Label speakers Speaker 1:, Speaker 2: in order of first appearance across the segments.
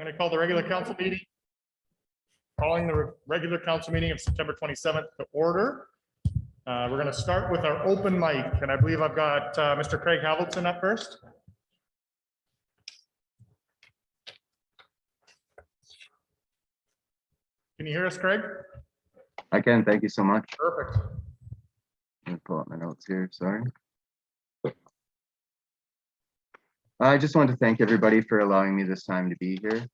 Speaker 1: going to call the regular council meeting. Calling the regular council meeting of September 27th to order. We're going to start with our open mic, and I believe I've got Mr. Craig Havildson up first. Can you hear us, Craig?
Speaker 2: I can. Thank you so much.
Speaker 1: Perfect.
Speaker 2: Let me pull up my notes here. Sorry. I just want to thank everybody for allowing me this time to be here.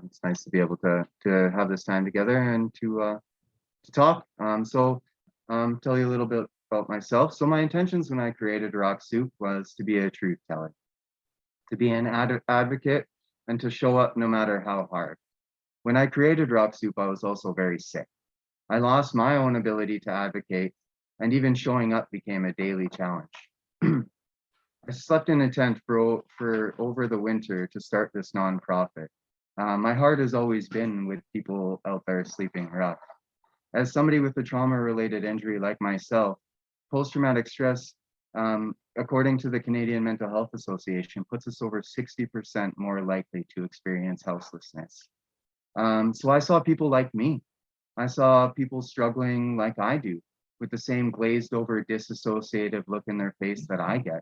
Speaker 2: It's nice to be able to have this time together and to talk. Tell you a little bit about myself. So my intentions when I created Rock Soup was to be a truth teller, to be an advocate, and to show up no matter how hard. When I created Rock Soup, I was also very sick. I lost my own ability to advocate, and even showing up became a daily challenge. I slept in a tent for over the winter to start this nonprofit. My heart has always been with people out there sleeping rough. As somebody with a trauma-related injury like myself, post-traumatic stress, according to the Canadian Mental Health Association, puts us over 60% more likely to experience houselessness. So I saw people like me. I saw people struggling like I do, with the same glazed over disassociative look in their face that I get.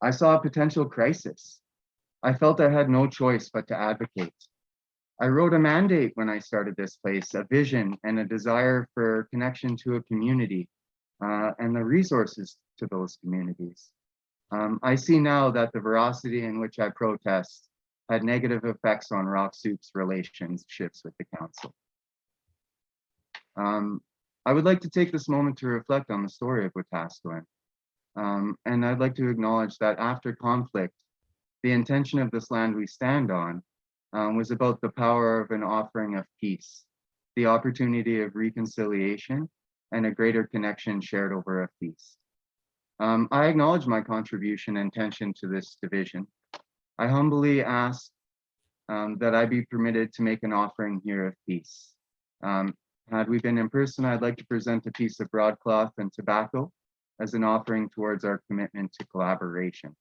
Speaker 2: I saw a potential crisis. I felt I had no choice but to advocate. I wrote a mandate when I started this place, a vision and a desire for connection to a community and the resources to those communities. I see now that the veracity in which I protest had negative effects on Rock Soup's relationships with the council. I would like to take this moment to reflect on the story of Wetaskiwin. And I'd like to acknowledge that after conflict, the intention of this land we stand on was about the power of an offering of peace, the opportunity of reconciliation, and a greater connection shared over a feast. I acknowledge my contribution and intention to this division. I humbly ask that I be permitted to make an offering here of peace. Had we been in person, I'd like to present a piece of broadcloth and tobacco as an offering towards our commitment to collaboration.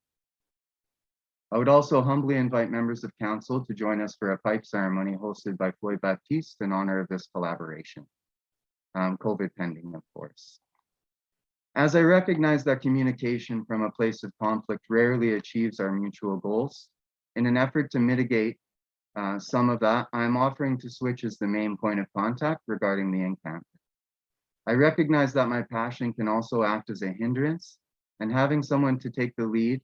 Speaker 2: I would also humbly invite members of council to join us for a pipe ceremony hosted by Floyd Baptiste in honor of this collaboration. COVID pending, of course. As I recognize that communication from a place of conflict rarely achieves our mutual goals, in an effort to mitigate some of that, I'm offering to switch as the main point of contact regarding the encounter. I recognize that my passion can also act as a hindrance, and having someone to take the lead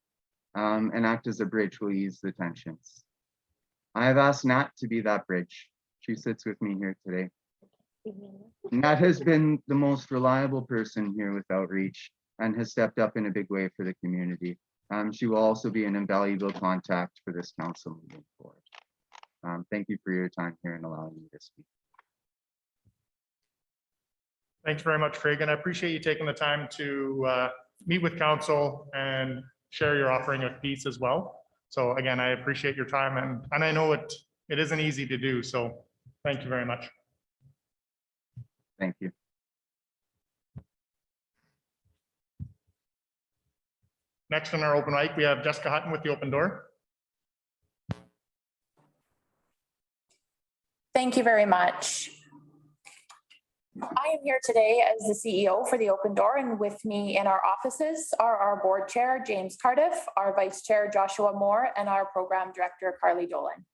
Speaker 2: and act as a bridge will ease the tensions. I have asked Nat to be that bridge. She sits with me here today. Nat has been the most reliable person here with outreach and has stepped up in a big way for the community. She will also be an invaluable contact for this council moving forward. Thank you for your time here and allowing me to speak.
Speaker 1: Thanks very much, Craig, and I appreciate you taking the time to meet with council and share your offering of peace as well. So again, I appreciate your time, and I know it isn't easy to do, so thank you very much.
Speaker 2: Thank you.
Speaker 1: Next on our open mic, we have Jessica Hutton with the Open Door.
Speaker 3: Thank you very much. I am here today as the CEO for the Open Door, and with me in our offices are our board chair, James Cardiff, our vice chair, Joshua Moore, and our program director, Carly Dolan.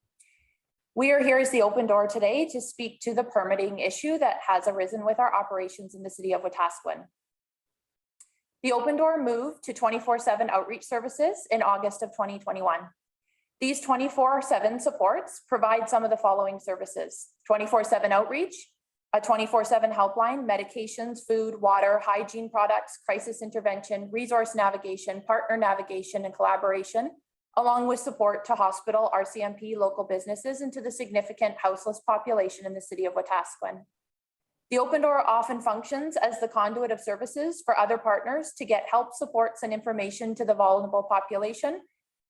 Speaker 3: We are here as the Open Door today to speak to the permitting issue that has arisen with our operations in the city of Wetaskiwin. The Open Door moved to 24/7 outreach services in August of 2021. These 24/7 supports provide some of the following services: 24/7 outreach, a 24/7 helpline, medications, food, water, hygiene products, crisis intervention, resource navigation, partner navigation, and collaboration, along with support to hospital, RCMP, local businesses, and to the significant houseless population in the city of Wetaskiwin. The Open Door often functions as the conduit of services for other partners to get help, supports, and information to the vulnerable population.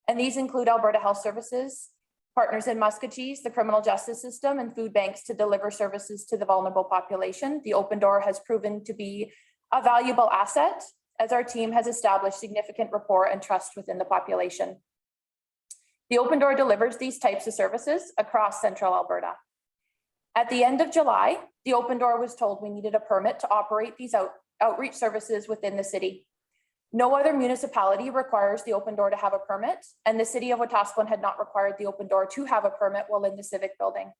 Speaker 3: And these include Alberta Health Services, partners in Muscatchees, the criminal justice system, and food banks to deliver services to the vulnerable population. The Open Door has proven to be a valuable asset as our team has established significant rapport and trust within the population. The Open Door delivers these types of services across central Alberta. At the end of July, the Open Door was told we needed a permit to operate these outreach services within the city. No other municipality requires the Open Door to have a permit, and the city of Wetaskiwin had not required the Open Door to have a permit while in the civic building.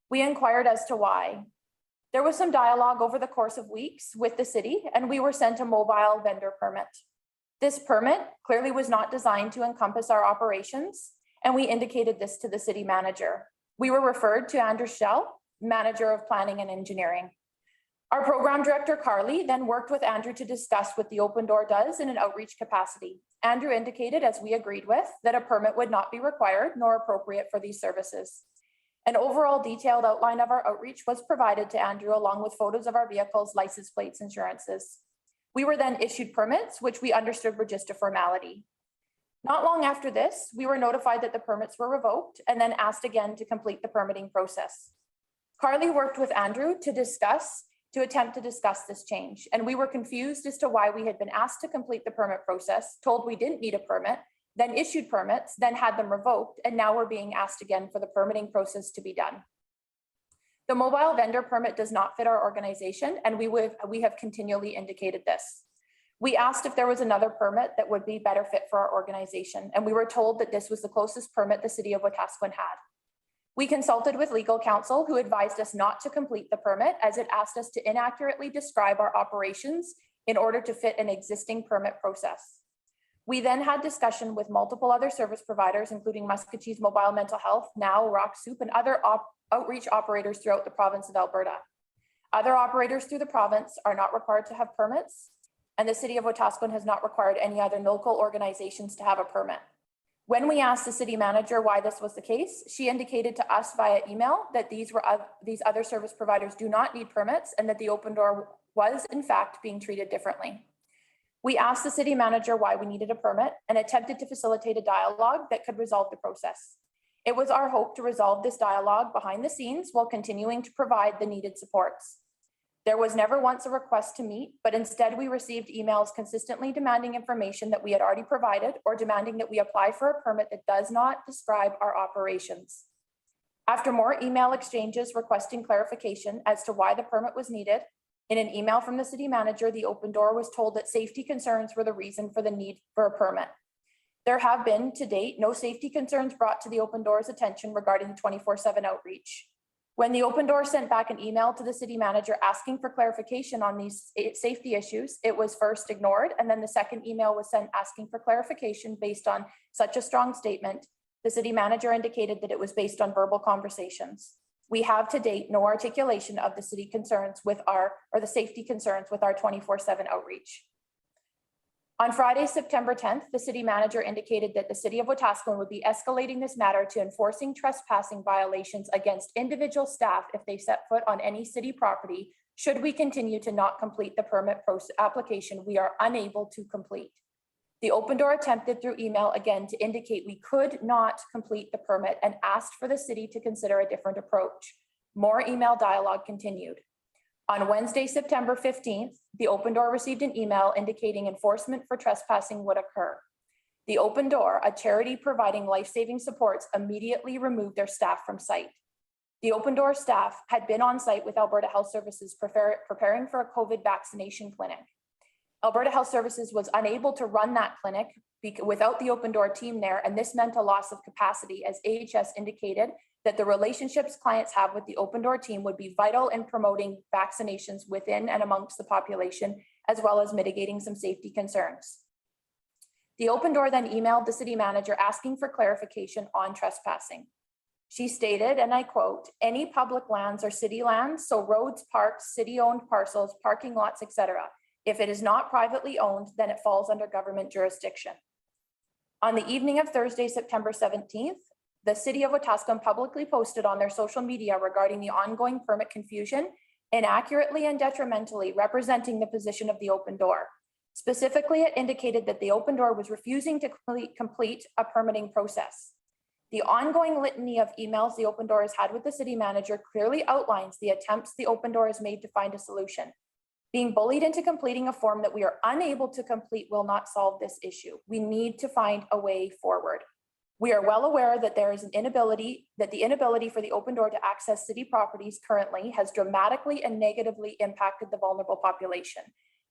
Speaker 3: We inquired as to why. There was some dialogue over the course of weeks with the city, and we were sent a mobile vendor permit. This permit clearly was not designed to encompass our operations, and we indicated this to the city manager. We were referred to Andrew Schell, manager of planning and engineering. Our program director, Carly, then worked with Andrew to discuss what the Open Door does in an outreach capacity. Andrew indicated, as we agreed with, that a permit would not be required nor appropriate for these services. An overall detailed outline of our outreach was provided to Andrew along with photos of our vehicles, license plates, insurances. We were then issued permits, which we understood were just a formality. Not long after this, we were notified that the permits were revoked and then asked again to complete the permitting process. Carly worked with Andrew to attempt to discuss this change, and we were confused as to why we had been asked to complete the permit process, told we didn't need a permit, then issued permits, then had them revoked, and now we're being asked again for the permitting process to be done. The mobile vendor permit does not fit our organization, and we have continually indicated this. We asked if there was another permit that would be better fit for our organization, and we were told that this was the closest permit the city of Wetaskiwin had. We consulted with legal counsel, who advised us not to complete the permit as it asked us to inaccurately describe our operations in order to fit an existing permit process. We then had discussion with multiple other service providers, including Muscatee's Mobile Mental Health, now Rock Soup, and other outreach operators throughout the province of Alberta. Other operators through the province are not required to have permits, and the city of Wetaskiwin has not required any other local organizations to have a permit. When we asked the city manager why this was the case, she indicated to us via email that these other service providers do not need permits and that the Open Door was in fact being treated differently. We asked the city manager why we needed a permit and attempted to facilitate a dialogue that could resolve the process. It was our hope to resolve this dialogue behind the scenes while continuing to provide the needed supports. There was never once a request to meet, but instead we received emails consistently demanding information that we had already provided or demanding that we apply for a permit that does not describe our operations. After more email exchanges requesting clarification as to why the permit was needed, in an email from the city manager, the Open Door was told that safety concerns were the reason for the need for a permit. There have been, to date, no safety concerns brought to the Open Door's attention regarding the 24/7 outreach. When the Open Door sent back an email to the city manager asking for clarification on these safety issues, it was first ignored, and then the second email was sent asking for clarification based on such a strong statement. The city manager indicated that it was based on verbal conversations. We have to date no articulation of the city concerns with the safety concerns with our 24/7 outreach. On Friday, September 10th, the city manager indicated that the city of Wetaskiwin would be escalating this matter to enforcing trespassing violations against individual staff if they set foot on any city property, should we continue to not complete the permit application we are unable to complete. The Open Door attempted through email again to indicate we could not complete the permit and asked for the city to consider a different approach. More email dialogue continued. On Wednesday, September 15th, the Open Door received an email indicating enforcement for trespassing would occur. The Open Door, a charity providing life-saving supports, immediately removed their staff from site. The Open Door staff had been on site with Alberta Health Services preparing for a COVID vaccination clinic. Alberta Health Services was unable to run that clinic without the Open Door team there, and this meant a loss of capacity, as AHS indicated that the relationships clients have with the Open Door team would be vital in promoting vaccinations within and amongst the population, as well as mitigating some safety concerns. The Open Door then emailed the city manager asking for clarification on trespassing. She stated, and I quote, "Any public lands are city lands, so roads, parks, city-owned parcels, parking lots, etc. If it is not privately owned, then it falls under government jurisdiction." On the evening of Thursday, September 17th, the city of Wetaskiwin publicly posted on their social media regarding the ongoing permit confusion, inaccurately and detrimentally representing the position of the Open Door. Specifically, it indicated that the Open Door was refusing to complete a permitting process. The ongoing litany of emails the Open Door has had with the city manager clearly outlines the attempts the Open Door has made to find a solution. Being bullied into completing a form that we are unable to complete will not solve this issue. We need to find a way forward. We are well aware that there is the inability for the Open Door to access city properties currently has dramatically and negatively impacted the vulnerable population.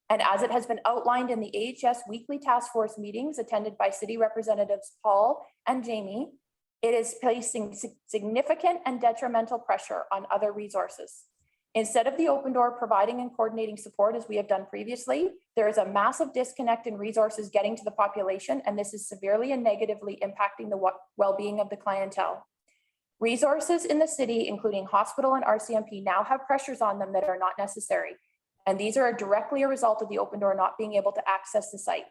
Speaker 3: And as it has been outlined in the AHS weekly task force meetings attended by city representatives Paul and Jamie, it is placing significant and detrimental pressure on other resources. Instead of the Open Door providing and coordinating support as we have done previously, there is a massive disconnect in resources getting to the population, and this is severely and negatively impacting the well-being of the clientele. Resources in the city, including hospital and RCMP, now have pressures on them that are not necessary. And these are directly a result of the Open Door not being able to access the site.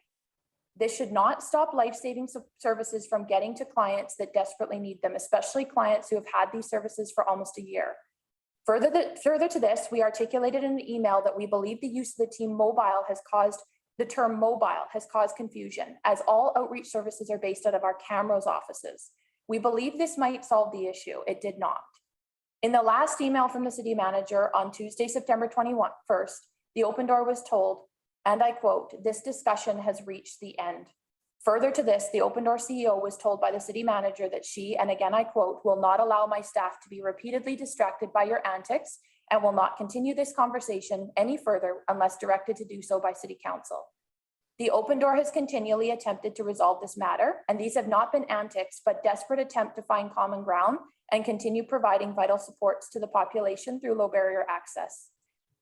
Speaker 3: This should not stop life-saving services from getting to clients that desperately need them, especially clients who have had these services for almost a year. Further to this, we articulated in an email that we believe the use of the term mobile has caused confusion, as all outreach services are based out of our Camrose offices. We believe this might solve the issue. It did not. In the last email from the city manager on Tuesday, September 21st, the Open Door was told, and I quote, "This discussion has reached the end." Further to this, the Open Door CEO was told by the city manager that she, and again I quote, "will not allow my staff to be repeatedly distracted by your antics and will not continue this conversation any further unless directed to do so by city council." The Open Door has continually attempted to resolve this matter, and these have not been antics, but desperate attempt to find common ground and continue providing vital supports to the population through low barrier access.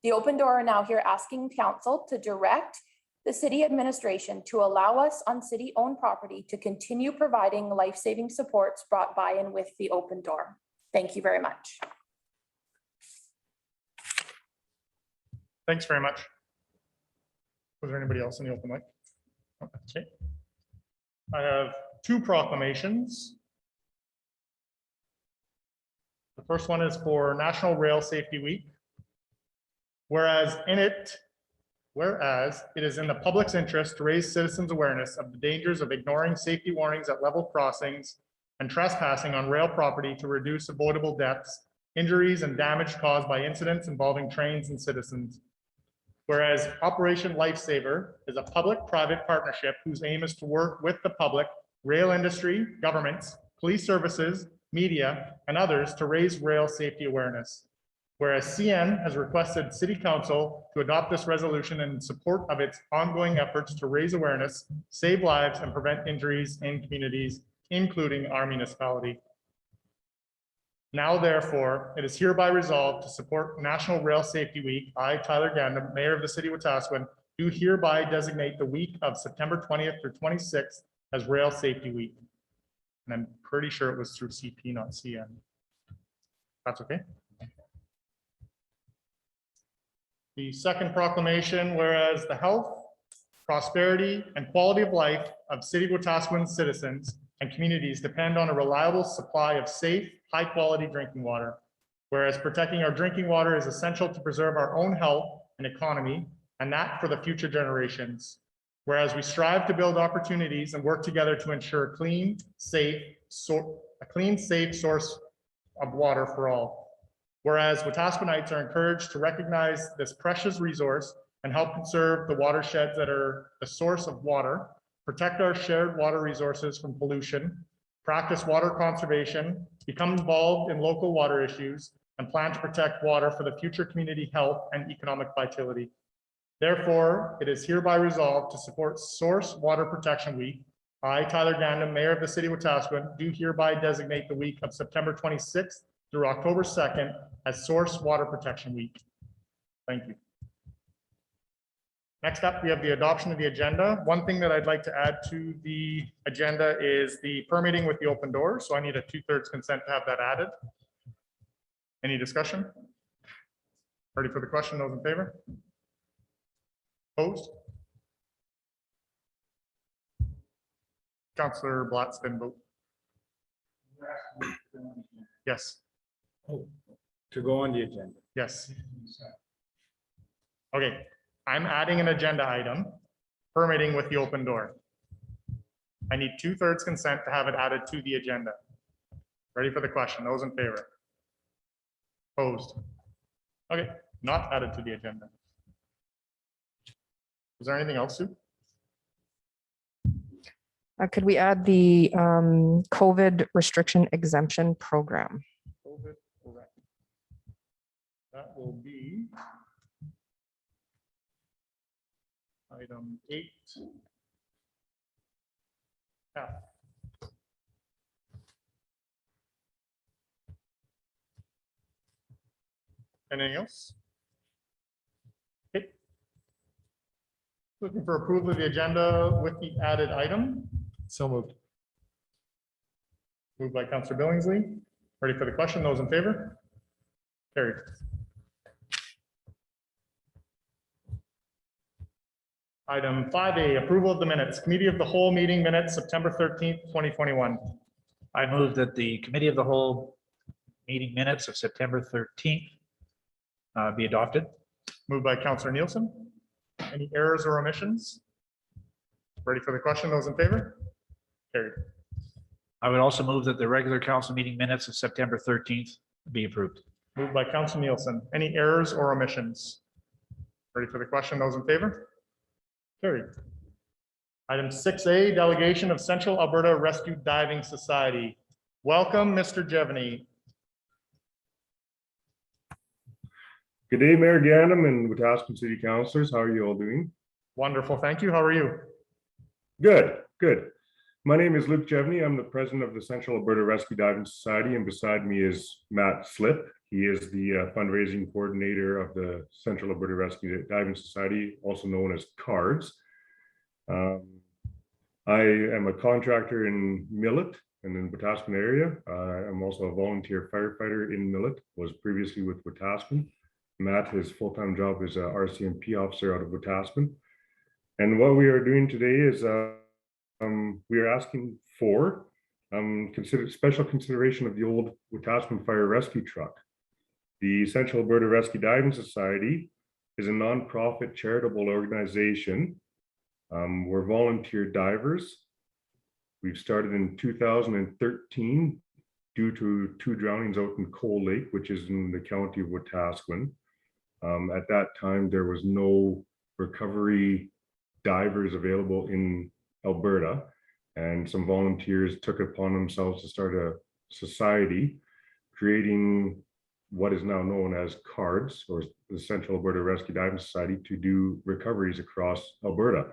Speaker 3: The Open Door are now here asking council to direct the city administration to allow us on city-owned property to continue providing life-saving supports brought by and with the Open Door. Thank you very much.
Speaker 1: Thanks very much. Was there anybody else in the open mic? Okay. I have two proclamations. The first one is for National Rail Safety Week. Whereas it is in the public's interest to raise citizens' awareness of the dangers of ignoring safety warnings at level crossings and trespassing on rail property to reduce avoidable deaths, injuries, and damage caused by incidents involving trains and citizens. Whereas Operation Lifesaver is a public-private partnership whose aim is to work with the public, rail industry, governments, police services, media, and others to raise rail safety awareness. Whereas CN has requested City Council to adopt this resolution in support of its ongoing efforts to raise awareness, save lives, and prevent injuries in communities, including our municipality. Now, therefore, it is hereby resolved to support National Rail Safety Week. I, Tyler Gandam, Mayor of the City of Wetaskiwin, do hereby designate the week of September 20th through 26th as Rail Safety Week. And I'm pretty sure it was through CP, not CN. That's okay. The second proclamation, whereas the health, prosperity, and quality of life of City of Wetaskiwin citizens and communities depend on a reliable supply of safe, high-quality drinking water. Whereas protecting our drinking water is essential to preserve our own health and economy, and that for the future generations. Whereas we strive to build opportunities and work together to ensure a clean, safe source of water for all. Whereas Wetaskiwinites are encouraged to recognize this precious resource and help conserve the watersheds that are the source of water, protect our shared water resources from pollution, practice water conservation, become involved in local water issues, and plan to protect water for the future community health and economic vitality. Therefore, it is hereby resolved to support Source Water Protection Week. I, Tyler Gandam, Mayor of the City of Wetaskiwin, do hereby designate the week of September 26th through October 2nd as Source Water Protection Week. Thank you. Next up, we have the adoption of the agenda. One thing that I'd like to add to the agenda is the permitting with the Open Door. So I need a 2/3 consent to have that added. Any discussion? Ready for the question? Those in favor? Opposed? Councillor Blatz didn't vote. Yes.
Speaker 4: Oh, to go on the agenda.
Speaker 1: Yes. Okay, I'm adding an agenda item, permitting with the Open Door. I need 2/3 consent to have it added to the agenda. Ready for the question? Those in favor? Opposed? Okay, not added to the agenda. Is there anything else, Sue?
Speaker 5: Could we add the COVID restriction exemption program?
Speaker 1: COVID, correct. That will be item 8F. Anything else? Okay. Looking for approval of the agenda with the added item.
Speaker 6: So moved.
Speaker 1: Moved by Councillor Billingsley. Ready for the question? Those in favor? Carried. Item 5A, approval of the minutes. Committee of the Whole meeting minutes, September 13th, 2021.
Speaker 6: I move that the committee of the whole meeting minutes of September 13th be adopted.
Speaker 1: Moved by Councillor Nielsen. Any errors or omissions? Ready for the question? Those in favor? Carried.
Speaker 6: I would also move that the regular council meeting minutes of September 13th be approved.
Speaker 1: Moved by Councillor Nielsen. Any errors or omissions? Ready for the question? Those in favor? Carried. Item 6A, delegation of Central Alberta Rescue Diving Society. Welcome, Mr. Jevany.
Speaker 7: Good day, Mayor Ganem and Wetaskiwin City Councilors. How are you all doing?
Speaker 1: Wonderful, thank you. How are you?
Speaker 7: Good, good. My name is Luke Jevney. I'm the president of the Central Alberta Rescue Diving Society, and beside me is Matt Slip. He is the fundraising coordinator of the Central Alberta Rescue Diving Society, also known as CARDS. I am a contractor in Millet and in Wetaskiwin area. I'm also a volunteer firefighter in Millet, was previously with Wetaskiwin. Matt, his full-time job is a RCMP officer out of Wetaskiwin. And what we are doing today is we are asking for special consideration of the old Wetaskiwin Fire Rescue Truck. The Central Alberta Rescue Diving Society is a nonprofit charitable organization. We're volunteer divers. We've started in 2013 due to 2 drownings out in Coal Lake, which is in the county of Wetaskiwin. At that time, there was no recovery divers available in Alberta, and some volunteers took it upon themselves to start a society, creating what is now known as CARDS, or the Central Alberta Rescue Diving Society, to do recoveries across Alberta.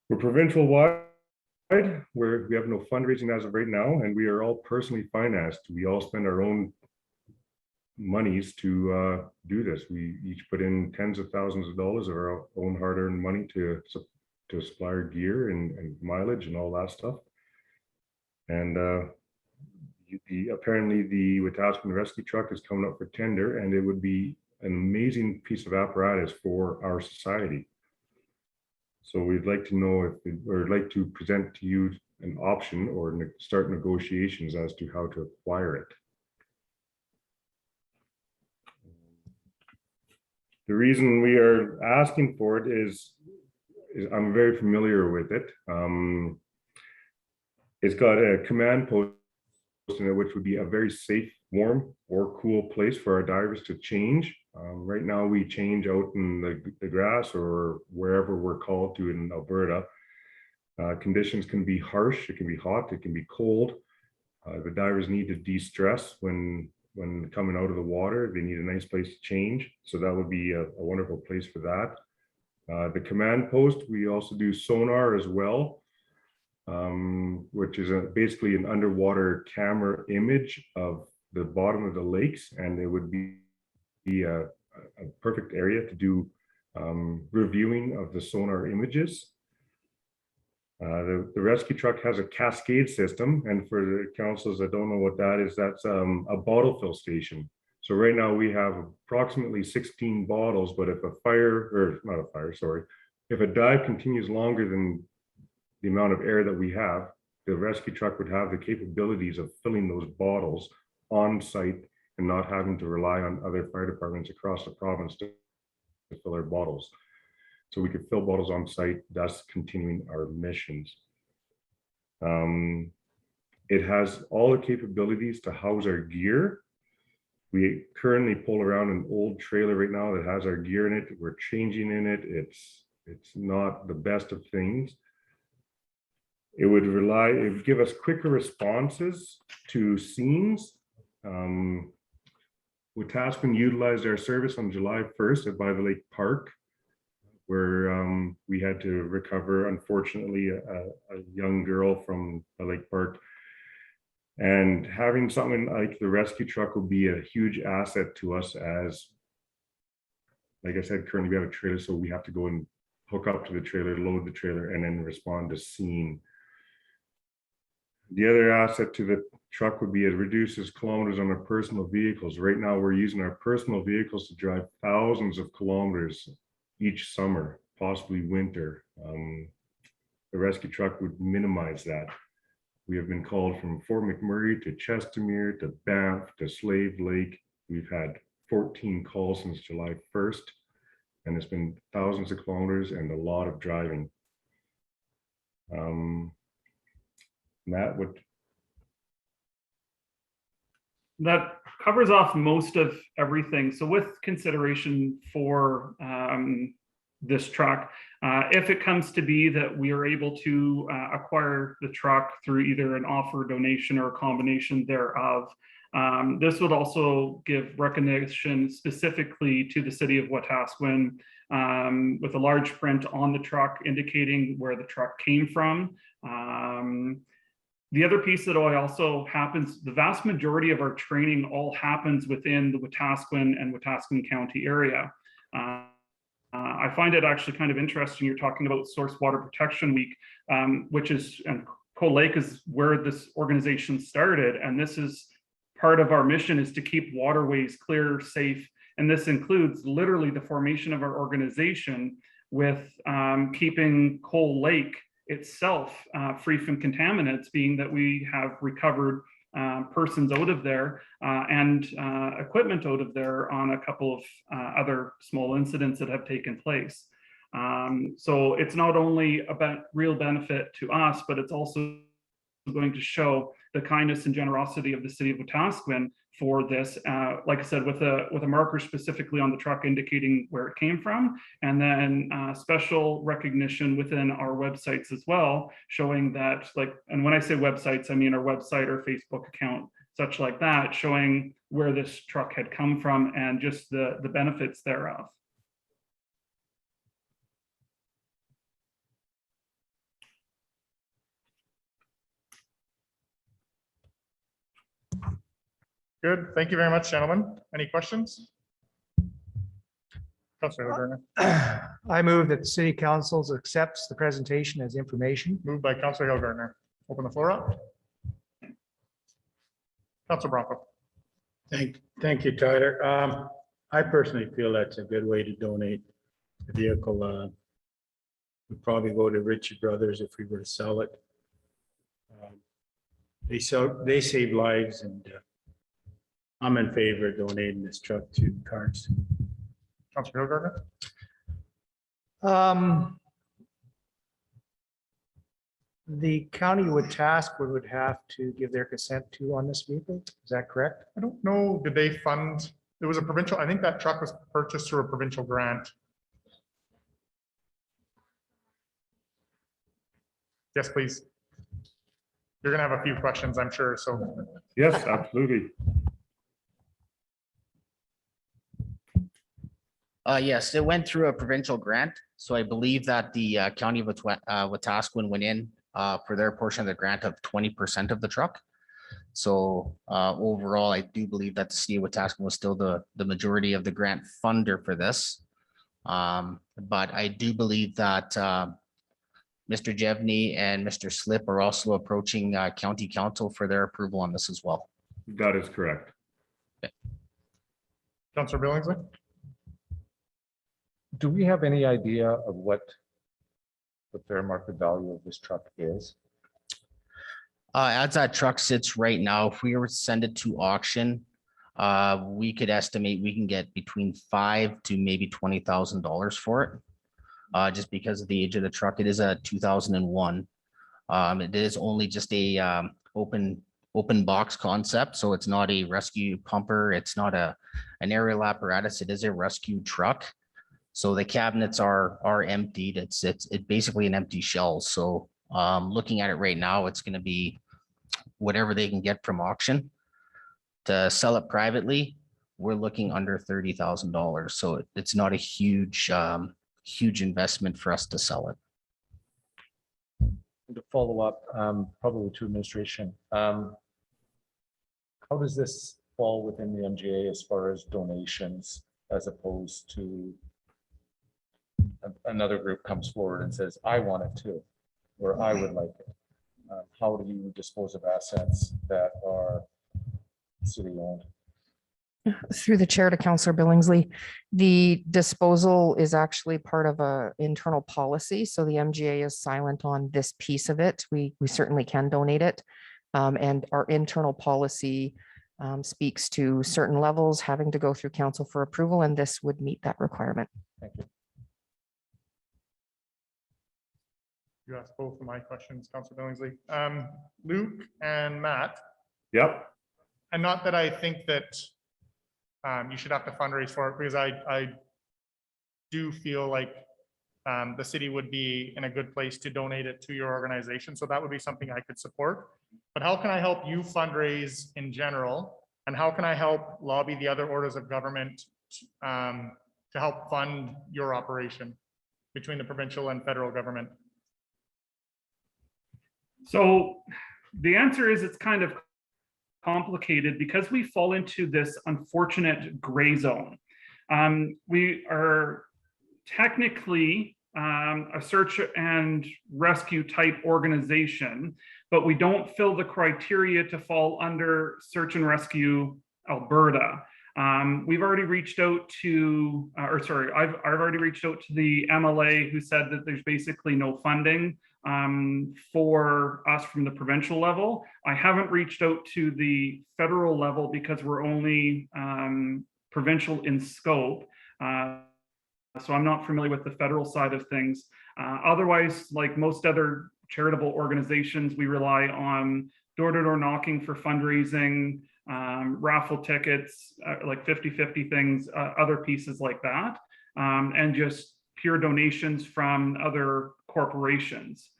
Speaker 7: We're provincial wide, where we have no fundraising as of right now, and we are all personally financed. We all spend our own monies to do this. We each put in tens of thousands of dollars of our own hard-earned money to supply our gear and mileage and all that stuff. And apparently the Wetaskiwin rescue truck is coming up for tender, and it would be an amazing piece of apparatus for our society. So we'd like to know or like to present to you an option or start negotiations as to how to acquire it. The reason we are asking for it is I'm very familiar with it. It's got a command post in it, which would be a very safe, warm or cool place for our divers to change. Right now we change out in the grass or wherever we're called to in Alberta. Conditions can be harsh, it can be hot, it can be cold. The divers need to de-stress when coming out of the water. They need a nice place to change. So that would be a wonderful place for that. The command post, we also do sonar as well, which is basically an underwater camera image of the bottom of the lakes, and it would be a perfect area to do reviewing of the sonar images. The rescue truck has a cascade system, and for the councils that don't know what that is, that's a bottle fill station. So right now we have approximately 16 bottles, but if if a dive continues longer than the amount of air that we have, the rescue truck would have the capabilities of filling those bottles on site and not having to rely on other fire departments across the province to fill our bottles. So we could fill bottles on site, thus continuing our missions. It has all the capabilities to house our gear. We currently pull around an old trailer right now that has our gear in it. We're changing in it. It's not the best of things, It would give us quicker responses to scenes. Wetaskiwin utilized our service on July 1st at By the Lake Park, where we had to recover, unfortunately, a young girl from the Lake Park. And having something like the rescue truck will be a huge asset to us, as, like I said, currently we have a trailer, so we have to go and hook up to the trailer, load the trailer, and then respond to scene. The other asset to the truck would be it reduces kilometers on our personal vehicles. Right now, we're using our personal vehicles to drive thousands of kilometers each summer, possibly winter. The rescue truck would minimize that. We have been called from Fort McMurray to Chestermere to Banff to Slave Lake. We've had 14 calls since July 1st, and it's been thousands of kilometers and a lot of driving. Matt, what?
Speaker 8: That covers off most of everything. So with consideration for this truck, if it comes to be that we are able to acquire the truck through either an offer, donation, or a combination thereof, this would also give recognition specifically to the city of Wetaskiwin, with a large print on the truck indicating where the truck came from. The other piece that also happens, the vast majority of our training all happens within the Wetaskiwin and Wetaskiwin County area. I find it actually kind of interesting. You're talking about Source Water Protection Week, which is, and Cold Lake is where this organization started. And this is part of our mission, is to keep waterways clear, safe. And this includes literally the formation of our organization with keeping Cold Lake itself free from contaminants, being that we have recovered persons out of there and equipment out of there on a couple of other small incidents that have taken place. So it's not only about real benefit to us, but it's also going to show the kindness and generosity of the city of Wetaskiwin for this, like I said, with a marker specifically on the truck indicating where it came from, and then special recognition within our websites as well, showing that, like, and when I say websites, I mean our website or Facebook account, such like that, showing where this truck had come from and just the benefits thereof.
Speaker 1: Good. Thank you very much, gentlemen. Any questions? Councilor Hillgartner.
Speaker 9: I move that the city council accepts the presentation as information.
Speaker 1: Moved by Councilor Hillgartner. Open the floor up. Councilor Bronco.
Speaker 4: Thank you, Tyler. I personally feel that's a good way to donate the vehicle. We'd probably go to Ritchie Brothers if we were to sell it. They save lives, and I'm in favor of donating this truck to CARS.
Speaker 1: Councilor Hillgartner.
Speaker 9: The county of Wetaskiwin would have to give their consent to on this vehicle. Is that correct?
Speaker 1: I don't know, did they fund, it was a provincial, I think that truck was purchased through a provincial grant. Yes, please. You're gonna have a few questions, I'm sure, so.
Speaker 7: Yes, absolutely.
Speaker 10: Yes, it went through a provincial grant. So I believe that the county of Wetaskiwin went in for their portion of the grant of 20% of the truck. So overall, I do believe that the city of Wetaskiwin was still the majority of the grant funder for this. But I do believe that Mr. Jevney and Mr. Slip are also approaching county council for their approval on this as well.
Speaker 7: That is correct.
Speaker 1: Councilor Billingsley.
Speaker 11: Do we have any idea of what the fair market value of this truck is?
Speaker 10: As that truck sits right now, if we were to send it to auction, we could estimate we can get between $5,000 to maybe $20,000 for it. Just because of the age of the truck. It is a 2001. It is only just a open box concept, so it's not a rescue pumper. It's not an aerial apparatus. It is a rescue truck. So the cabinets are emptied. It's basically an empty shell. So Looking at it right now, it's going to be whatever they can get from auction. To sell it privately, we're looking under $30,000. So it's not a huge, huge investment for us to sell it.
Speaker 11: To follow up, probably to administration, how does this fall within the MGA as far as donations, as opposed to another group comes forward and says, I want it too, or I would like it? How do you dispose of assets that are city owned?
Speaker 5: Through the chair to Councillor Billingsley, the disposal is actually part of a internal policy. So the MGA is silent on this piece of it. We certainly can donate it. And our internal policy speaks to certain levels having to go through council for approval, and this would meet that requirement.
Speaker 11: Thank you.
Speaker 1: You asked both of my questions, Councillor Billingsley. Luke and Matt.
Speaker 7: Yep.
Speaker 1: And not that I think that you should have to fundraise for it, because I do feel like the city would be in a good place to donate it to your organization. So that would be something I could support. But how can I help you fundraise in general? And how can I help lobby the other orders of government to help fund your operation between the provincial and federal government?
Speaker 8: So the answer is it's kind of complicated because we fall into this unfortunate gray zone. We are technically a search and rescue type organization, but we don't fill the criteria to fall under search and rescue Alberta. We've already reached out to, I've already reached out to the MLA, who said that there's basically no funding for us from the provincial level. I haven't reached out to the federal level because we're only provincial in scope. So I'm not familiar with the federal side of things. Otherwise, like most other charitable organizations, we rely on door-to-door knocking for fundraising, raffle tickets, like 50-50 things, other pieces like that, and just pure donations from other corporations.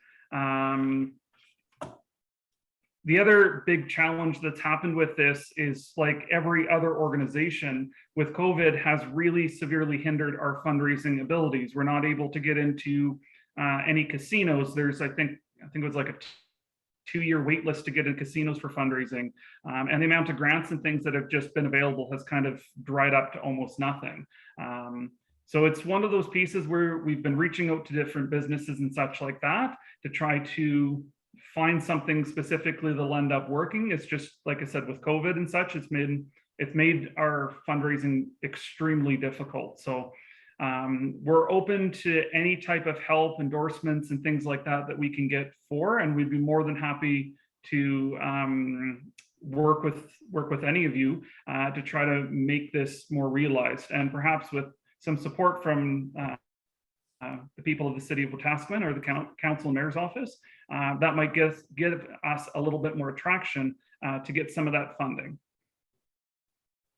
Speaker 8: The other big challenge that's happened with this is, like every other organization with COVID, has really severely hindered our fundraising abilities. We're not able to get into any casinos. There's, I think it was like a 2-year wait list to get in casinos for fundraising. And the amount of grants and things that have just been available has kind of dried up to almost nothing. So it's one of those pieces where we've been reaching out to different businesses and such like that to try to find something specifically that'll end up working. It's just, like I said, with COVID and such, it's made our fundraising extremely difficult. So we're open to any type of help, endorsements, and things like that that we can get for, and we'd be more than happy to work with any of you to try to make this more realized, and perhaps with some support from the people of the city of Wetaskiwin or the council and mayor's office, that might give us a little bit more traction to get some of that funding.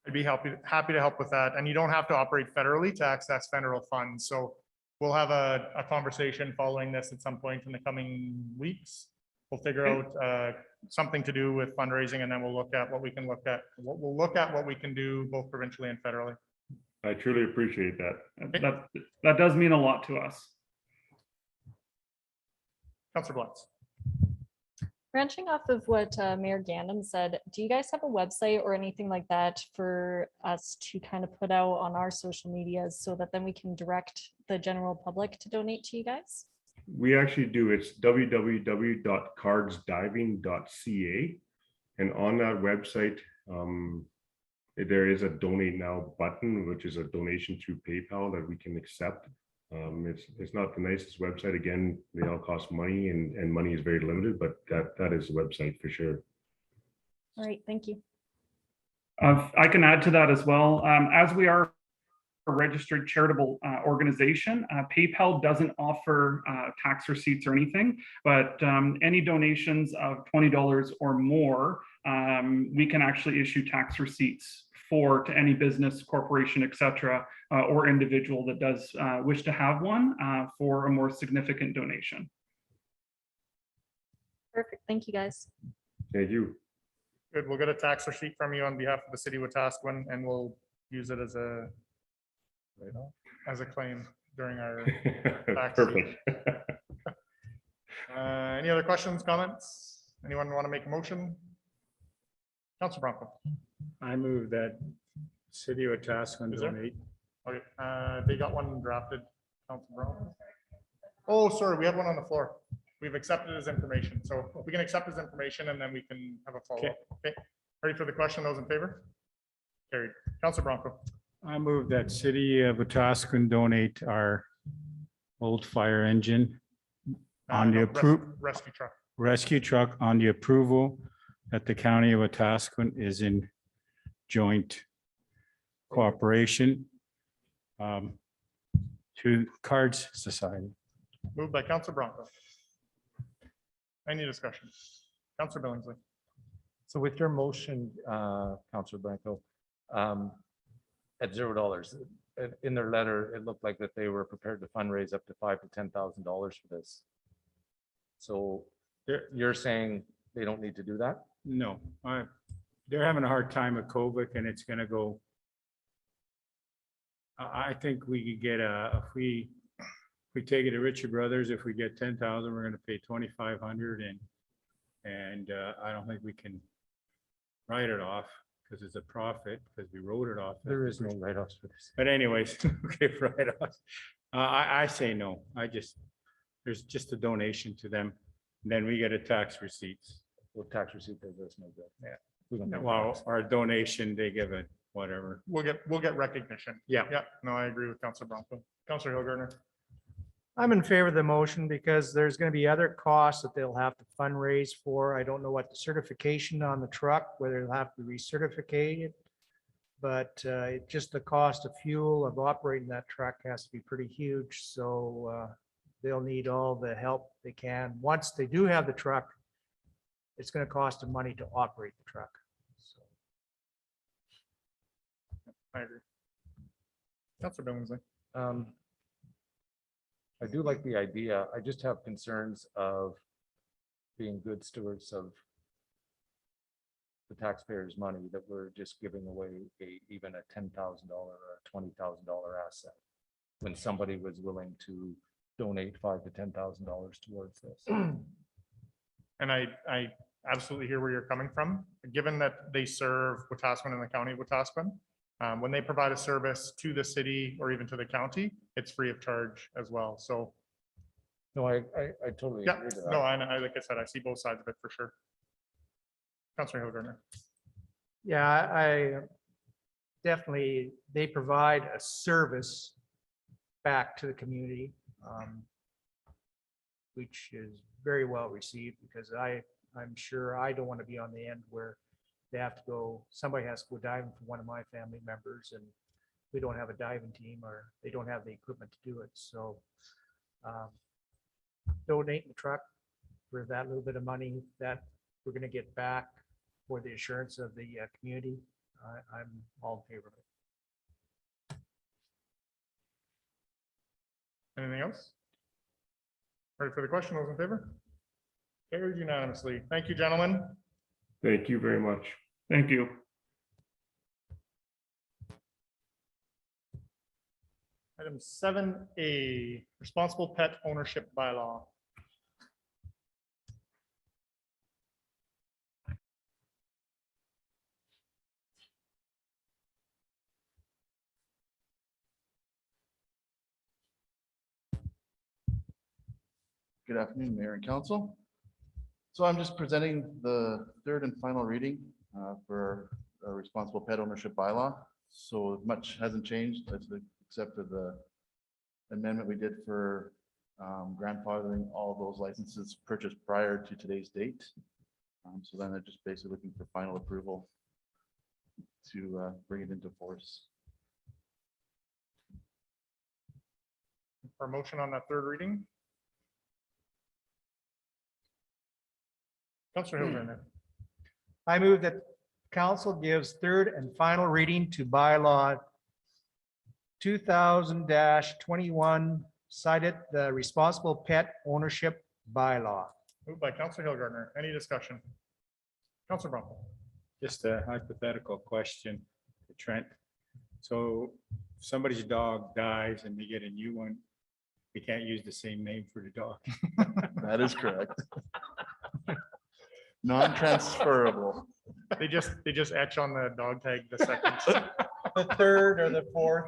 Speaker 1: I'd be happy to help with that. And you don't have to operate federally to access federal funds. So we'll have a conversation following this at some point in the coming weeks. We'll figure out something to do with fundraising, and then we'll look at what we can look at. We'll look at what we can do both provincially and federally.
Speaker 7: I truly appreciate that.
Speaker 8: That does mean a lot to us.
Speaker 1: Councillor Bluntz.
Speaker 12: Branching off of what Mayor Gandam said, do you guys have a website or anything like that for us to kind of put out on our social medias so that then we can direct the general public to donate to you guys?
Speaker 7: We actually do. It's www.cardsdiving.ca. And on that website, there is a donate now button, which is a donation through PayPal that we can accept. It's not the nicest website. Again, they all cost money, and money is very limited, but that is the website for sure.
Speaker 12: All right, thank you.
Speaker 8: I can add to that as well. As we are a registered charitable organization, PayPal doesn't offer tax receipts or anything, but any donations of $20 or more, we can actually issue tax receipts to any business, corporation, etc., or individual that does wish to have one for a more significant donation.
Speaker 12: Perfect. Thank you, guys.
Speaker 7: Thank you.
Speaker 1: Good, we'll get a tax receipt from you on behalf of the city of Wetaskiwin, and we'll use it as a claim during our tax season.
Speaker 7: Perfect.
Speaker 1: Any other questions, comments? Anyone want to make a motion? Council Bronco.
Speaker 4: I move that City of Wetaskiwin
Speaker 1: Is there?
Speaker 4: donate.
Speaker 1: Okay, they got one drafted. Council Bronco. Oh, sorry, we have one on the floor. We've accepted his information, so we can accept his information and then we can have a follow-up. Okay, ready for the question? Those in favor? Carried. Council Bronco.
Speaker 4: I move that City of Wetaskiwin donate our old fire engine on the
Speaker 1: No,
Speaker 4: approved
Speaker 1: rescue truck.
Speaker 4: rescue truck on the approval that the County of Wetaskiwin is in joint cooperation to Cards Society.
Speaker 1: Moved by Council Bronco. Any discussion? Council Billingsley.
Speaker 11: So with your motion, Councilor Blanco, at $0, in their letter, it looked like that they were prepared to fundraise up to $5,000 to $10,000 for this. So you're saying they don't need to do that?
Speaker 4: No, they're having a hard time with COVID and it's gonna go. I think we could get if we take it to Richard Brothers, if we get 10,000, we're gonna pay 2,500 and I don't think we can write it off because it's a profit because we wrote it off.
Speaker 11: There is no write-offs for this.
Speaker 4: But anyways, okay, write-offs. I say no. There's just a donation to them. Then we get a tax receipts.
Speaker 11: Well, tax receipt does this no good.
Speaker 4: Yeah.
Speaker 11: We don't have
Speaker 4: Well,
Speaker 11: tax.
Speaker 4: our donation, they give it, whatever.
Speaker 1: We'll get recognition.
Speaker 4: Yeah.
Speaker 1: Yeah, no, I agree with Council Bronco. Councilor Hillgartner.
Speaker 9: I'm in favor of the motion because there's going to be other costs that they'll have to fundraise for. I don't know what the certification on the truck, whether it'll have to be recertificated. But just the cost of fuel of operating that truck has to be pretty huge. So they'll need all the help they can. Once they do have the truck, it's going to cost them money to operate the truck. So
Speaker 1: I agree. Councilor Billingsley.
Speaker 11: I do like the idea. I just have concerns of being good stewards of the taxpayers' money, that we're just giving away even a $10,000 or a $20,000 asset when somebody was willing to donate $5,000 to $10,000 towards this.
Speaker 1: And I absolutely hear where you're coming from. Given that they serve Wetaskiwin and the county of Wetaskiwin, when they provide a service to the city or even to the county, it's free of charge as well. So
Speaker 11: No, I totally
Speaker 1: yeah,
Speaker 11: agree to
Speaker 1: no,
Speaker 11: that.
Speaker 1: like I said, I see both sides of it for sure. Councilor Hillgartner.
Speaker 9: yeah, I definitely, they provide a service back to the community, which is very well received because I'm sure I don't want to be on the end where they have to go, somebody has to go diving for one of my family members and we don't have a diving team or they don't have the equipment to do it. So donating the truck for that little bit of money that we're going to get back for the assurance of the community, I'm all in favor of it.
Speaker 1: Anything else? Ready for the question? Those in favor? Carried unanimously. Thank you, gentlemen.
Speaker 7: Thank you very much.
Speaker 8: Thank you.
Speaker 1: Item 7A, responsible pet ownership bylaw.
Speaker 13: Good afternoon, Mayor and Council. So I'm just presenting the third and final reading for our responsible pet ownership bylaw. So much hasn't changed except for the amendment we did for grandfathering all those licenses purchased prior to today's date. So then they're just basically looking for final approval to bring it into force.
Speaker 1: For a motion on that third reading. Councilor Hillgartner.
Speaker 9: I move that council gives third and final reading to bylaw 2000-21 cited the responsible pet ownership bylaw.
Speaker 1: Moved by Councillor Hillgartner. Any discussion? Councillor Bronco.
Speaker 4: Just a hypothetical question to Trent. So if somebody's dog dies and they get a new one, we can't use the same name for the dog.
Speaker 13: That is correct. Non-transferable.
Speaker 1: They just etch on the dog tag the second.
Speaker 9: The third or the fourth.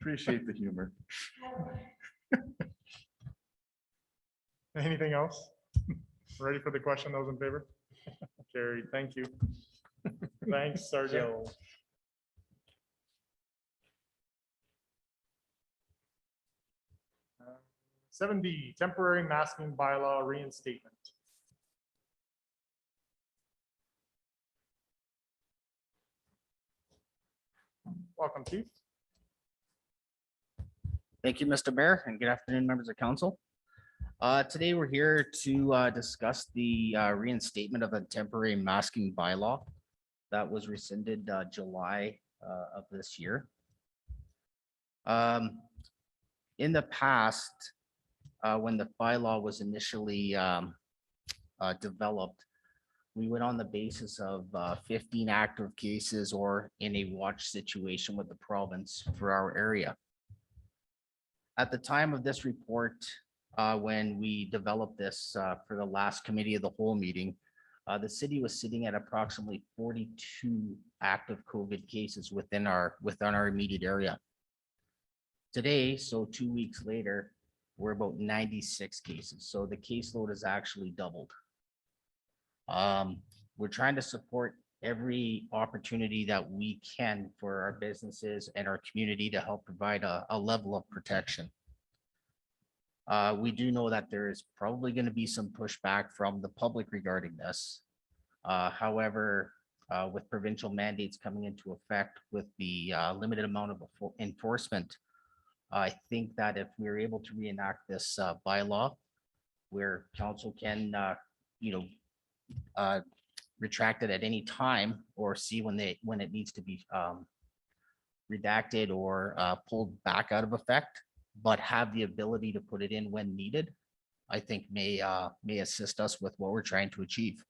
Speaker 13: Appreciate the humor.
Speaker 1: Anything else? Ready for the question, those in favor? Carried, thank you. Thanks, Sergeant. 7D, temporary masking bylaw reinstatement. Welcome, Chief.
Speaker 10: Thank you, Mr. Mayor, and good afternoon, members of council. Today, we're here to discuss the reinstatement of a temporary masking bylaw that was rescinded July of this year. In the past, when the bylaw was initially developed, we went on the basis of 15 active cases or in a watch situation with the province for our area. At the time of this report, when we developed this for the last committee of the whole meeting, the city was sitting at approximately 42 active COVID cases within our immediate area. Today, so 2 weeks later, we're about 96 cases. So the caseload has actually doubled. We're trying to support every opportunity that we can for our businesses and our community to help provide a level of protection. We do know that there is probably going to be some pushback from the public regarding this. However, with provincial mandates coming into effect with the limited amount of enforcement, I think that if we're able to reenact this bylaw where council can, retract it at any time or see when it needs to be redacted or pulled back out of effect, but have the ability to put it in when needed, I think may assist us with what we're trying to achieve.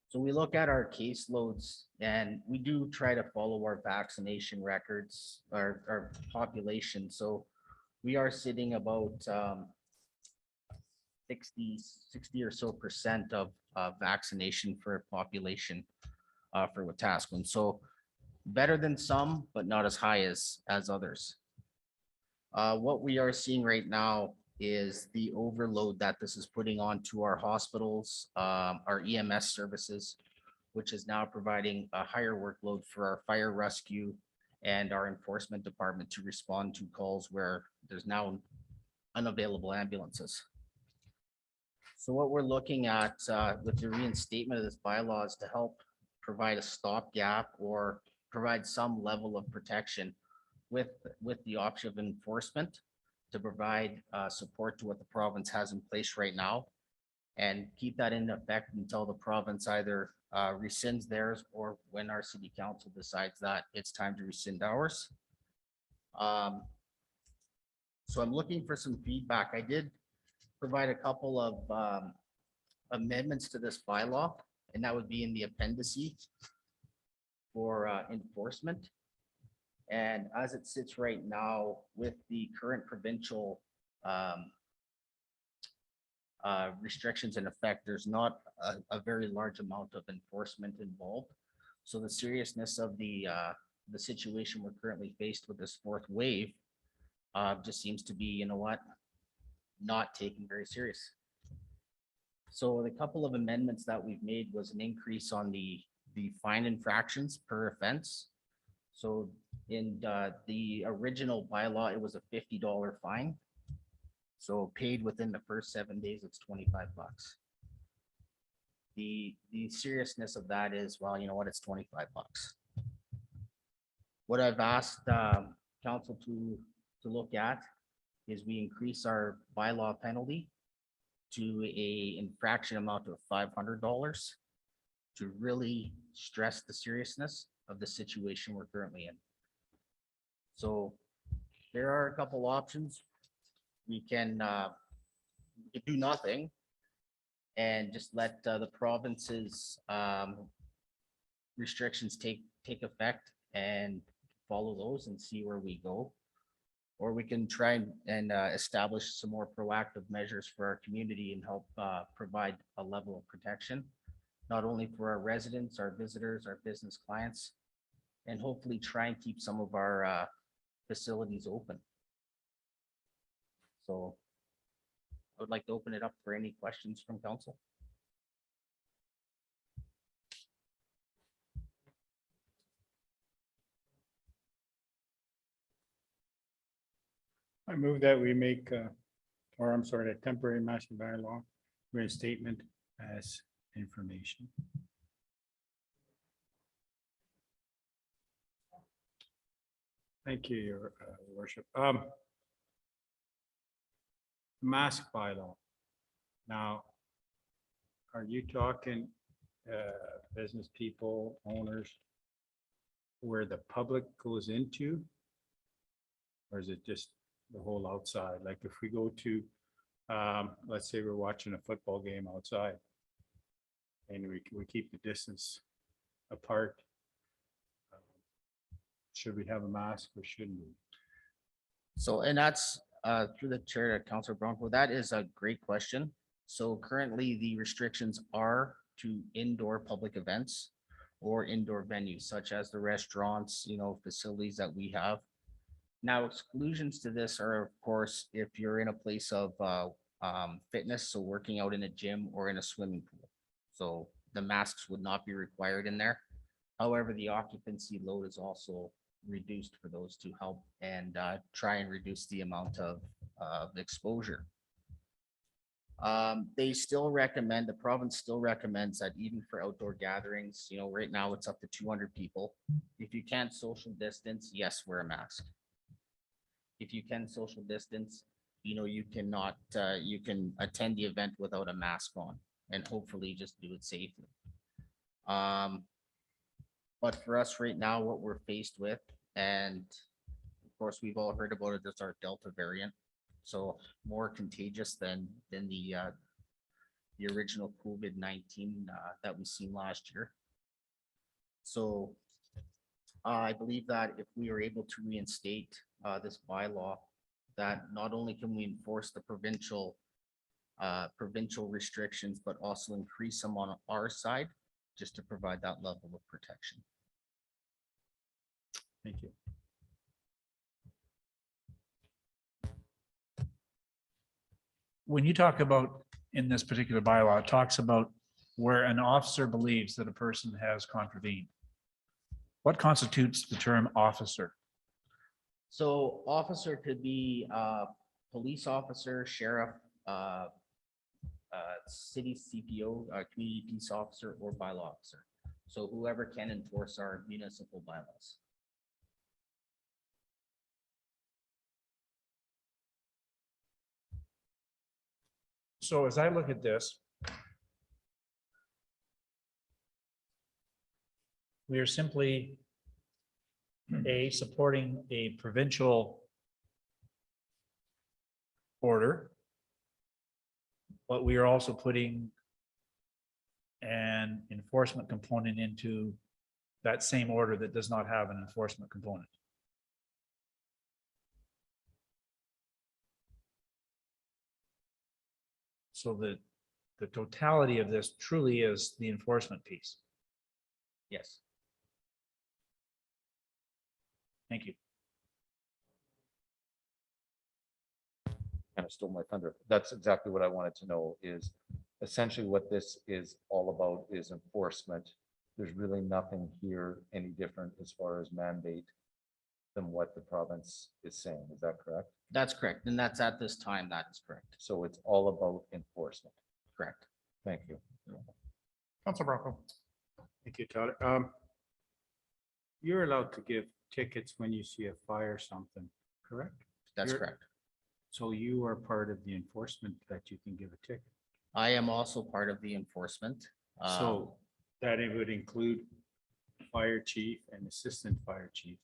Speaker 10: So we look at our caseloads and we do try to follow our vaccination records, our population. So we are sitting about 60 or so % of vaccination for population for Wetaskiwin. So better than some, but not as high as others. What we are seeing right now is the overload that this is putting on to our hospitals, our EMS services, which is now providing a higher workload for our fire rescue and our enforcement department to respond to calls where there's now unavailable ambulances. So what we're looking at with the reinstatement of this bylaw is to help provide a stopgap or provide some level of protection with the option of enforcement to provide support to what the province has in place right now and keep that in effect until the province either rescinds theirs or when our city council decides that it's time to rescind ours. So I'm looking for some feedback. I did provide a couple of amendments to this bylaw, and that would be in the appendices for enforcement. And as it sits right now with the current provincial restrictions in effect, there's not a very large amount of enforcement involved. So the seriousness of the situation we're currently faced with this fourth wave just seems to be, you know what, not taken very serious. So the couple of amendments that we've made was an increase on the fine infractions per offense. So in the original bylaw, it was a $50 fine. So paid within the first 7 days, it's $25. The seriousness of that is, well, you know what, it's $25. What I've asked council to look at is we increase our bylaw penalty to a infraction amount of $500 to really stress the seriousness of the situation we're currently in. So there are a couple options. We can do nothing and just let the province's restrictions take effect and follow those and see where we go. Or we can try and establish some more proactive measures for our community and help provide a level of protection, not only for our residents, our visitors, our business clients, and hopefully try and keep some of our facilities open. So I would like to open it up for any questions from council.
Speaker 4: I move that we make, or I'm sorry, a temporary master bylaw reinstatement as information. Thank you, Your Worship. Mask bylaw. Now, are you talking business people, owners, where the public goes into? Or is it just the whole outside? Like if we go to, let's say we're watching a football game outside and we keep the distance apart. Should we have a mask or shouldn't we?
Speaker 10: So, and that's through the chair to Councilor Bronco, that is a great question. So currently the restrictions are to indoor public events or indoor venues such as the restaurants, facilities that we have. Now, exclusions to this are, of course, if you're in a place of fitness, so working out in a gym or in a swimming pool. So the masks would not be required in there. However, the occupancy load is also reduced for those to help and try and reduce the amount of exposure. They still recommend, the province still recommends that even for outdoor gatherings, right now it's up to 200 people. If you can't social distance, yes, wear a mask. If you can social distance, you cannot, you can attend the event without a mask on and hopefully just do it safely. But for us right now, what we're faced with, and of course, we've all heard about it, that's our Delta variant. So more contagious than the original COVID-19 that we seen last year. So I believe that if we are able to reinstate this bylaw, that not only can we enforce the provincial restrictions, but also increase them on our side, just to provide that level of protection.
Speaker 4: Thank you.
Speaker 6: When you talk about in this particular bylaw, it talks about where an officer believes that a person has contravened. What constitutes the term officer?
Speaker 10: So officer could be police officer, sheriff, city CPO, community peace officer, or bylaw officer. So whoever can enforce our municipal bylaws.
Speaker 6: So as I look at this, we are simply supporting a provincial order, but we are also putting an enforcement component into that same order that does not have an enforcement component. So the totality of this truly is the enforcement piece.
Speaker 10: Yes.
Speaker 6: Thank you.
Speaker 11: Kind of stole my thunder. That's exactly what I wanted to know, is essentially what this is all about is enforcement. There's really nothing here any different as far as mandate than what the province is saying. Is that correct?
Speaker 10: That's correct. And that's at this time, that is correct.
Speaker 11: So it's all about enforcement.
Speaker 10: Correct.
Speaker 11: Thank you.
Speaker 1: Councilor Bronco.
Speaker 4: Thank you, Todd. You're allowed to give tickets when you see a fire or something, correct?
Speaker 10: That's
Speaker 4: You're-
Speaker 10: correct.
Speaker 4: So you are part of the enforcement that you can give a ticket.
Speaker 10: I am also part of the enforcement.
Speaker 4: So that it would include fire chief and assistant fire chief.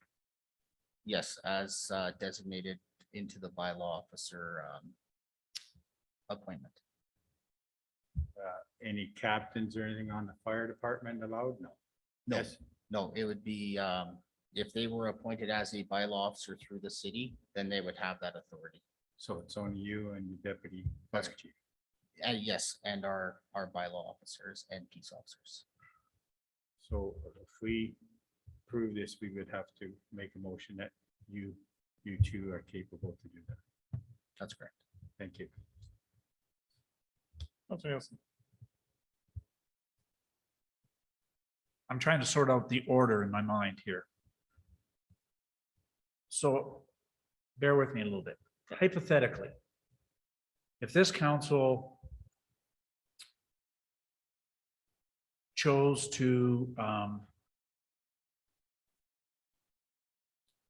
Speaker 10: Yes, as designated into the bylaw officer appointment.
Speaker 4: Any captains or anything on the fire department allowed? No.
Speaker 10: No,
Speaker 4: Yes.
Speaker 10: no, it would be, if they were appointed as a bylaw officer through the city, then they would have that authority.
Speaker 4: So it's only you and the deputy fire
Speaker 10: That's-
Speaker 4: chief.
Speaker 10: And yes, and our bylaw officers and peace officers.
Speaker 4: So if we prove this, we would have to make a motion that you two are capable to do that.
Speaker 10: That's correct.
Speaker 4: Thank you.
Speaker 1: Councilor Nielsen.
Speaker 6: I'm trying to sort out the order in my mind here. So bear with me a little bit. Hypothetically, if this council chose to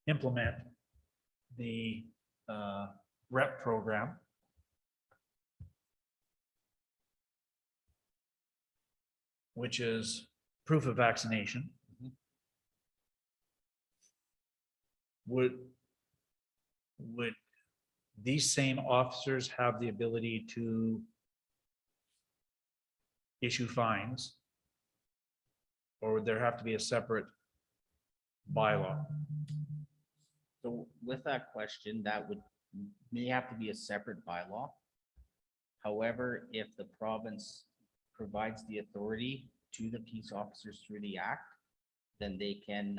Speaker 6: implement the rep program, which is proof of vaccination, would these same officers have the ability to issue fines? Or would there have to be a separate bylaw?
Speaker 10: So with that question, that may have to be a separate bylaw. However, if the province provides the authority to the peace officers through the act, then they can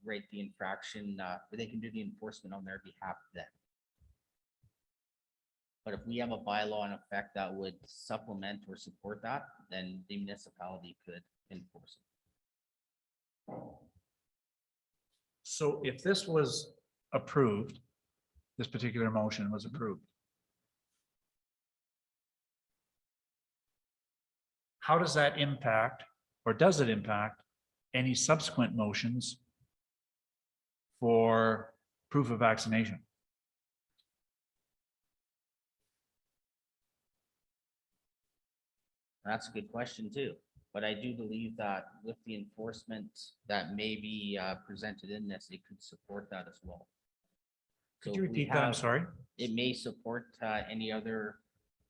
Speaker 10: write the infraction, they can do the enforcement on their behalf then. But if we have a bylaw in effect that would supplement or support that, then the municipality could enforce it.
Speaker 6: So if this was approved, this particular motion was approved, how does that impact, or does it impact any subsequent motions for proof of vaccination?
Speaker 10: That's a good question too, but I do believe that with the enforcement that may be presented in this, it could support that as well.
Speaker 6: Could
Speaker 10: So
Speaker 6: you
Speaker 10: if we
Speaker 6: repeat that? I'm
Speaker 10: have-
Speaker 6: sorry.
Speaker 10: It may support any other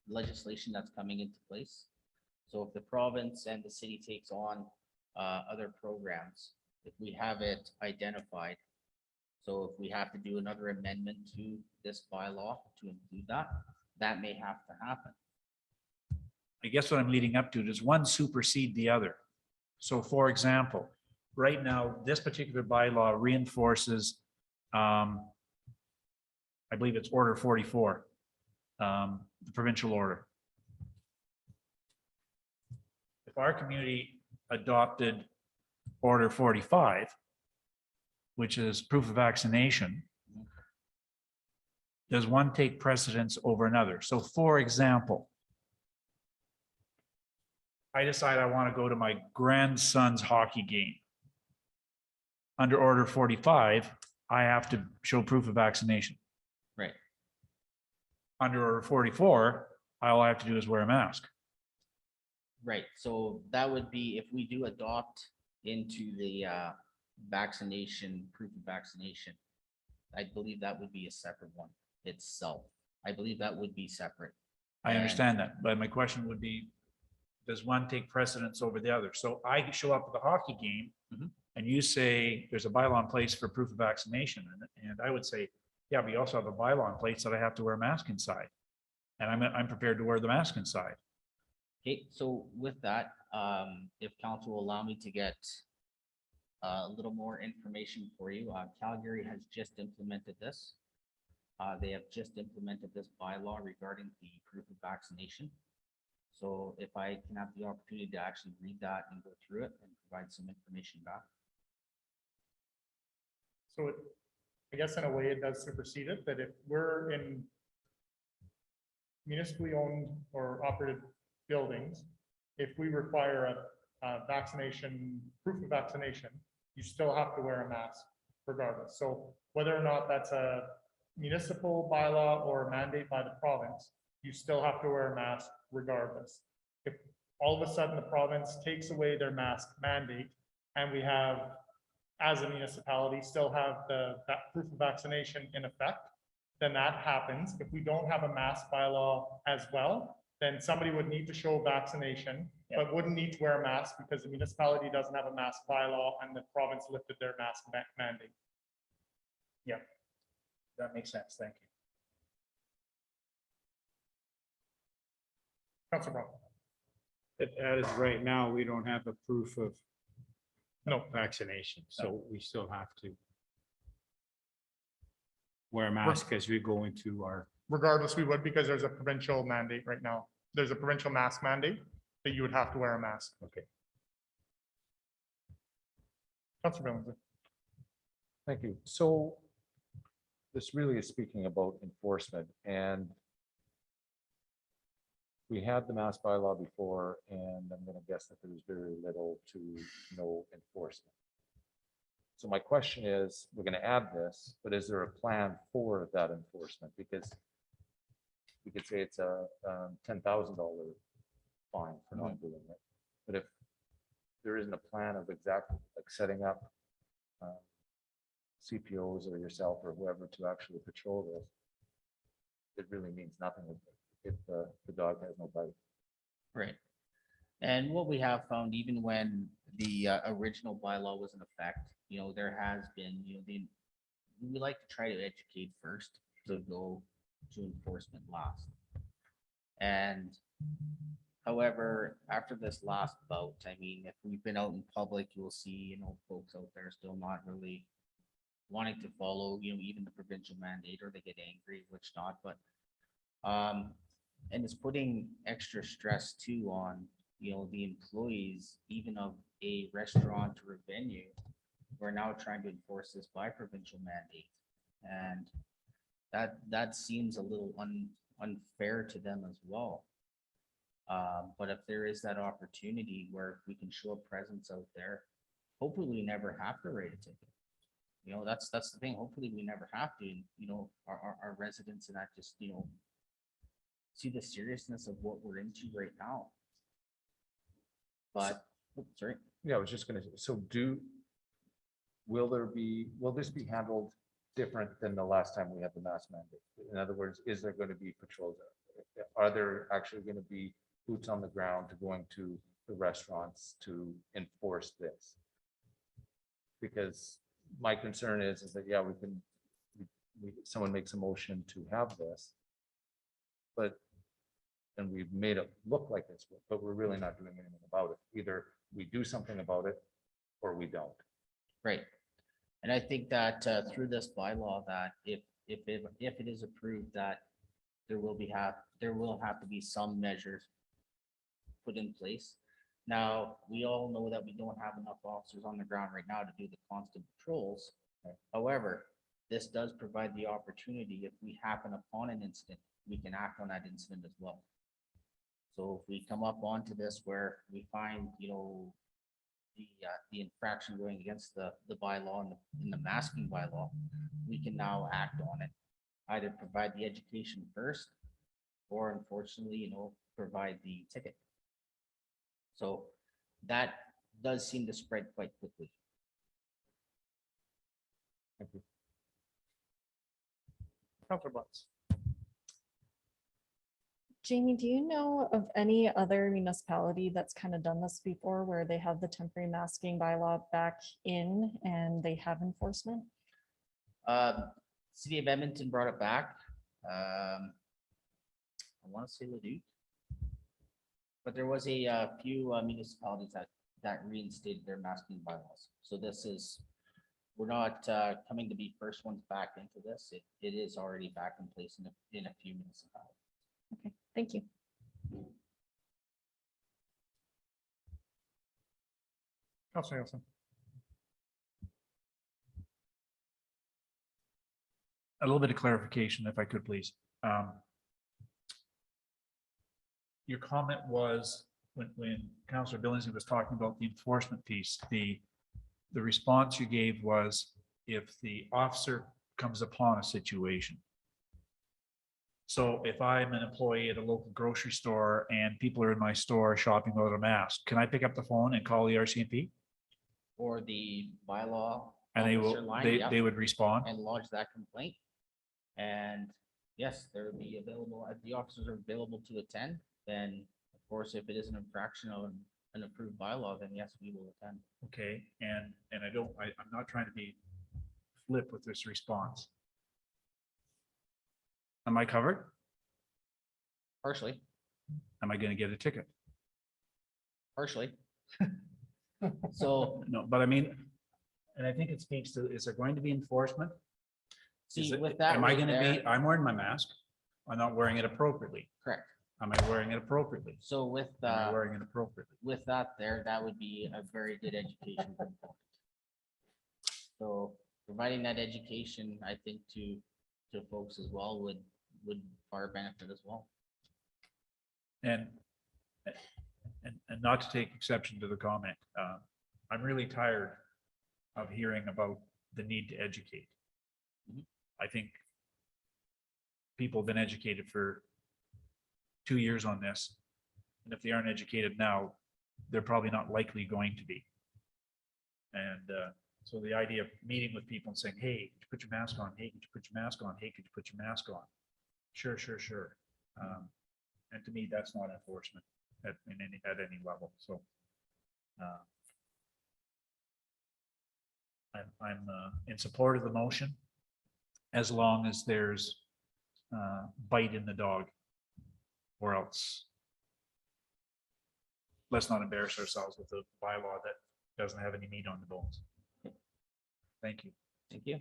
Speaker 10: legislation that's coming into place. So if the province and the city takes on other programs, if we have it identified. So if we have to do another amendment to this bylaw to include that, that may have to happen.
Speaker 6: I guess what I'm leading up to, does one supersede the other? So for example, right now, this particular bylaw reinforces, I believe it's Order 44, the provincial order. If our community adopted Order 45, which is proof of vaccination, does one take precedence over another? So for example, I decide I want to go to my grandson's hockey game. Under Order 45, I have to show proof of vaccination.
Speaker 10: Right.
Speaker 6: Under Order 44, all I have to do is wear a mask.
Speaker 10: Right, so that would be if we do adopt into the vaccination, proof of vaccination. I believe that would be a separate one itself. I believe that would be separate.
Speaker 6: I understand that, but my question would be, does one take precedence over the other? So I show up at the hockey game and you say there's a bylaw in place for proof of vaccination. And I would say, yeah, but you also have a bylaw in place that I have to wear a mask inside. And I'm prepared to wear the mask inside.
Speaker 10: Okay, so with that, if council will allow me to get a little more information for you, Calgary has just implemented this. They have just implemented this bylaw regarding the proof of vaccination. So if I can have the opportunity to actually read that and go through it and provide some information back.
Speaker 1: So it, I guess in a way it does supersede it, that if we're in municipally owned or operated buildings, if we require a vaccination, proof of vaccination, you still have to wear a mask regardless. So whether or not that's a municipal bylaw or a mandate by the province, you still have to wear a mask regardless. If all of a sudden the province takes away their mask mandate and we have, as a municipality, still have that proof of vaccination in effect, then that happens. If we don't have a mask bylaw as well, then somebody would need to show vaccination, but wouldn't need to wear a mask because the municipality doesn't have a mask bylaw and the province lifted their mask mandate.
Speaker 6: That makes sense. Thank you.
Speaker 1: Councilor Brown.
Speaker 4: As right now, we don't have a proof of
Speaker 1: No.
Speaker 4: vaccination, so we still have to wear a mask as we go into our,
Speaker 1: Regardless, we would, because there's a provincial mandate right now. There's a provincial mask mandate that you would have to wear a mask.
Speaker 4: okay.
Speaker 1: Councilor Billingsley.
Speaker 11: Thank you. So this really is speaking about enforcement, and we had the mask bylaw before, and I'm going to guess that there was very little to no enforcement. So my question is, we're going to add this, but is there a plan for that enforcement? Because we could say it's a $10,000 fine for not doing it. But if there isn't a plan of exactly like setting up CPOs or yourself or whoever to actually patrol this, it really means nothing if the dog has no bite.
Speaker 10: Right. And what we have found, even when the original bylaw was in effect, there has been, we like to try to educate first to go to enforcement last. And however, after this last bout, I mean, if we've been out in public, you'll see, folks out there still not really wanting to follow, even the provincial mandate, or they get angry, which not, but and it's putting extra stress too on, the employees, even of a restaurant or a venue. We're now trying to enforce this by provincial mandate. And that seems a little unfair to them as well. But if there is that opportunity where we can show a presence out there, hopefully we never have to write a ticket. That's the thing. Hopefully we never have to, our residents and that just, see the seriousness of what we're into right now. But, sorry.
Speaker 11: Yeah, I was just going to, so will this be handled different than the last time we had the mask mandate? In other words, is there going to be patrols? Are there actually going to be boots on the ground to going to the restaurants to enforce this? Because my concern is that, yeah, someone makes a motion to have this, and we've made it look like this, but we're really not doing anything about it. Either we do something about it or we don't.
Speaker 10: Right. And I think that through this bylaw, that if it is approved, that there will have to be some measures put in place. Now, we all know that we don't have enough officers on the ground right now to do the constant patrols. However, this does provide the opportunity, if we happen upon an incident, we can act on that incident as well. So if we come up onto this where we find, the infraction going against the bylaw and the masking bylaw, we can now act on it. Either provide the education first, or unfortunately, provide the ticket. So that does seem to spread quite quickly.
Speaker 11: Thank you.
Speaker 1: Councilor Butts.
Speaker 12: Jamie, do you know of any other municipality that's kind of done this before, where they have the temporary masking bylaw back in and they have enforcement?
Speaker 10: City of Edmonton brought it back. I want to say Leduc, but there was a few municipalities that reinstated their masking bylaws. So we're not coming to be first ones back into this. It is already back in place in a few municipalities.
Speaker 12: Okay, thank you.
Speaker 1: Councilor Nielsen.
Speaker 6: A little bit of clarification, if I could, please. Your comment was when Councillor Billingsley was talking about the enforcement piece, the response you gave was if the officer comes upon a situation. So if I'm an employee at a local grocery store and people are in my store shopping without a mask, can I pick up the phone and call the RCMP?
Speaker 10: or the bylaw.
Speaker 6: And they
Speaker 10: officer
Speaker 6: will,
Speaker 10: line,
Speaker 6: they,
Speaker 10: yep,
Speaker 6: they would respond.
Speaker 10: and lodge that complaint. And yes, there would be available, if the officers are available to attend, then of course, if it is an infraction of an approved bylaw, then yes, we will attend.
Speaker 6: Okay, and I'm not trying to be flip with this response. Am I covered?
Speaker 10: Partially,
Speaker 6: Am I gonna get a ticket?
Speaker 10: partially. So,
Speaker 6: No, but I mean, and I think it speaks to, is there going to be enforcement? Is
Speaker 10: see,
Speaker 6: it-
Speaker 10: with that
Speaker 6: Am I
Speaker 10: right
Speaker 6: gonna be,
Speaker 10: there,
Speaker 6: I'm wearing my mask. I'm not wearing it appropriately.
Speaker 10: correct.
Speaker 6: Am I wearing it appropriately?
Speaker 10: So with,
Speaker 6: Am I wearing it appropriately?
Speaker 10: with that there, that would be a very good education component. So providing that education, I think to folks as well would far benefit as well.
Speaker 6: And, and not to take exception to the comment, I'm really tired of hearing about the need to educate.
Speaker 10: Mhm.
Speaker 6: I think people have been educated for 2 years on this. And if they aren't educated now, they're probably not likely going to be. And so the idea of meeting with people and saying, hey, could you put your mask on? Hey, could you put your mask on? Hey, could you put your mask on? Sure, sure, sure. And to me, that's not enforcement at any level. So I'm in support of the motion as long as there's bite in the dog, or else let's not embarrass ourselves with a bylaw that doesn't have any meat on the bones. Thank you.
Speaker 10: Thank you.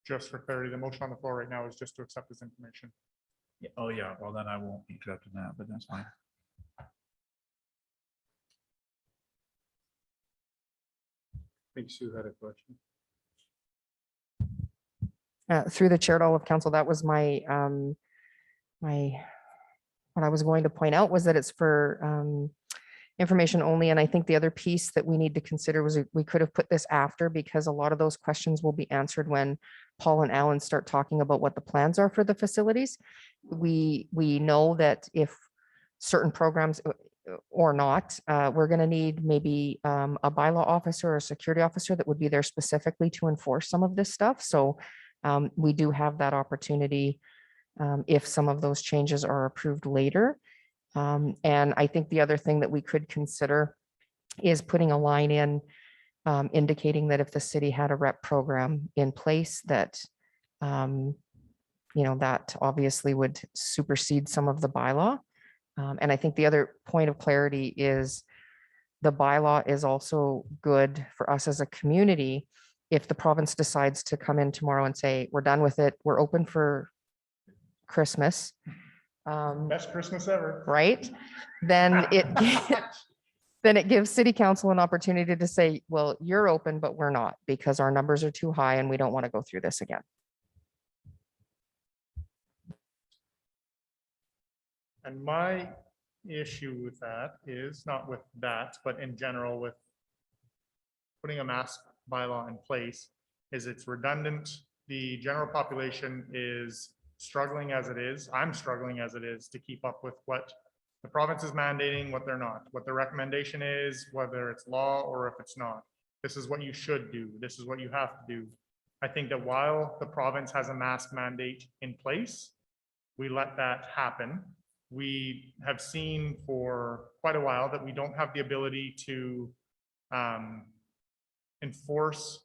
Speaker 1: Just for clarity, the motion on the floor right now is just to accept this information.
Speaker 6: Yeah, oh, yeah, well, then I won't be accepting that, but that's fine.
Speaker 4: I think Sue had a question.
Speaker 5: Through the chair to all of council, that was my, what I was going to point out was that it's for information only. And I think the other piece that we need to consider was we could have put this after, because a lot of those questions will be answered when Paul and Alan start talking about what the plans are for the facilities. We know that if certain programs or not, we're going to need maybe a bylaw officer or a security officer that would be there specifically to enforce some of this stuff. So we do have that opportunity if some of those changes are approved later. And I think the other thing that we could consider is putting a line in indicating that if the city had a rep program in place that, that obviously would supersede some of the bylaw. And I think the other point of clarity is the bylaw is also good for us as a community. If the province decides to come in tomorrow and say, we're done with it, we're open for Christmas.
Speaker 1: Best Christmas ever.
Speaker 5: Right? Then it gives city council an opportunity to say, well, you're open, but we're not, because our numbers are too high and we don't want to go through this again.
Speaker 1: And my issue with that is not with that, but in general with putting a mask bylaw in place is it's redundant. The general population is struggling as it is. I'm struggling as it is to keep up with what the province is mandating, what they're not, what the recommendation is, whether it's law or if it's not. This is what you should do. This is what you have to do. I think that while the province has a mask mandate in place, we let that happen. We have seen for quite a while that we don't have the ability to enforce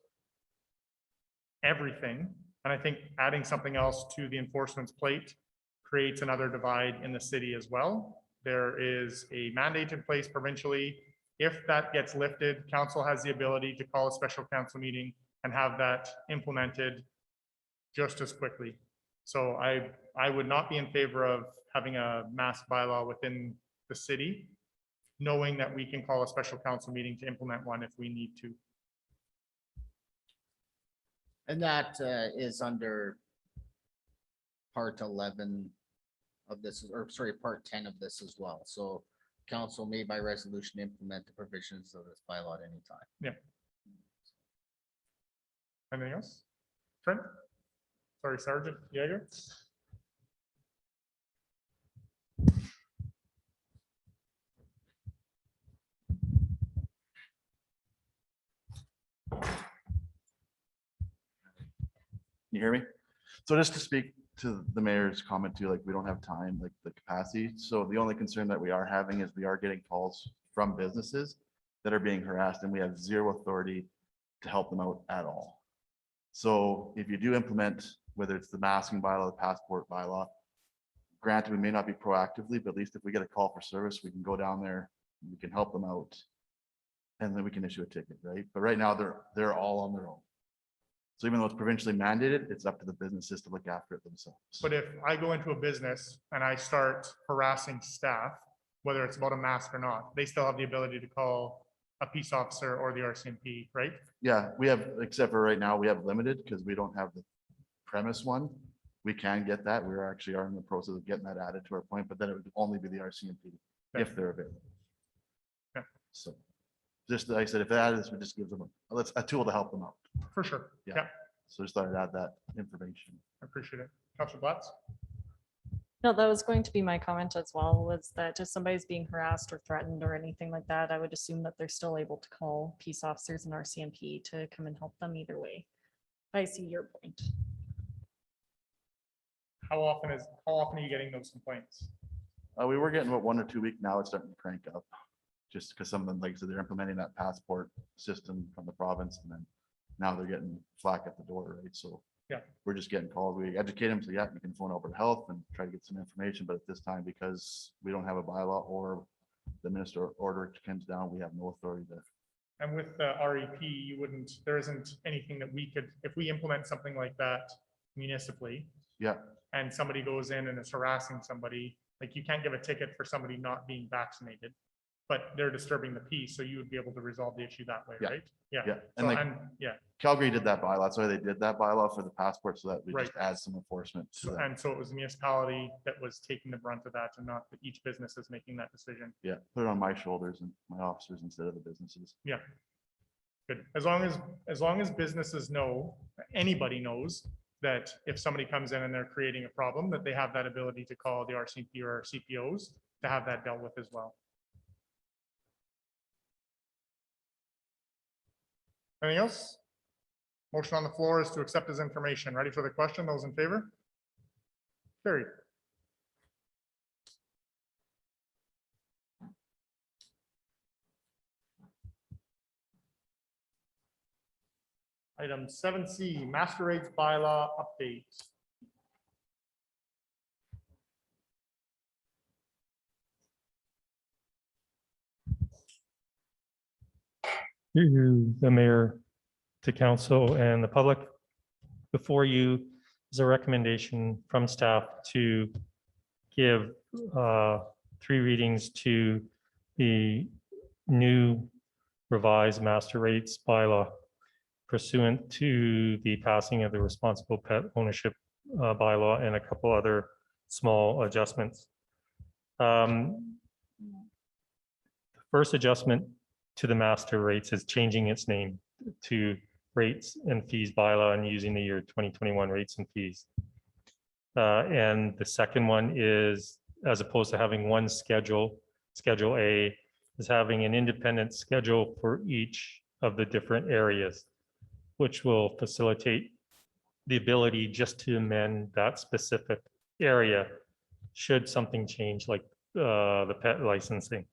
Speaker 1: everything. And I think adding something else to the enforcement's plate creates another divide in the city as well. There is a mandate in place provincially. If that gets lifted, council has the ability to call a special council meeting and have that implemented just as quickly. So I would not be in favor of having a mask bylaw within the city, knowing that we can call a special council meeting to implement one if we need to.
Speaker 10: And that is under part 11 of this, or sorry, part 10 of this as well. So council may by resolution implement the provisions of this bylaw at any time.
Speaker 1: Yeah. Anything else? Trent? Sorry, Sergeant Yeager?
Speaker 13: you hear me? So just to speak to the mayor's comment too, like we don't have time, like the capacity. So the only concern that we are having is we are getting calls from businesses that are being harassed and we have zero authority to help them out at all. So if you do implement, whether it's the masking bylaw, the passport bylaw, granted, we may not be proactively, but at least if we get a call for service, we can go down there, we can help them out. And then we can issue a ticket, right? But right now they're all on their own. So even though it's provincially mandated, it's up to the businesses to look after it themselves.
Speaker 1: But if I go into a business and I start harassing staff, whether it's about a mask or not, they still have the ability to call a peace officer or the RCMP, right?
Speaker 13: Yeah, we have, except for right now, we have limited because we don't have the premise one. We can get that. We actually are in the process of getting that added to our point, but then it would only be the RCMP if they're available.
Speaker 1: Okay.
Speaker 13: So just, like I said, if that is, we just give them a tool to help them out.
Speaker 1: For sure.
Speaker 13: Yeah.
Speaker 1: Yeah,
Speaker 13: So just thought I'd add that information.
Speaker 1: I appreciate it. Councilor Blatz?
Speaker 12: No, that was going to be my comment as well, was that if somebody's being harassed or threatened or anything like that, I would assume that they're still able to call peace officers and RCMP to come and help them either way. I see your point.
Speaker 1: How often are you getting those complaints?
Speaker 13: We were getting about 1 or 2 weeks. Now it's starting to crank up. Just because some of them, like I said, they're implementing that passport system from the province and then now they're getting flack at the door, right? So
Speaker 1: yeah,
Speaker 13: we're just getting calls. We educate them. So yeah, you can phone Alberta Health and try to get some information. But at this time, because we don't have a bylaw or the minister order comes down, we have no authority there.
Speaker 1: And with the REP, there isn't anything that we could, if we implement something like that municipally.
Speaker 13: Yeah.
Speaker 1: And somebody goes in and is harassing somebody, like you can't give a ticket for somebody not being vaccinated, but they're disturbing the peace. So you would be able to resolve the issue that way,
Speaker 13: Yeah.
Speaker 1: right? Yeah.
Speaker 13: Yeah.
Speaker 1: So,
Speaker 13: And
Speaker 1: yeah.
Speaker 13: Calgary did that bylaw. That's why they did that bylaw for the passport so that we just
Speaker 1: Right.
Speaker 13: add some enforcement to that.
Speaker 1: And so it was the municipality that was taking the brunt of that and not that each business is making that decision.
Speaker 13: Yeah. Put it on my shoulders and my officers instead of the businesses.
Speaker 1: Yeah. Good. As long as businesses know, anybody knows that if somebody comes in and they're creating a problem, that they have that ability to call the RCMP or CPOs to have that dealt with as well. Anything else? Motion on the floor is to accept as information. Ready for the question? Those in favor? Carried. Item 7C, master rates bylaw update.
Speaker 14: To the mayor, to council and the public. Before you is a recommendation from staff to give 3 readings to the new revised master rates bylaw pursuant to the passing of the responsible pet ownership bylaw and a couple other small adjustments. The first adjustment to the master rates is changing its name to rates and fees bylaw and using the year 2021 rates and fees. And the second one is, as opposed to having one schedule, Schedule A is having an independent schedule for each of the different areas, which will facilitate the ability just to amend that specific area should something change, like the pet licensing.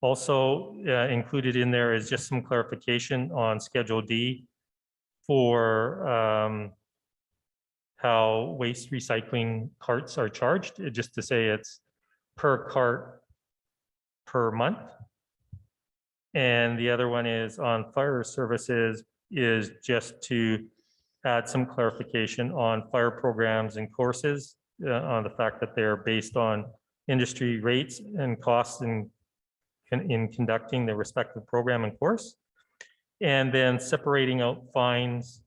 Speaker 14: Also included in there is just some clarification on Schedule D for how waste recycling carts are charged, just to say it's per cart per month. And the other one is on fire services, is just to add some clarification on fire programs and courses on the fact that they're based on industry rates and costs in conducting the respective program and course, and then separating out fines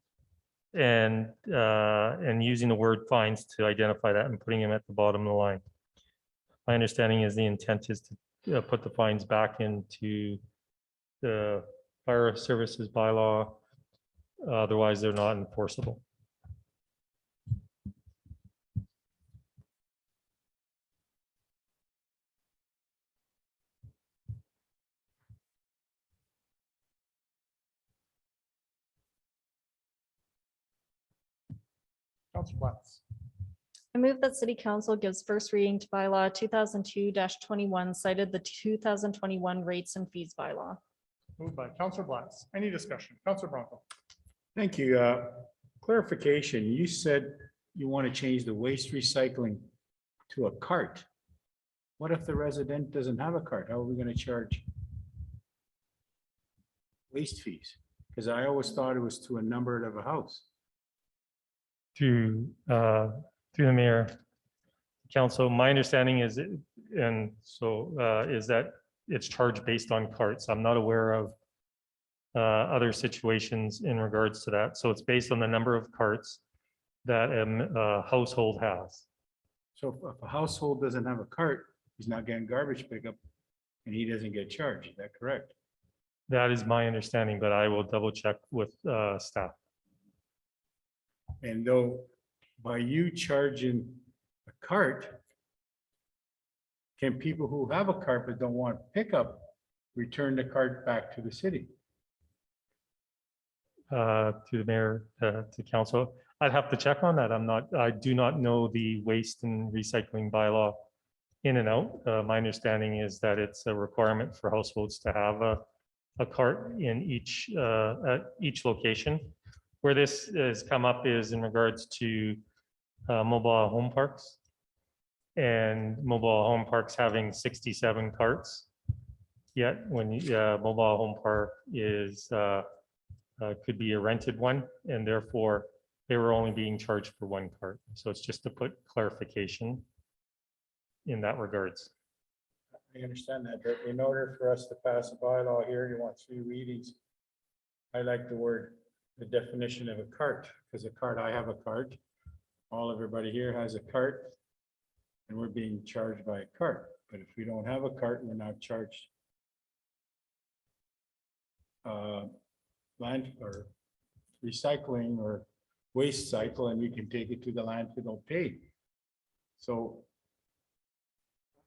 Speaker 14: and using the word fines to identify that and putting them at the bottom of the line. My understanding is the intent is to put the fines back into the fire services bylaw. Otherwise, they're not enforceable.
Speaker 1: Councillor Watts.
Speaker 12: I move that city council gives first reading to bylaw 2002-21 cited the 2021 rates and fees bylaw.
Speaker 1: Moved by Councillor Watts. Any discussion? Councillor Bronco.
Speaker 4: Thank you. Clarification, you said you want to change the waste recycling to a cart. What if the resident doesn't have a cart? How are we going to charge waste fees? Because I always thought it was to a number of a house.
Speaker 14: Through the mayor, council, my understanding is, is that it's charged based on carts. I'm not aware of other situations in regards to that. So it's based on the number of carts that a household has.
Speaker 4: So if a household doesn't have a cart, he's not getting garbage pickup and he doesn't get charged. Is that correct?
Speaker 14: That is my understanding, but I will double check with staff.
Speaker 4: And though by you charging a cart, can people who have a cart but don't want pickup return the cart back to the city?
Speaker 14: To the mayor, to council, I'd have to check on that. I do not know the waste and recycling bylaw in and out. My understanding is that it's a requirement for households to have a cart in at each location. Where this has come up is in regards to mobile home parks, and mobile home parks having 67 carts. Yet when mobile home park is could be a rented one, and therefore they were only being charged for one cart. So it's just to put clarification in that regards.
Speaker 4: I understand that, but in order for us to pass a bylaw here, you want 3 readings. I like the definition of a cart, because a cart, I have a cart. Everybody here has a cart, and we're being charged by a cart. But if we don't have a cart, we're not charged land or recycling or waste cycle, and we can take it to the landfill paid. So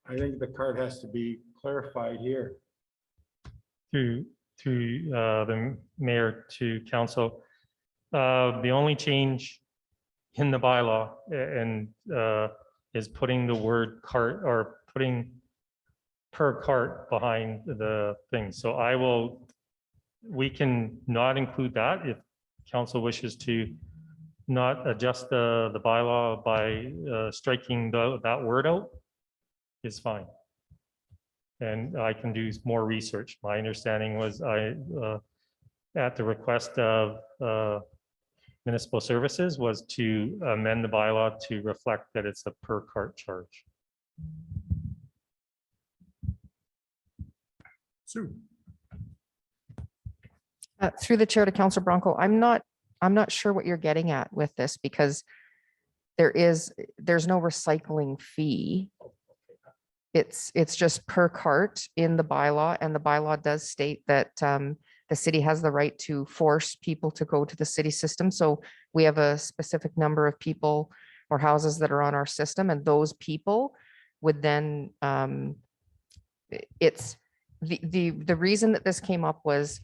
Speaker 4: I think the cart has to be clarified here.
Speaker 14: Through the mayor to council, the only change in the bylaw and is putting the word cart or putting per cart behind the thing. So we can not include that if council wishes to not adjust the bylaw by striking that word out, is fine. And I can do more research. My understanding was at the request of municipal services was to amend the bylaw to reflect that it's a per cart charge.
Speaker 1: Sue.
Speaker 5: Through the chair to Councillor Bronco, I'm not sure what you're getting at with this, because there's no recycling fee. It's just per cart in the bylaw, and the bylaw does state that the city has the right to force people to go to the city system. So we have a specific number of people or houses that are on our system, and those people would then it's the reason that this came up was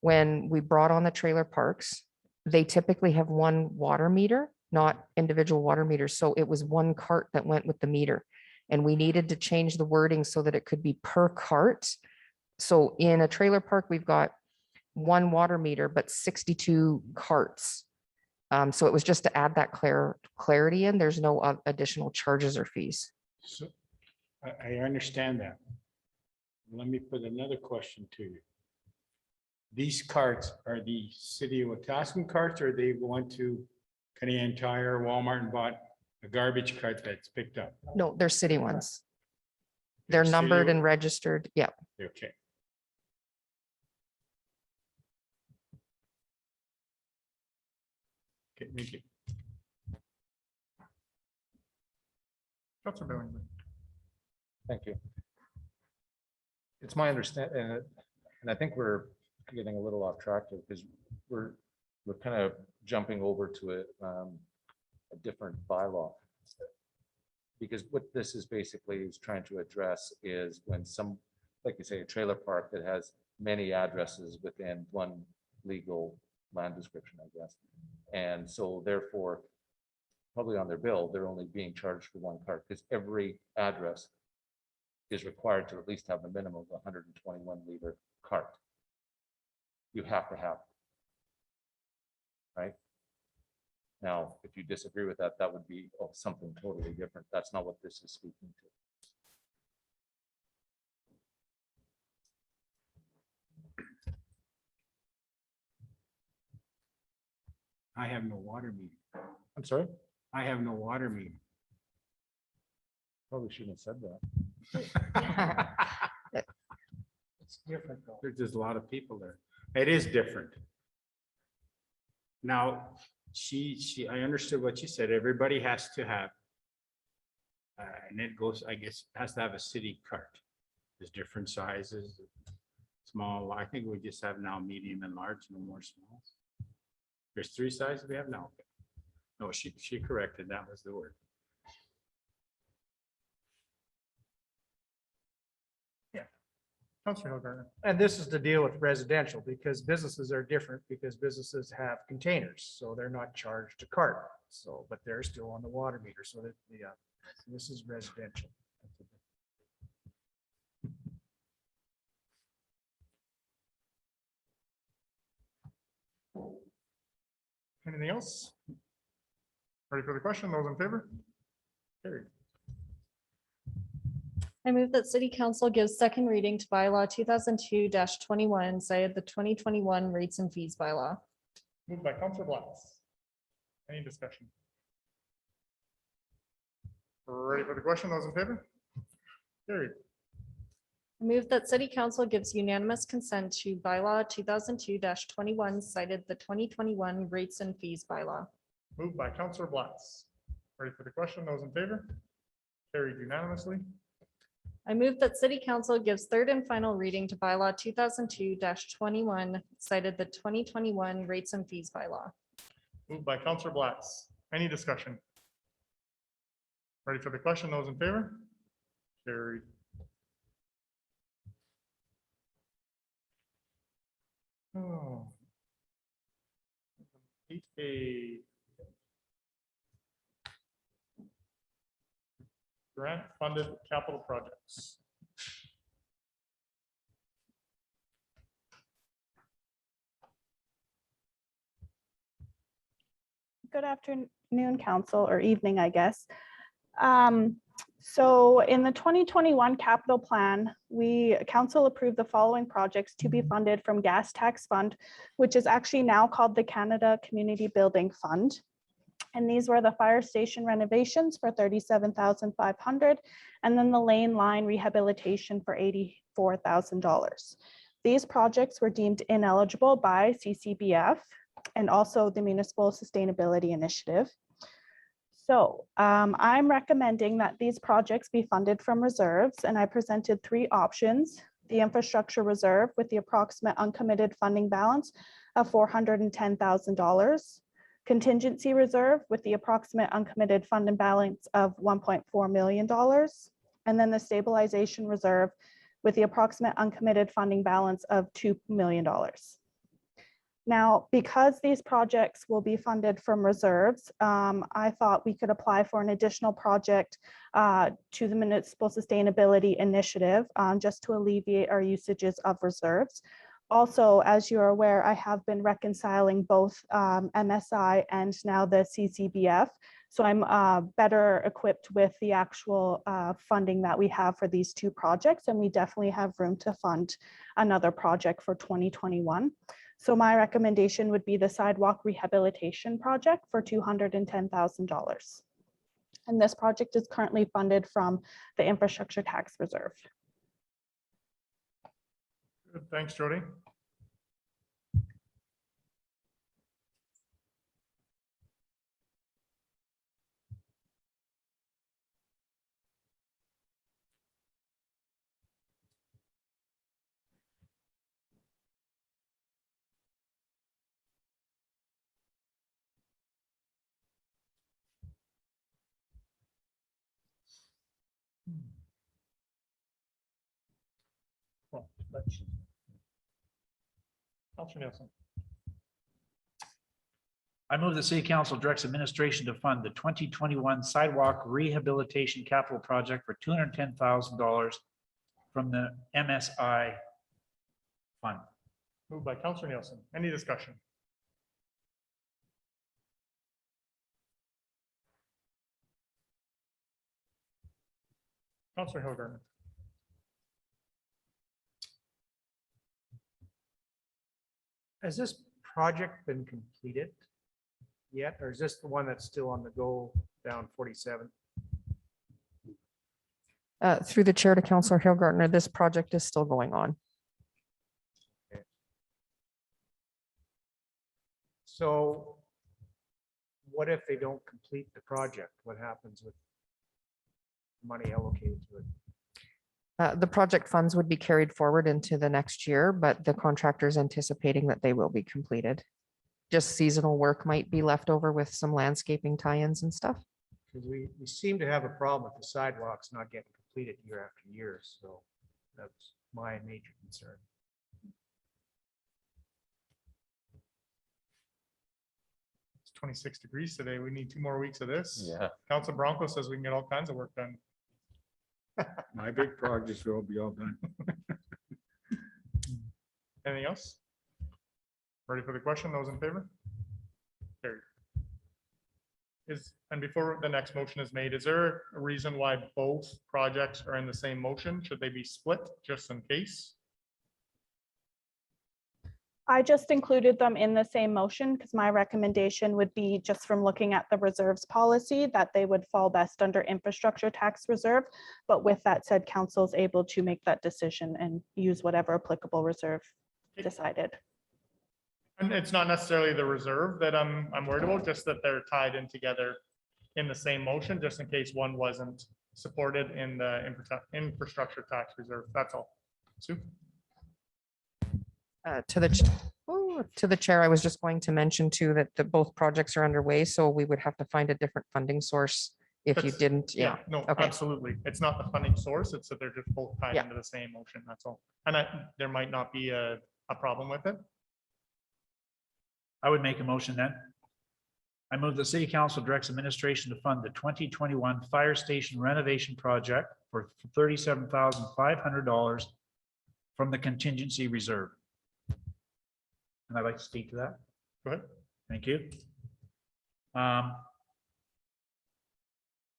Speaker 5: when we brought on the trailer parks, they typically have one water meter, not individual water meters. So it was one cart that went with the meter. And we needed to change the wording so that it could be per cart. So in a trailer park, we've got one water meter, but 62 carts. So it was just to add that clarity in. There's no additional charges or fees.
Speaker 4: So I understand that. Let me put another question to you. These carts are the city of Wetaskiwin carts, or they went to Canadian Tire, Walmart, and bought a garbage cart that's picked up?
Speaker 5: No, they're city ones. They're
Speaker 4: They're
Speaker 5: numbered
Speaker 4: city-
Speaker 5: and registered. Yep.
Speaker 4: Okay. Okay, thank you.
Speaker 1: Councillor Billingsley.
Speaker 11: Thank you. It's my understanding, and I think we're getting a little off track here because we're kind of jumping over to a different bylaw. Because what this is basically is trying to address is when some, like you say, a trailer park that has many addresses within one legal land description, I guess. And so therefore, probably on their bill, they're only being charged for one cart because every address is required to at least have a minimum of 121 liter cart. You have to have. Right? Now, if you disagree with that, that would be something totally different. That's not what this is speaking to.
Speaker 4: I have no water meter.
Speaker 11: I'm sorry?
Speaker 4: I have no water meter.
Speaker 11: Probably shouldn't have said that.
Speaker 4: It's different though. There's just a lot of people there. It is different. Now, I understood what you said. Everybody has to have. And it goes, I guess, has to have a city cart. There's different sizes, small. I think we just have now medium and large, no more smalls. There's 3 sizes we have now. No, she corrected. That was the word.
Speaker 1: Councillor Hillgarden.
Speaker 9: And this is the deal with residential because businesses are different because businesses have containers, so they're not charged a cart. So, but they're still on the water meter. So that, yeah, this is residential.
Speaker 1: Anything else? Ready for the question? Those in favor? Carried.
Speaker 12: I move that city council gives second reading to bylaw 2002-21, cited the 2021 rates and fees bylaw.
Speaker 1: Moved by Councillor Blatz. Any discussion? Ready for the question? Those in favor? Carried.
Speaker 12: I move that city council gives unanimous consent to bylaw 2002-21, cited the 2021 rates and fees bylaw.
Speaker 1: Moved by Councillor Blatz. Ready for the question? Those in favor? Carried unanimously.
Speaker 12: I move that city council gives third and final reading to bylaw 2002-21, cited the 2021 rates and fees bylaw.
Speaker 1: Moved by Councillor Blatz. Any discussion? Ready for the question? Those in favor? Carried. Oh. 8A. Grant funded capital projects.
Speaker 15: Good afternoon, council, or evening, I guess. So in the 2021 capital plan, council approved the following projects to be funded from gas tax fund, which is actually now called the Canada Community Building Fund. And these were the fire station renovations for $37,500, and then the lane line rehabilitation for $84,000. These projects were deemed ineligible by CCBF and also the Municipal Sustainability Initiative. So I'm recommending that these projects be funded from reserves, and I presented 3 options. The infrastructure reserve with the approximate uncommitted funding balance of $410,000. Contingency reserve with the approximate uncommitted funding balance of $1.4 million. And then the stabilization reserve with the approximate uncommitted funding balance of $2 million. Now, because these projects will be funded from reserves, I thought we could apply for an additional project to the Municipal Sustainability Initiative just to alleviate our usages of reserves. Also, as you're aware, I have been reconciling both MSI and now the CCBF. So I'm better equipped with the actual funding that we have for these 2 projects, and we definitely have room to fund another project for 2021. So my recommendation would be the sidewalk rehabilitation project for $210,000. And this project is currently funded from the infrastructure tax reserve.
Speaker 1: Good, thanks, Jody. Councillor Nielsen.
Speaker 6: I move the city council directs administration to fund the 2021 sidewalk rehabilitation capital project for $210,000 from the MSI fund.
Speaker 1: Moved by Counselor Nielsen. Any discussion? Counselor Hilgard.
Speaker 9: Has this project been completed yet, or is this the one that's still on the go down 47?
Speaker 5: Through the chair to Councillor Hillgartner, this project is still going on.
Speaker 9: So what if they don't complete the project? What happens with money allocated to it?
Speaker 5: The project funds would be carried forward into the next year, but the contractor is anticipating that they will be completed. Just seasonal work might be left over with some landscaping tie-ins and stuff.
Speaker 9: Because we seem to have a problem with the sidewalks not getting completed year after year, so that's my major concern.
Speaker 1: It's 26 degrees today. We need 2 more weeks of this.
Speaker 11: Yeah.
Speaker 1: Council Bronco says we can get all kinds of work done.
Speaker 4: My big projects will be all done.
Speaker 1: Anything else? Ready for the question? Those in favor? Carried. And before the next motion is made, is there a reason why both projects are in the same motion? Should they be split just in case?
Speaker 15: I just included them in the same motion because my recommendation would be, just from looking at the reserves policy, that they would fall best under infrastructure tax reserve. But with that said, council is able to make that decision and use whatever applicable reserve decided.
Speaker 1: And it's not necessarily the reserve that I'm worried about, just that they're tied in together in the same motion, just in case one wasn't supported in the infrastructure tax reserve. That's all. Sue?
Speaker 5: To the chair, I was just going to mention too that both projects are underway, so we would have to find a different funding source if you
Speaker 1: That's-
Speaker 5: didn't. Yeah.
Speaker 1: No,
Speaker 5: Okay.
Speaker 1: absolutely. It's not the funding source. It's that they're just both tied
Speaker 5: Yeah.
Speaker 1: into the same motion. That's all. And there might not be a problem with it.
Speaker 6: I would make a motion then. I move the city council directs administration to fund the 2021 fire station renovation project for $37,500 from the contingency reserve. And I'd like to speak to that.
Speaker 1: Go ahead.
Speaker 6: Thank you. And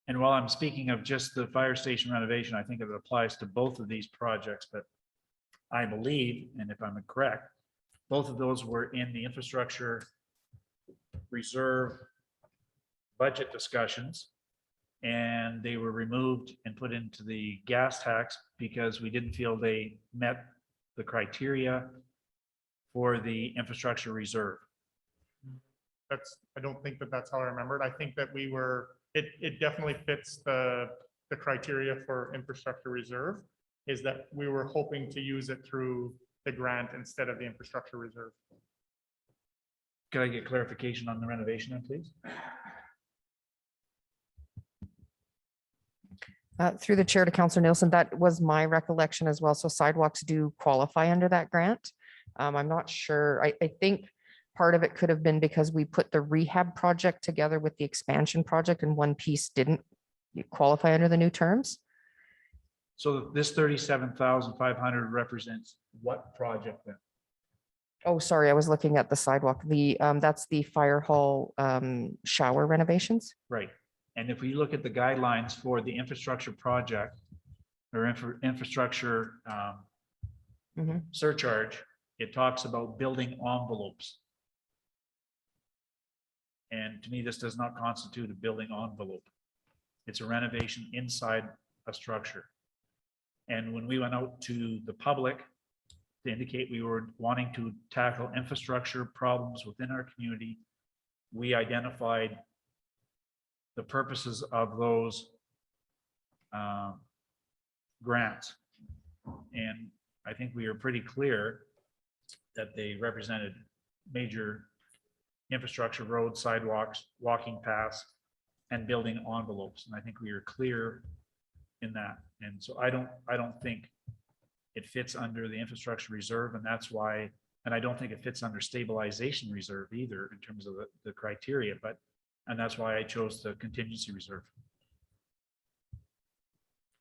Speaker 6: while I'm speaking of just the fire station renovation, I think it applies to both of these projects, but I believe, and if I'm correct, both of those were in the infrastructure reserve budget discussions, and they were removed and put into the gas tax because we didn't feel they met the criteria for the infrastructure reserve.
Speaker 1: I don't think that that's how I remembered. I think that it definitely fits the criteria for infrastructure reserve, is that we were hoping to use it through the grant instead of the infrastructure reserve.
Speaker 6: Could I get clarification on the renovation then, please?
Speaker 5: Through the chair to Councillor Nielsen, that was my recollection as well. So sidewalks do qualify under that grant. I'm not sure. I think part of it could have been because we put the rehab project together with the expansion project and one piece didn't qualify under the new terms.
Speaker 6: So this 37,500 represents what project then?
Speaker 5: Oh, sorry, I was looking at the sidewalk. That's the fire hall shower renovations.
Speaker 6: Right. And if we look at the guidelines for the infrastructure project or infrastructure surcharge, it talks about building envelopes. And to me, this does not constitute a building envelope. It's a renovation inside a structure. And when we went out to the public to indicate we were wanting to tackle infrastructure problems within our community, we identified the purposes of those grants. And I think we are pretty clear that they represented major infrastructure, roads, sidewalks, walking paths, and building envelopes. And I think we are clear in that. And so I don't think it fits under the infrastructure reserve, and that's why And I don't think it fits under stabilization reserve either in terms of the criteria, and that's why I chose the contingency reserve.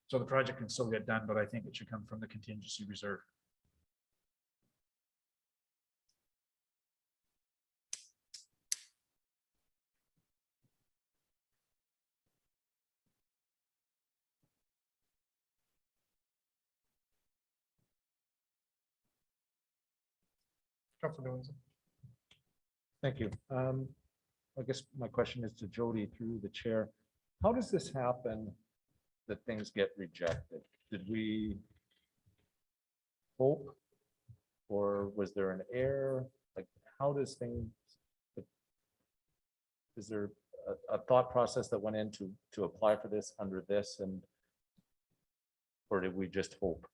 Speaker 6: So the project can still get done, but I think it should come from the contingency reserve.
Speaker 1: Councilor Billingsley.
Speaker 11: Thank you. I guess my question is to Jody through the chair. How does this happen that things get rejected? Did we hope, or was there an error? Like, how does things, is there a thought process that went into to apply for this under this, and or did we just hope?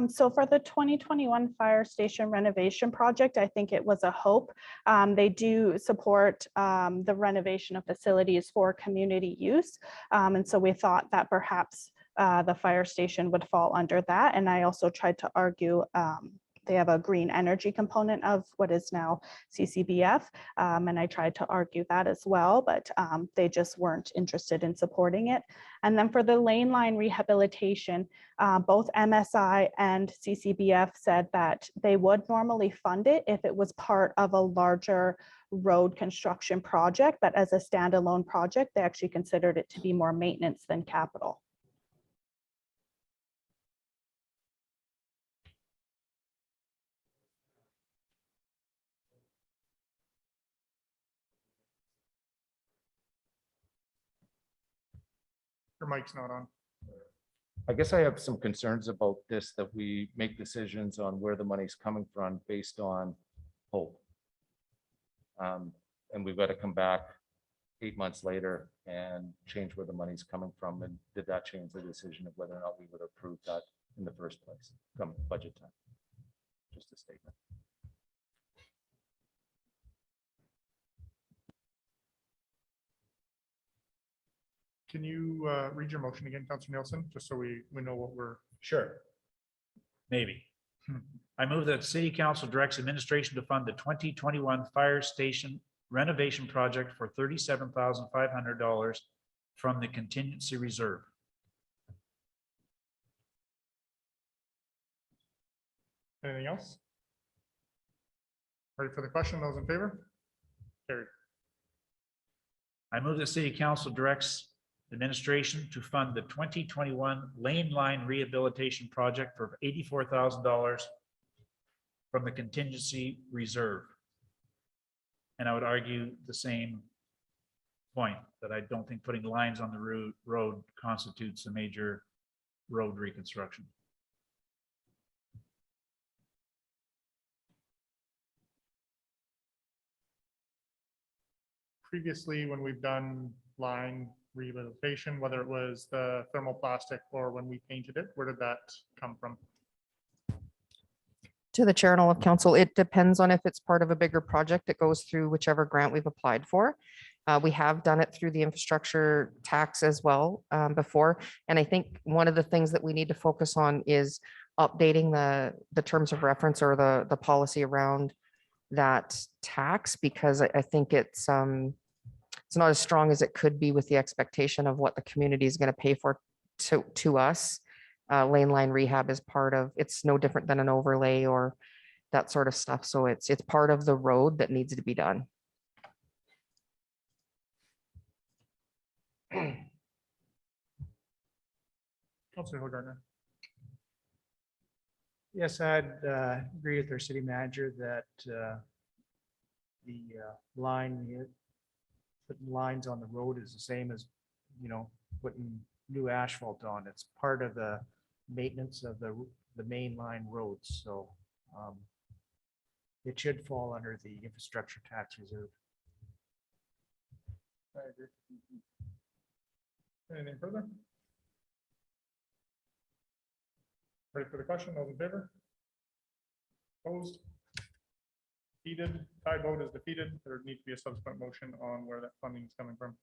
Speaker 15: So for the 2021 fire station renovation project, I think it was a hope. They do support the renovation of facilities for community use. And so we thought that perhaps the fire station would fall under that. And I also tried to argue they have a green energy component of what is now CCBF. And I tried to argue that as well, but they just weren't interested in supporting it. And then for the lane line rehabilitation, both MSI and CCBF said that they would normally fund it if it was part of a larger road construction project, but as a standalone project, they actually considered it to be more maintenance than capital.
Speaker 1: Your mic's not on.
Speaker 11: I guess I have some concerns about this, that we make decisions on where the money's coming from based on hope. And we've got to come back 8 months later and change where the money's coming from. And did that change the decision of whether or not we would approve that in the first place come budget time? Just a statement.
Speaker 1: Can you read your motion again, Councilor Nielsen, just so we know what we're.
Speaker 6: Sure. Maybe. I move that City Council directs administration to fund the 2021 fire station renovation project for $37,500 from the contingency reserve.
Speaker 1: Anything else? Ready for the question? Those in favor? Carried.
Speaker 6: I move that City Council directs administration to fund the 2021 lane line rehabilitation project for $84,000 from the contingency reserve. And I would argue the same point, that I don't think putting lines on the road constitutes a major road reconstruction.
Speaker 1: Previously, when we've done line rehabilitation, whether it was the thermoplastic or when we painted it, where did that come from?
Speaker 5: To the chair and all of council, it depends on if it's part of a bigger project. It goes through whichever grant we've applied for. We have done it through the infrastructure tax as well before. And I think one of the things that we need to focus on is updating the terms of reference or the policy around that tax, because I think it's not as strong as it could be with the expectation of what the community is going to pay for to us. Lane line rehab is part of, it's no different than an overlay or that sort of stuff. So it's part of the road that needs to be done.
Speaker 1: Councilor Hillgardner.
Speaker 9: Yes, I'd agree with our city manager that the putting lines on the road is the same as, putting new asphalt on. It's part of the maintenance of the main line roads. So it should fall under the infrastructure tax reserve.
Speaker 1: I agree. Anything further? Ready for the question? Those in favor? Opposed? Defeated. Tie vote is defeated. There needs to be a subsequent motion on where that funding is coming from.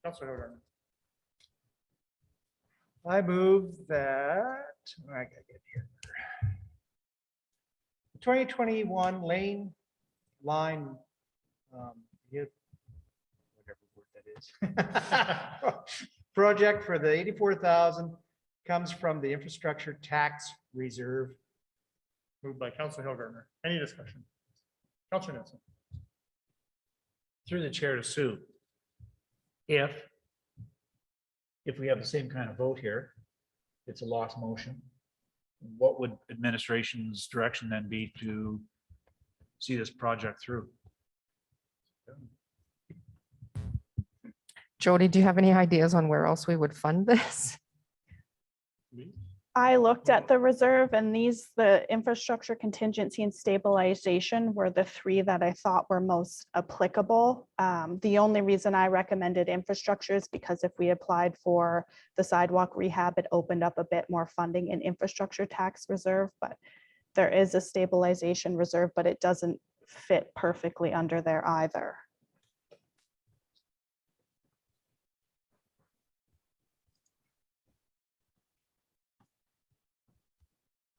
Speaker 1: Councilor Hillgardner.
Speaker 9: I move that I gotta get here. 2021 line, yeah, whatever word that is. Project for the 84,000 comes from the infrastructure tax reserve.
Speaker 1: Moved by Councilor Hillgartner. Any discussion? Councilor Nelson.
Speaker 6: Through the chair to Sue. If we have the same kind of vote here, it's a lost motion. What would administration's direction then be to see this project through?
Speaker 5: Jody, do you have any ideas on where else we would fund this?
Speaker 15: I looked at the reserve and the infrastructure contingency and stabilization were the three that I thought were most applicable. The only reason I recommended infrastructure is because if we applied for the sidewalk rehab, it opened up a bit more funding in infrastructure tax reserve, but there is a stabilization reserve, but it doesn't fit perfectly under there either.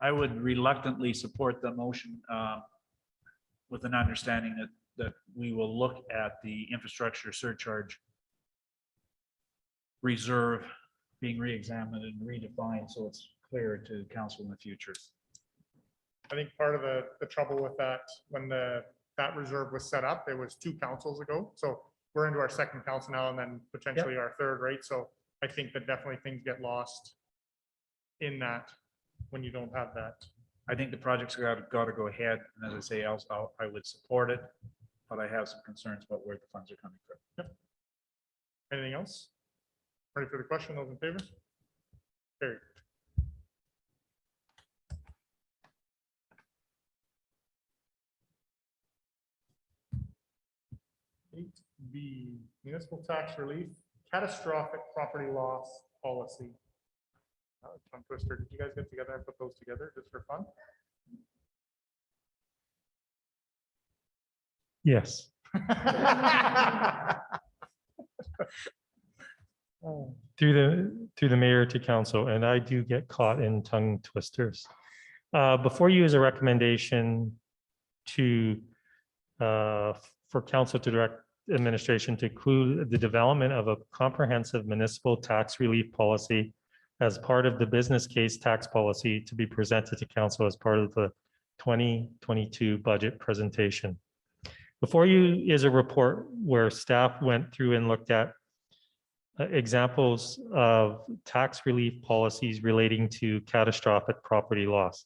Speaker 6: I would reluctantly support the motion with an understanding that we will look at the infrastructure surcharge reserve being re-examined and redefined so it's clear to council in the future.
Speaker 1: I think part of the trouble with that, when that reserve was set up, it was 2 councils ago. So we're into our 2nd council now and then potentially our 3rd, right? So I think that definitely things get lost in that when you don't have that.
Speaker 6: I think the project's got to go ahead, and as I say, I would support it, but I have some concerns about where the funds are coming from.
Speaker 1: Yep. Anything else? Ready for the question? Those in favor? Carried. B, municipal tax relief, catastrophic property loss policy. Tongue twister. Did you guys get together and put those together just for fun?
Speaker 14: Yes. Through the mayor to council, and I do get caught in tongue twisters. Before you is a recommendation to for council to direct administration to include the development of a comprehensive municipal tax relief policy as part of the business case tax policy to be presented to council as part of the 2022 budget presentation. Before you is a report where staff went through and looked at examples of tax relief policies relating to catastrophic property loss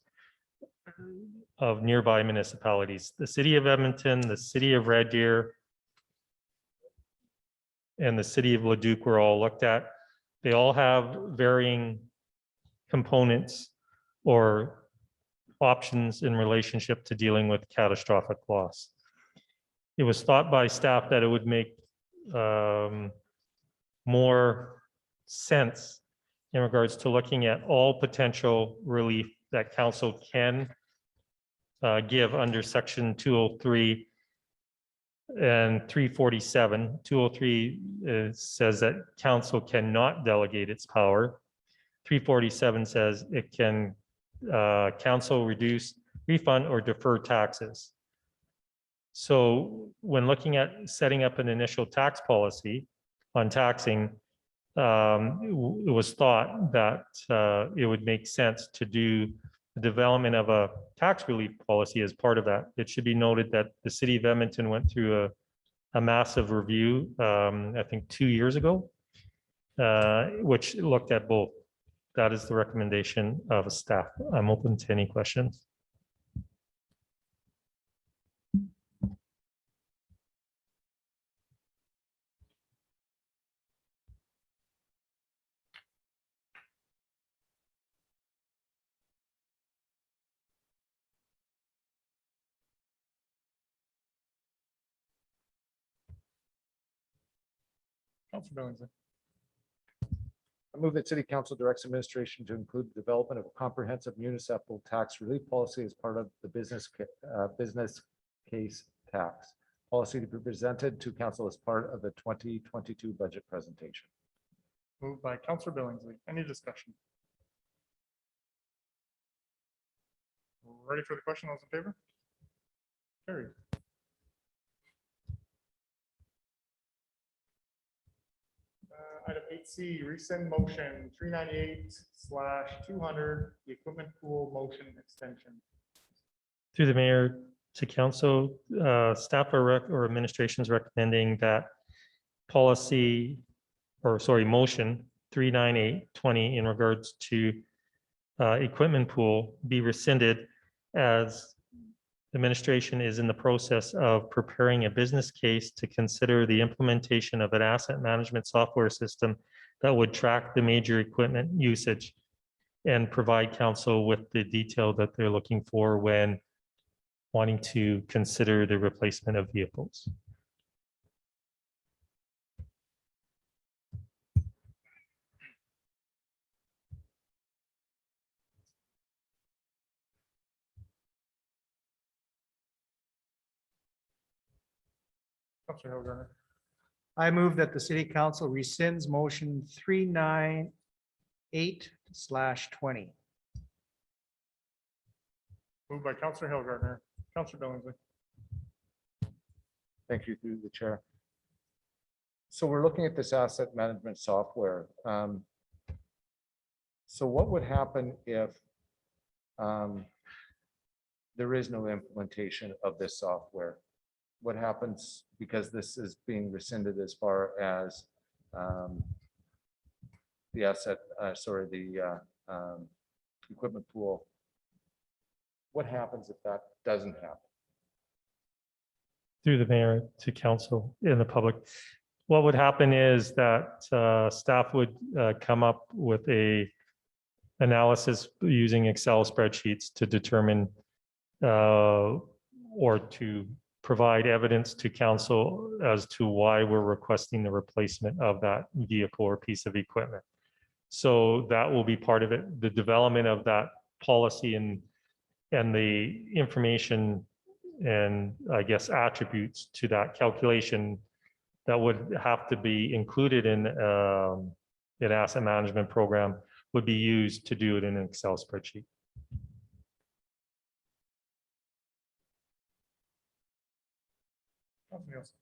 Speaker 14: of nearby municipalities. The city of Edmonton, the city of Red Deer, and the city of Leduc were all looked at. They all have varying components or options in relationship to dealing with catastrophic loss. It was thought by staff that it would make more sense in regards to looking at all potential relief that council can give under section 203 and 347. 203 says that council cannot delegate its power. 347 says it can council reduce, refund, or defer taxes. So when looking at setting up an initial tax policy on taxing, it was thought that it would make sense to do the development of a tax relief policy as part of that. It should be noted that the city of Edmonton went through a massive review, I think 2 years ago, which looked at both. That is the recommendation of staff. I'm open to any questions.
Speaker 1: Councilor Billingsley.
Speaker 11: I move that city council directs administration to include the development of a comprehensive municipal tax relief policy as part of the business case tax policy to be presented to council as part of the 2022 budget presentation.
Speaker 1: Moved by Councilor Billingsley. Any discussion? Ready for the question? Those in favor? Carried. Item 8C, rescind motion 398/200, the equipment pool motion extension.
Speaker 14: Through the mayor to council, staff or administration is recommending that policy, or sorry, motion 398/20 in regards to equipment pool be rescinded, as administration is in the process of preparing a business case to consider the implementation of an asset management software system that would track the major equipment usage and provide council with the detail that they're looking for when wanting to consider the replacement of vehicles.
Speaker 1: Councilor Hillgarner.
Speaker 9: I move that the city council rescinds motion 398/20.
Speaker 1: Moved by Councilor Hillgarner, Councilor Billingsley.
Speaker 11: Thank you through the chair. So we're looking at this asset management software. So what would happen if there is no implementation of this software? What happens, because this is being rescinded as far as the asset, the equipment pool? What happens if that doesn't happen?
Speaker 14: Through the mayor to council in the public, what would happen is that staff would come up with a analysis using Excel spreadsheets to determine or to provide evidence to council as to why we're requesting the replacement of that vehicle or piece of equipment. So that will be part of it, the development of that policy and the information and I guess attributes to that calculation that would have to be included in an asset management program would be used to do it in an Excel spreadsheet.
Speaker 1: Councilor Nielsen.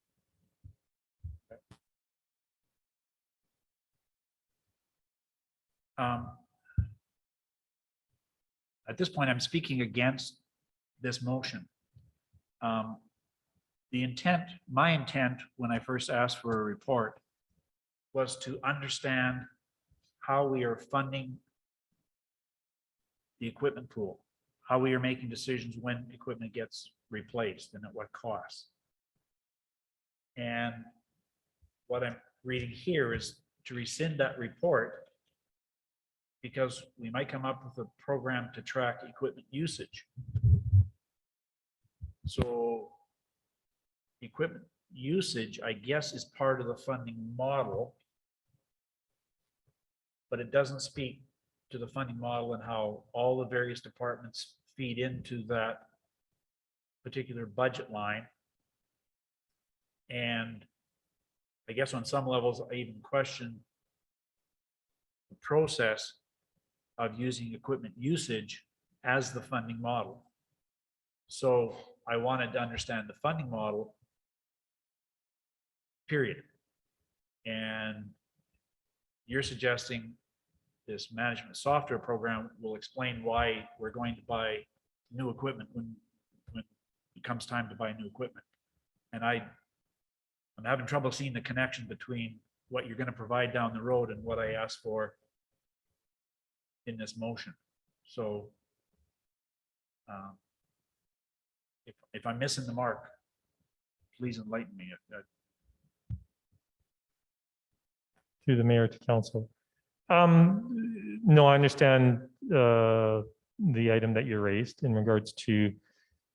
Speaker 6: At this point, I'm speaking against this motion. My intent when I first asked for a report was to understand how we are funding the equipment pool, how we are making decisions when equipment gets replaced and at what cost. And what I'm reading here is to rescind that report because we might come up with a program to track equipment usage. So equipment usage, I guess, is part of the funding model, but it doesn't speak to the funding model and how all the various departments feed into that particular budget line. And I guess on some levels, I even question the process of using equipment usage as the funding model. So I wanted to understand the funding model, period. And you're suggesting this management software program will explain why we're going to buy new equipment when it comes time to buy new equipment. And I'm having trouble seeing the connection between what you're going to provide down the road and what I asked for in this motion. So if I'm missing the mark, please enlighten me.
Speaker 14: Through the mayor to council. No, I understand the item that you raised in regards to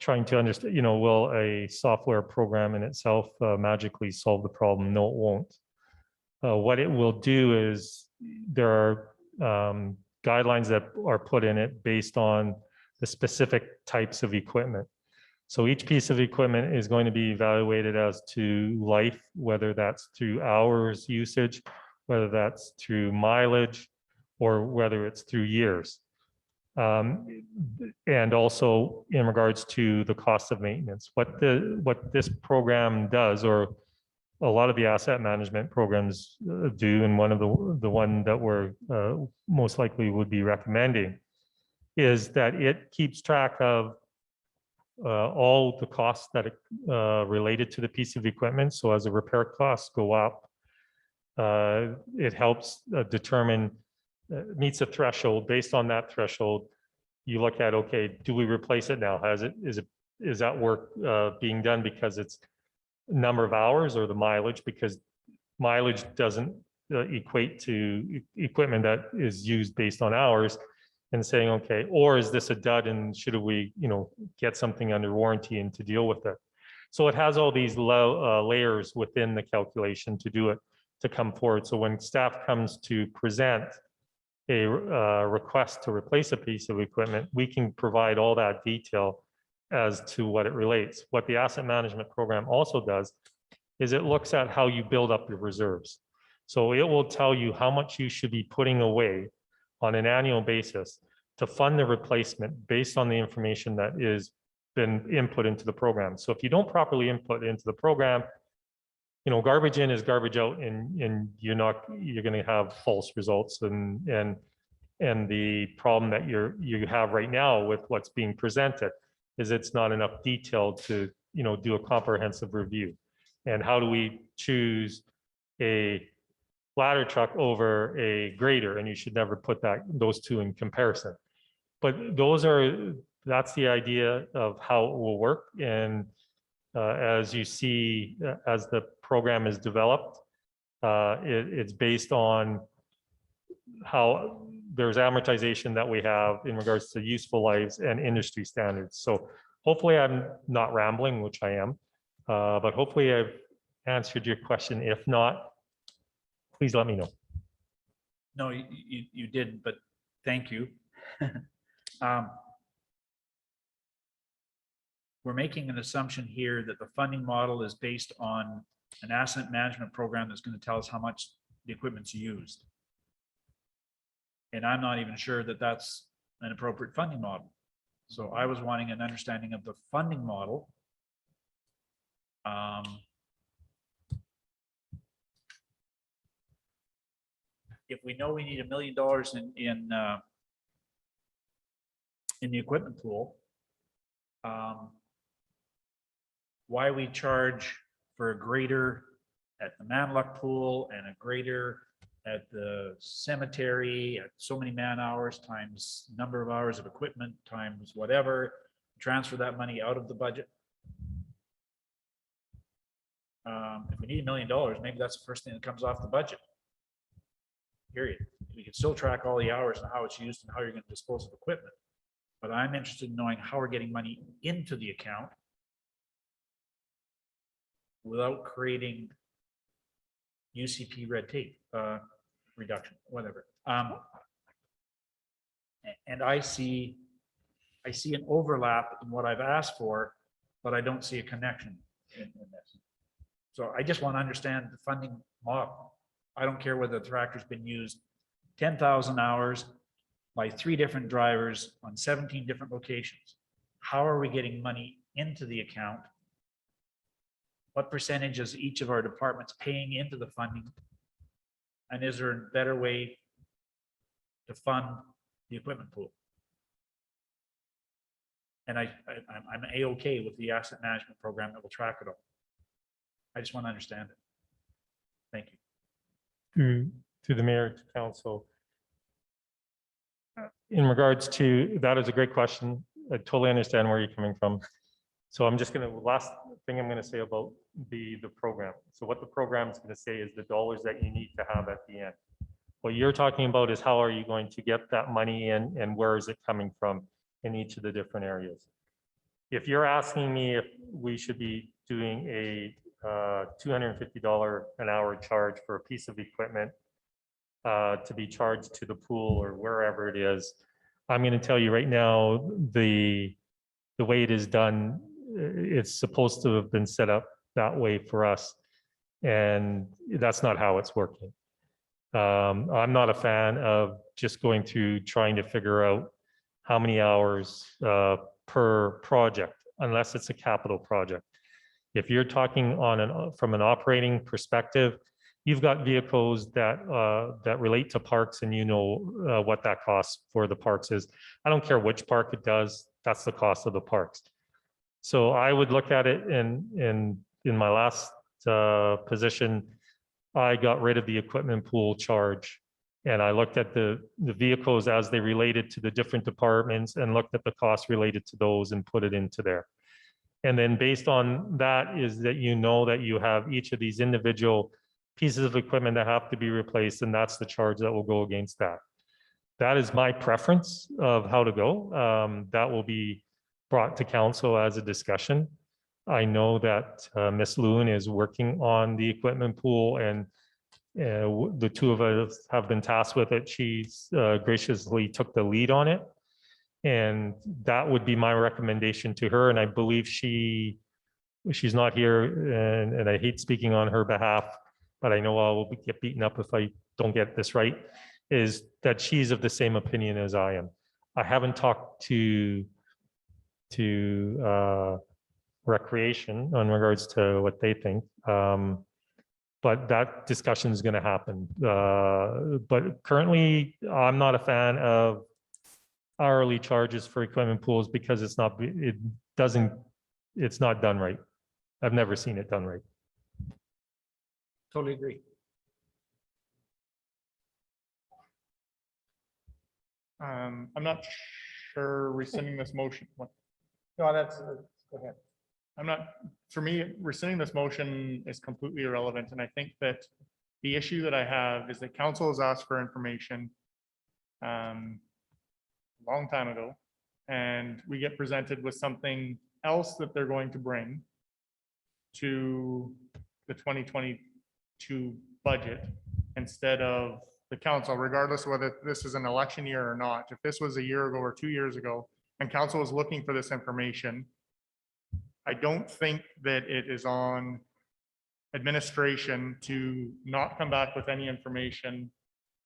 Speaker 14: trying to understand, will a software program in itself magically solve the problem? No, it won't. What it will do is there are guidelines that are put in it based on the specific types of equipment. So each piece of equipment is going to be evaluated as to life, whether that's through hours usage, whether that's through mileage, or whether it's through years. And also in regards to the cost of maintenance, what this program does, or a lot of the asset management programs do, and one of the one that we're most likely would be recommending, is that it keeps track of all the costs that related to the piece of equipment. So as the repair costs go up, it helps determine, meets a threshold. Based on that threshold, you look at, okay, do we replace it now? Is that work being done because it's number of hours or the mileage? Because mileage doesn't equate to equipment that is used based on hours, and saying, okay, or is this a dud and should we, get something under warranty and to deal with it? So it has all these layers within the calculation to do it, to come forward. So when staff comes to present a request to replace a piece of equipment, we can provide all that detail as to what it relates. What the asset management program also does is it looks at how you build up your reserves. So it will tell you how much you should be putting away on an annual basis to fund the replacement based on the information that is been input into the program. So if you don't properly input into the program, garbage in is garbage out, and you're going to have false results. And the problem that you have right now with what's being presented is it's not enough detail to, do a comprehensive review. And how do we choose a ladder truck over a grader? And you should never put those two in comparison. But that's the idea of how it will work. And as you see, as the program is developed, it's based on how there's amortization that we have in regards to useful lives and industry standards. So hopefully I'm not rambling, which I am, but hopefully I've answered your question. If not, please let me know.
Speaker 6: No, you did, but thank you. We're making an assumption here that the funding model is based on an asset management program that's going to tell us how much the equipment's used. And I'm not even sure that that's an appropriate funding model. So I was wanting an understanding of the funding model. If we know we need $1 million in the equipment pool, why we charge for a grader at the Manluck pool and a grader at the cemetery at so many man hours times number of hours of equipment times whatever, transfer that money out of the budget. If we need $1 million, maybe that's the first thing that comes off the budget. Period. We can still track all the hours and how it's used and how you're going to dispose of equipment. But I'm interested in knowing how we're getting money into the account without creating UCP red tape, reduction, whatever. And I see an overlap in what I've asked for, but I don't see a connection in this. So I just want to understand the funding model. I don't care whether the tractor's been used 10,000 hours by 3 different drivers on 17 different locations. How are we getting money into the account? What percentage is each of our departments paying into the funding? And is there a better way to fund the equipment pool? And I'm A-okay with the asset management program that will track it all. I just want to understand it. Thank you.
Speaker 14: To the mayor, to council. In regards to, that is a great question. I totally understand where you're coming from. So I'm just last thing I'm going to say about the program. So what the program is going to say is the dollars that you need to have at the end. What you're talking about is how are you going to get that money in and where is it coming from in each of the different areas. If you're asking me if we should be doing a $250 an hour charge for a piece of equipment to be charged to the pool or wherever it is, I'm going to tell you right now, the way it is done, it's supposed to have been set up that way for us, and that's not how it's working. I'm not a fan of just going through trying to figure out how many hours per project, unless it's a capital project. If you're talking from an operating perspective, you've got vehicles that relate to parks, and you know what that cost for the parks is. I don't care which park it does, that's the cost of the parks. So I would look at it in my last position, I got rid of the equipment pool charge. And I looked at the vehicles as they related to the different departments and looked at the costs related to those and put it into there. And then based on that is that you know that you have each of these individual pieces of equipment that have to be replaced, and that's the charge that will go against that. That is my preference of how to go. That will be brought to council as a discussion. I know that Ms. Loon is working on the equipment pool, and the two of us have been tasked with it. She's graciously took the lead on it. And that would be my recommendation to her. And I believe she's not here, and I hate speaking on her behalf, but I know I will get beaten up if I don't get this right, is that she's of the same opinion as I am. I haven't talked to Recreation on regards to what they think. But that discussion is going to happen. But currently, I'm not a fan of hourly charges for equipment pools because it's not done right. I've never seen it done right.
Speaker 9: Totally agree.
Speaker 1: I'm not sure rescinding this motion.
Speaker 9: No, go ahead.
Speaker 1: For me, rescinding this motion is completely irrelevant. And I think that the issue that I have is that council has asked for information long time ago, and we get presented with something else that they're going to bring to the 2022 budget instead of the council, regardless of whether this is an election year or not. If this was a year ago or 2 years ago and council was looking for this information, I don't think that it is on administration to not come back with any information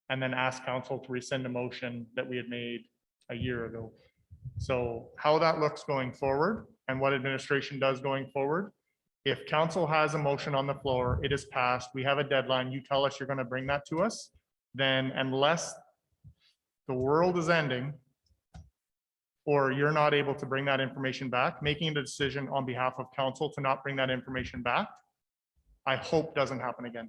Speaker 1: and then ask council to rescind a motion that we had made a year ago. So how that looks going forward and what administration does going forward, if council has a motion on the floor, it is passed, we have a deadline, you tell us you're going to bring that to us, then unless the world is ending or you're not able to bring that information back, making a decision on behalf of council to not bring that information back, I hope doesn't happen again.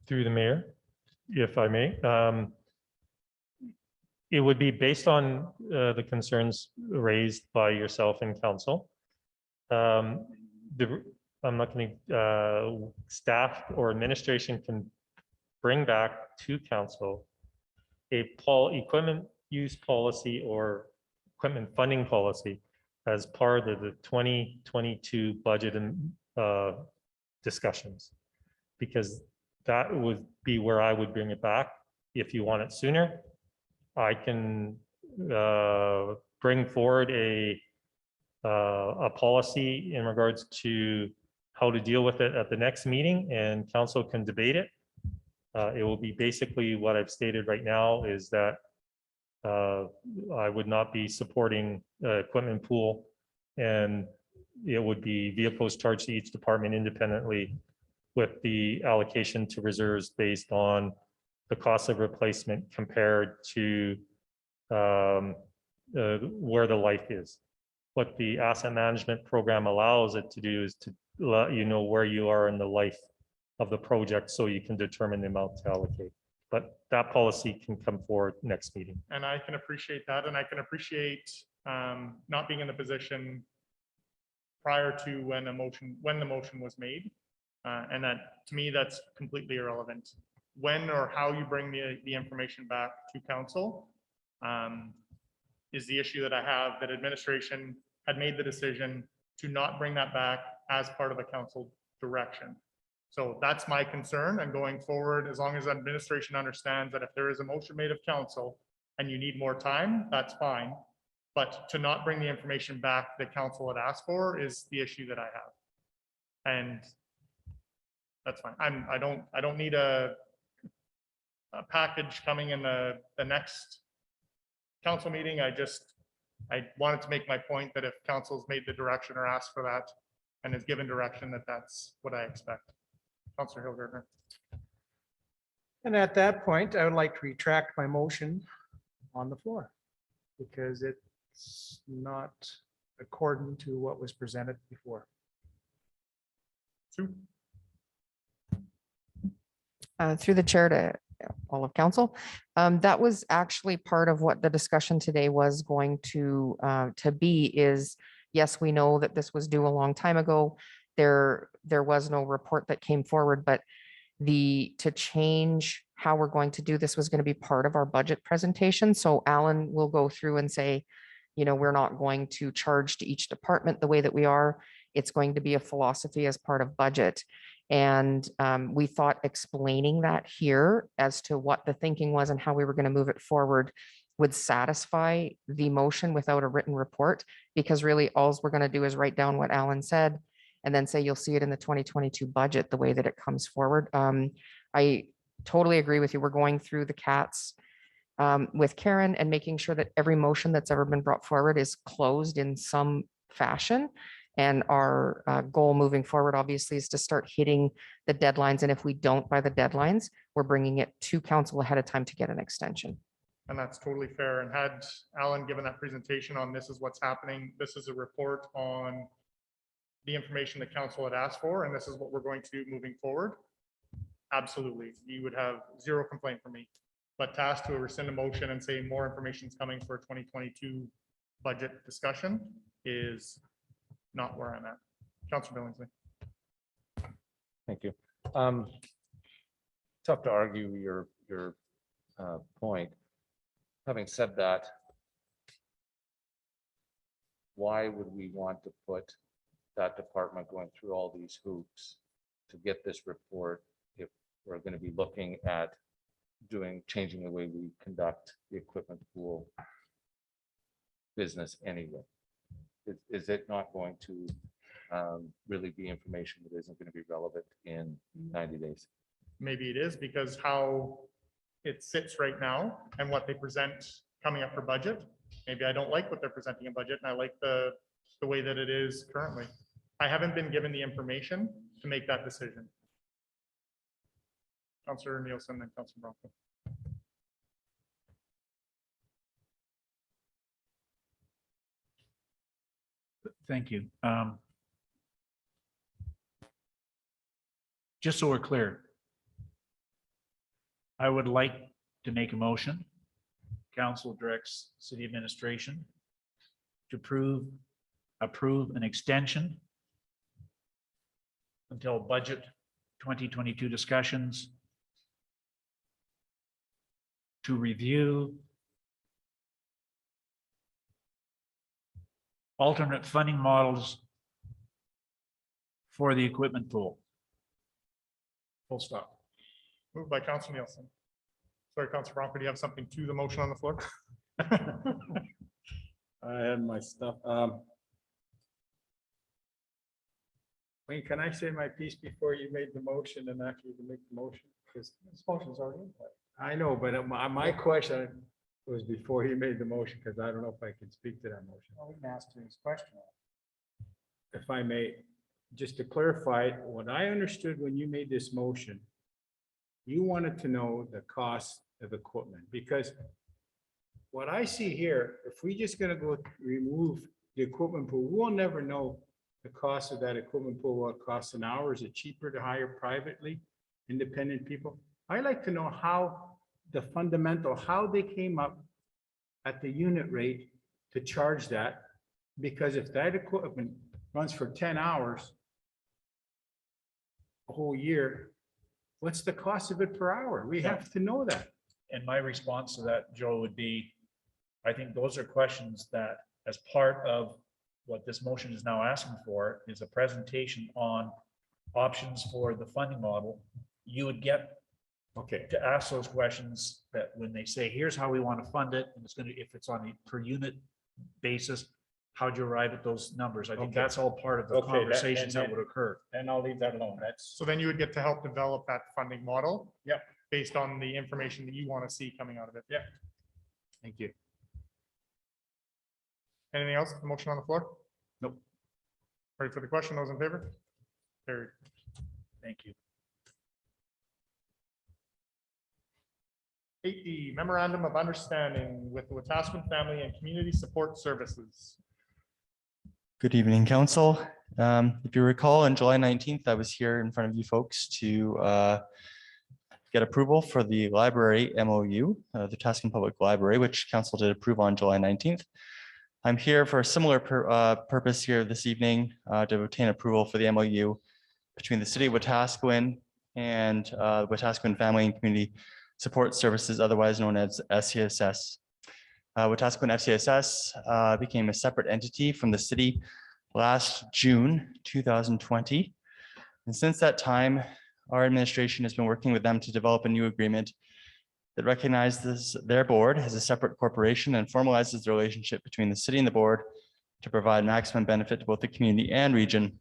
Speaker 14: Through the mayor, if I may. It would be based on the concerns raised by yourself and council. I'm not going to, staff or administration can bring back to council a equipment use policy or equipment funding policy as part of the 2022 budget and discussions, because that would be where I would bring it back. If you want it sooner, I can bring forward a policy in regards to how to deal with it at the next meeting, and council can debate it. It will be basically what I've stated right now is that I would not be supporting equipment pool, and it would be vehicles charged to each department independently with the allocation to reserves based on the cost of replacement compared to where the life is. What the asset management program allows it to do is to let you know where you are in the life of the project so you can determine the amount to allocate. But that policy can come forward next meeting.
Speaker 1: And I can appreciate that. And I can appreciate not being in the position prior to when the motion was made. And that, to me, that's completely irrelevant. When or how you bring the information back to council is the issue that I have, that administration had made the decision to not bring that back as part of the council direction. So that's my concern. And going forward, as long as administration understands that if there is a motion made of council and you need more time, that's fine. But to not bring the information back that council had asked for is the issue that I have. And that's fine. I don't need a package coming in the next council meeting. I wanted to make my point that if council's made the direction or asked for that and is given direction, that's what I expect. Councillor Hillgardner.
Speaker 9: And at that point, I would like to retract my motion on the floor because it's not according to what was presented before.
Speaker 1: Sue?
Speaker 5: Through the chair to all of council. That was actually part of what the discussion today was going to be is, yes, we know that this was due a long time ago. There was no report that came forward, but to change how we're going to do this was going to be part of our budget presentation. So Alan will go through and say, we're not going to charge to each department the way that we are. It's going to be a philosophy as part of budget. And we thought explaining that here as to what the thinking was and how we were going to move it forward would satisfy the motion without a written report, because really all we're going to do is write down what Alan said and then say you'll see it in the 2022 budget the way that it comes forward. I totally agree with you. We're going through the cats with Karen and making sure that every motion that's ever been brought forward is closed in some fashion. And our goal moving forward, obviously, is to start hitting the deadlines. And if we don't by the deadlines, we're bringing it to council ahead of time to get an extension.
Speaker 1: And that's totally fair. And had Alan given that presentation on this is what's happening, this is a report on the information the council had asked for, and this is what we're going to do moving forward, absolutely, you would have zero complaint from me. But to ask to rescind a motion and say more information is coming for 2022 budget discussion is not where I'm at. Councillor Billingsley.
Speaker 11: Thank you. Tough to argue your point. Having said that, why would we want to put that department going through all these hoops to get this report if we're going to be looking at changing the way we conduct the equipment pool business anyway? Is it not going to really be information that isn't going to be relevant in 90 days?
Speaker 1: Maybe it is, because how it sits right now and what they present coming up for budget. Maybe I don't like what they're presenting in budget, and I like the way that it is currently. I haven't been given the information to make that decision. Councillor Nielsen and Councillor Bronco.
Speaker 6: Thank you. Just so we're clear, I would like to make a motion. Council directs city administration to approve an extension until budget 2022 discussions to review alternate funding models for the equipment pool. Full stop.
Speaker 1: Moved by Councillor Nielsen. Sorry, Councillor Bronco, do you have something to the motion on the floor?
Speaker 4: I had my stuff. Wayne, can I say my piece before you made the motion and after you make the motion? Because this motion's already in place. I know, but my question was before he made the motion, because I don't know if I can speak to that motion.
Speaker 9: We can ask his question.
Speaker 4: If I may, just to clarify, what I understood when you made this motion, you wanted to know the cost of equipment, because what I see here, if we just gonna go remove the equipment pool, we'll never know the cost of that equipment pool, what it costs an hour. Is it cheaper to hire privately, independent people? I like to know how how they came up at the unit rate to charge that, because if that equipment runs for 10 hours a whole year, what's the cost of it per hour? We have to know that.
Speaker 6: And my response to that, Joe, would be, I think those are questions that, as part of what this motion is now asking for, is a presentation on options for the funding model. You would get to ask those questions, that when they say, here's how we want to fund it, and it's going to, if it's on a per unit basis, how'd you arrive at those numbers? I think that's all part of the conversations that would occur.
Speaker 4: Then I'll leave that alone. That's
Speaker 1: So then you would get to help develop that funding model.
Speaker 4: Yep.
Speaker 1: based on the information that you want to see coming out of it.
Speaker 6: Yeah. Thank you.
Speaker 1: Anything else? Motion on the floor?
Speaker 6: Nope.
Speaker 1: Ready for the question? Those in favor? Carried.
Speaker 6: Thank you.
Speaker 1: 8D, memorandum of understanding with the Wetaskiwin Family and Community Support Services.
Speaker 16: Good evening, council. If you recall, on July 19th, I was here in front of you folks to get approval for the library MOU, the Wetaskiwin Public Library, which council did approve on July 19th. I'm here for a similar purpose here this evening to obtain approval for the MOU between the City of Wetaskiwin and Wetaskiwin Family and Community Support Services, otherwise known as SCSS. Wetaskiwin FCSS became a separate entity from the city last June 2020. And since that time, our administration has been working with them to develop a new agreement that recognizes their board as a separate corporation and formalizes the relationship between the city and the board to provide maximum benefit to both the community and region.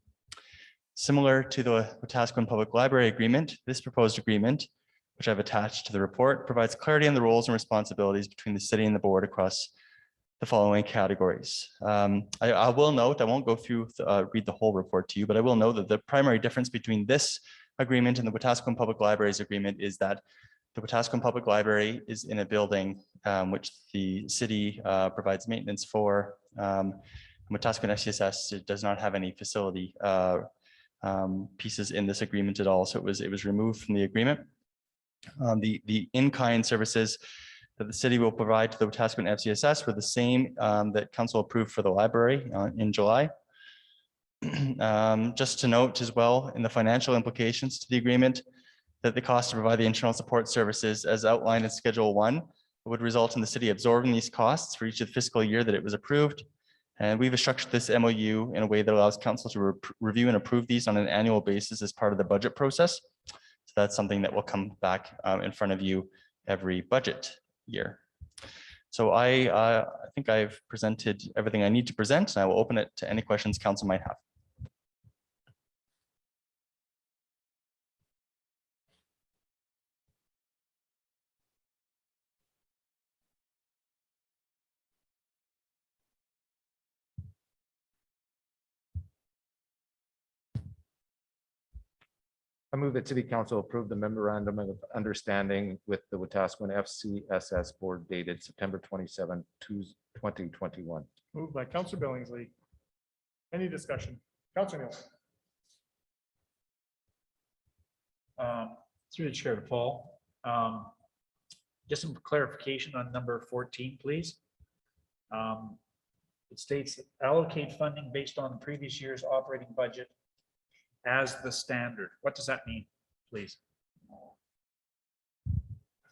Speaker 16: Similar to the Wetaskiwin Public Library Agreement, this proposed agreement, which I've attached to the report, provides clarity on the roles and responsibilities between the city and the board across the following categories. I will note, I won't go through, read the whole report to you, but I will note that the primary difference between this agreement and the Wetaskiwin Public Libraries Agreement is that the Wetaskiwin Public Library is in a building which the city provides maintenance for. Wetaskiwin FCSS does not have any facility pieces in this agreement at all, so it was removed from the agreement. The in-kind services that the city will provide to the Wetaskiwin FCSS were the same that council approved for the library in July. Just to note as well, in the financial implications to the agreement, that the cost to provide the internal support services as outlined in Schedule 1 would result in the city absorbing these costs for each of the fiscal year that it was approved. And we've structured this MOU in a way that allows council to review and approve these on an annual basis as part of the budget process. So that's something that will come back in front of you every budget year. So I think I've presented everything I need to present, and I will open it to any questions council might have.
Speaker 11: I move that city council approve the memorandum of understanding with the Wetaskiwin FCSS board dated September 27, 2021.
Speaker 1: Moved by Councillor Billingsley. Any discussion? Councillor Nielsen.
Speaker 6: Through the chair to Paul. Just some clarification on number 14, please. It states allocate funding based on the previous year's operating budget as the standard. What does that mean, please?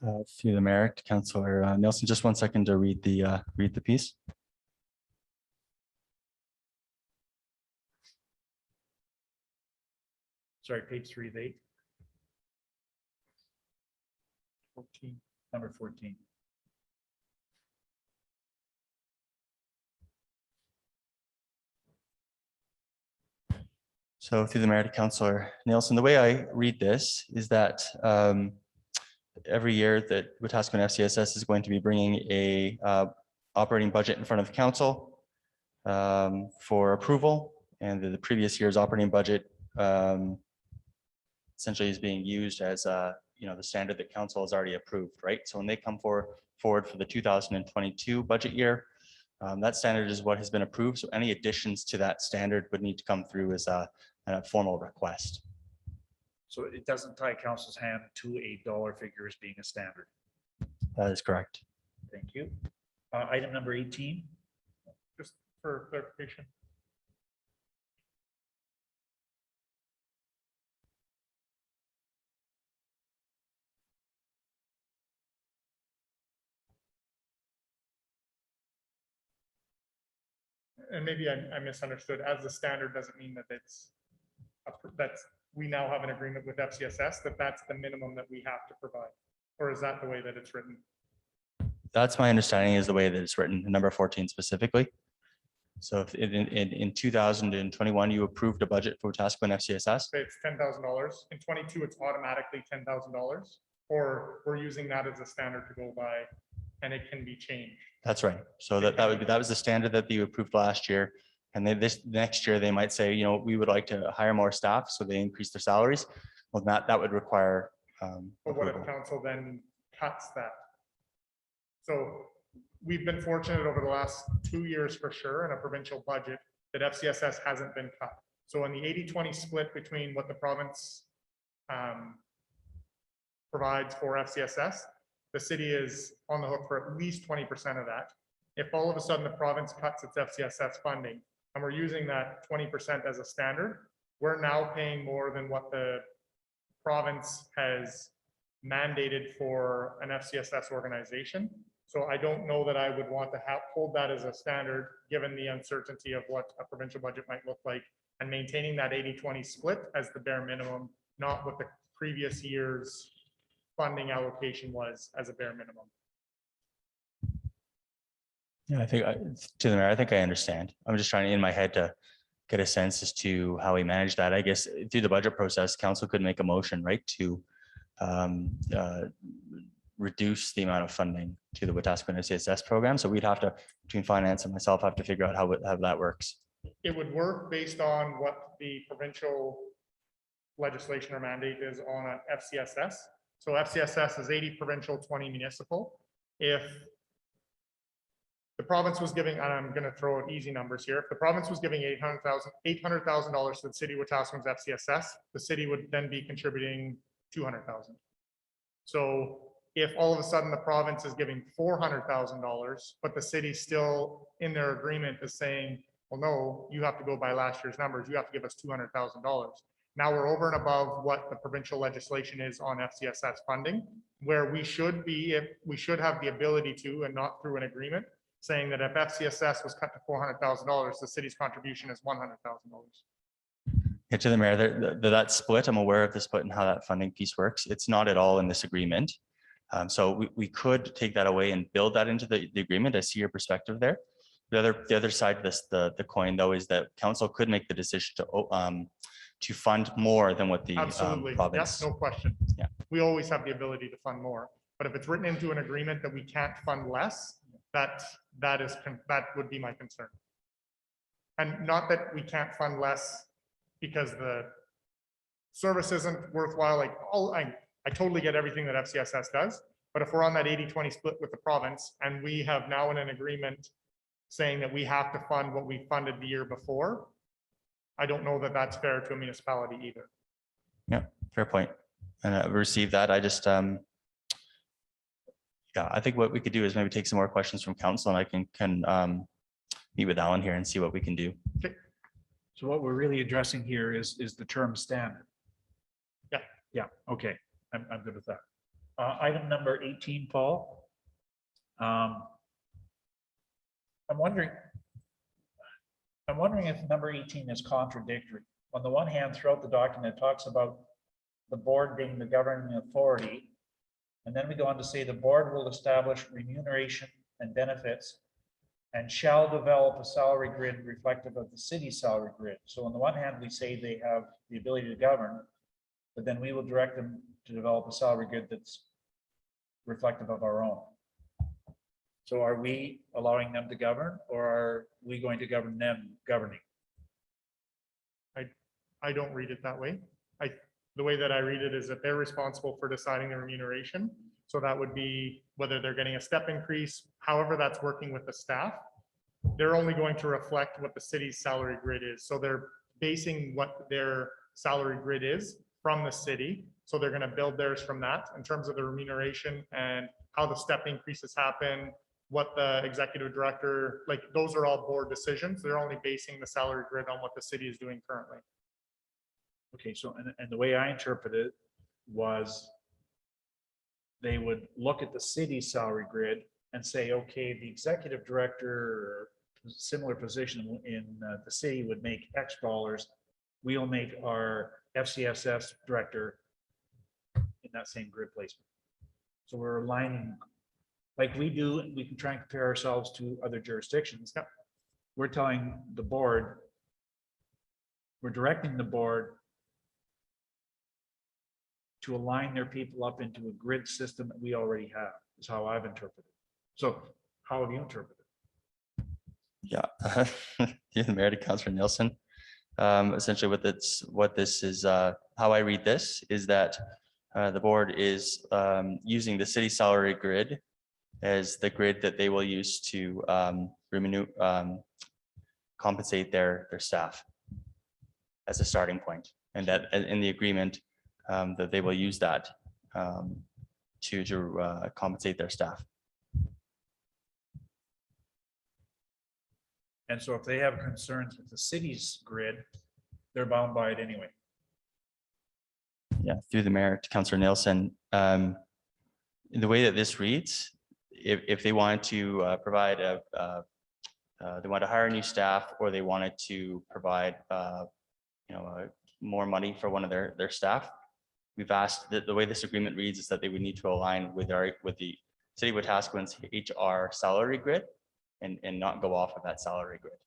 Speaker 16: Through the mayor to Councillor Nielsen, just 1 second to read the piece.
Speaker 6: Sorry, page 3 of 8. 14, number 14.
Speaker 16: So through the mayor to Councillor Nielsen, the way I read this is that every year that Wetaskiwin FCSS is going to be bringing a operating budget in front of the council for approval, and the previous year's operating budget essentially is being used as the standard that council has already approved, right? So when they come forward for the 2022 budget year, that standard is what has been approved. So any additions to that standard would need to come through as a formal request.
Speaker 6: So it doesn't tie council's hand to a dollar figure as being a standard.
Speaker 16: That is correct.
Speaker 6: Thank you. Item number 18.
Speaker 1: Just for clarification. And maybe I misunderstood. As the standard doesn't mean that that's we now have an agreement with FCSS that's the minimum that we have to provide, or is that the way that it's written?
Speaker 16: That's my understanding is the way that it's written, number 14 specifically. So if in 2021, you approved a budget for Wetaskiwin FCSS.
Speaker 1: Say it's $10,000. In 22, it's automatically $10,000, or we're using that as a standard to go by and it can be changed.
Speaker 16: That's right. So that was the standard that you approved last year. And then this next year, they might say, we would like to hire more staff, so they increase their salaries. Well, that would require.
Speaker 1: But what if
Speaker 16: approval.
Speaker 1: council then cuts that? So we've been fortunate over the last 2 years for sure in a provincial budget that FCSS hasn't been cut. So in the 80-20 split between what the province provides for FCSS, the city is on the hook for at least 20% of that. If all of a sudden the province cuts its FCSS funding and we're using that 20% as a standard, we're now paying more than what the province has mandated for an FCSS organization. So I don't know that I would want to hold that as a standard, given the uncertainty of what a provincial budget might look like, and maintaining that 80-20 split as the bare minimum, not what the previous year's funding allocation was as a bare minimum.
Speaker 16: Yeah, I think to the mayor, I think I understand. I'm just trying in my head to get a sense as to how we manage that. I guess through the budget process, council could make a motion, right, to reduce the amount of funding to the Wetaskiwin FCSS program. So we'd have to, between finance and myself, have to figure out how that works.
Speaker 1: It would work based on what the provincial legislation or mandate is on an FCSS. So FCSS is 80 provincial, 20 municipal. If the province was giving, and I'm going to throw out easy numbers here, if the province was giving $800,000 to the city of Wetaskiwin's FCSS, the city would then be contributing $200,000. So if all of a sudden the province is giving $400,000, but the city still in their agreement is saying, well, no, you have to go by last year's numbers, you have to give us $200,000. Now we're over and above what the provincial legislation is on FCSS funding, where we should be, if we should have the ability to, and not through an agreement, saying that if FCSS was cut to $400,000, the city's contribution is $100,000.
Speaker 16: Yeah, to the mayor, that split, I'm aware of the split and how that funding piece works. It's not at all in this agreement. So we could take that away and build that into the agreement. I see your perspective there. The other side of this, the coin though, is that council could make the decision to fund more than what the
Speaker 1: Absolutely.
Speaker 16: province.
Speaker 1: Yes, no question.
Speaker 16: Yeah.
Speaker 1: We always have the ability to fund more, but if it's written into an agreement that we can't fund less, that would be my concern. And not that we can't fund less because the service isn't worthwhile. Like I totally get everything that FCSS does, but if we're on that 80-20 split with the province and we have now in an agreement saying that we have to fund what we funded the year before, I don't know that that's fair to a municipality either.
Speaker 16: Yeah, fair point. And I received that. I just, yeah, I think what we could do is maybe take some more questions from council and I can meet with Alan here and see what we can do.
Speaker 1: Okay.
Speaker 6: So what we're really addressing here is the term standard.
Speaker 1: Yeah.
Speaker 6: Yeah, okay, I'm good with that. Item number 18, Paul. I'm wondering if number 18 is contradictory. On the one hand, throughout the document, it talks about the board being the governing authority. And then we go on to say the board will establish remuneration and benefits and shall develop a salary grid reflective of the city's salary grid. So on the one hand, we say they have the ability to govern, but then we will direct them to develop a salary grid that's reflective of our own. So are we allowing them to govern, or are we going to govern them governing?
Speaker 1: I don't read it that way. The way that I read it is that they're responsible for deciding the remuneration. So that would be whether they're getting a step increase, however that's working with the staff. They're only going to reflect what the city's salary grid is. So they're basing what their salary grid is from the city. So they're going to build theirs from that in terms of the remuneration and how the step increases happen, what the executive director, like those are all board decisions. They're only basing the salary grid on what the city is doing currently.
Speaker 6: Okay, so, and the way I interpret it was they would look at the city's salary grid and say, okay, the executive director or similar position in the city would make X dollars. We'll make our FCSS director in that same grid placement. So we're aligning like we do, we can try and compare ourselves to other jurisdictions. We're telling the board, we're directing the board to align their people up into a grid system that we already have, is how I've interpreted. So how have you interpreted?
Speaker 16: Yeah, yeah, the Mayor to Councillor Nielsen. Essentially what this is, how I read this is that the board is using the city salary grid as the grid that they will use to compensate their staff as a starting point, and that in the agreement that they will use that to compensate their staff.
Speaker 6: And so if they have concerns with the city's grid, they're bound by it anyway.
Speaker 16: Yeah, through the Mayor to Councillor Nielsen, in the way that this reads, if they wanted to provide they want to hire new staff, or they wanted to provide more money for one of their staff, we've asked that the way this agreement reads is that they would need to align with the City of Wetaskiwin's HR salary grid and not go off of that salary grid.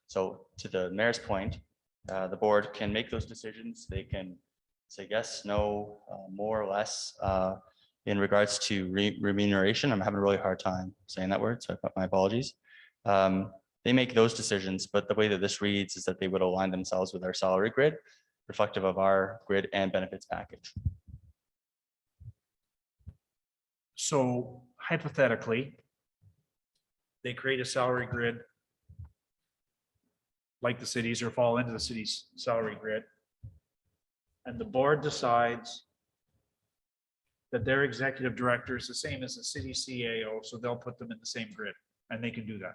Speaker 16: So to the Mayor's point, the board can make those decisions. They can say yes, no, more or less in regards to remuneration. I'm having a really hard time saying that word, so my apologies. They make those decisions, but the way that this reads is that they would align themselves with our salary grid, reflective of our grid and benefits package.
Speaker 6: So hypothetically, they create a salary grid like the cities, or fall into the city's salary grid, and the board decides that their executive director is the same as the city CAO, so they'll put them in the same grid, and they can do that.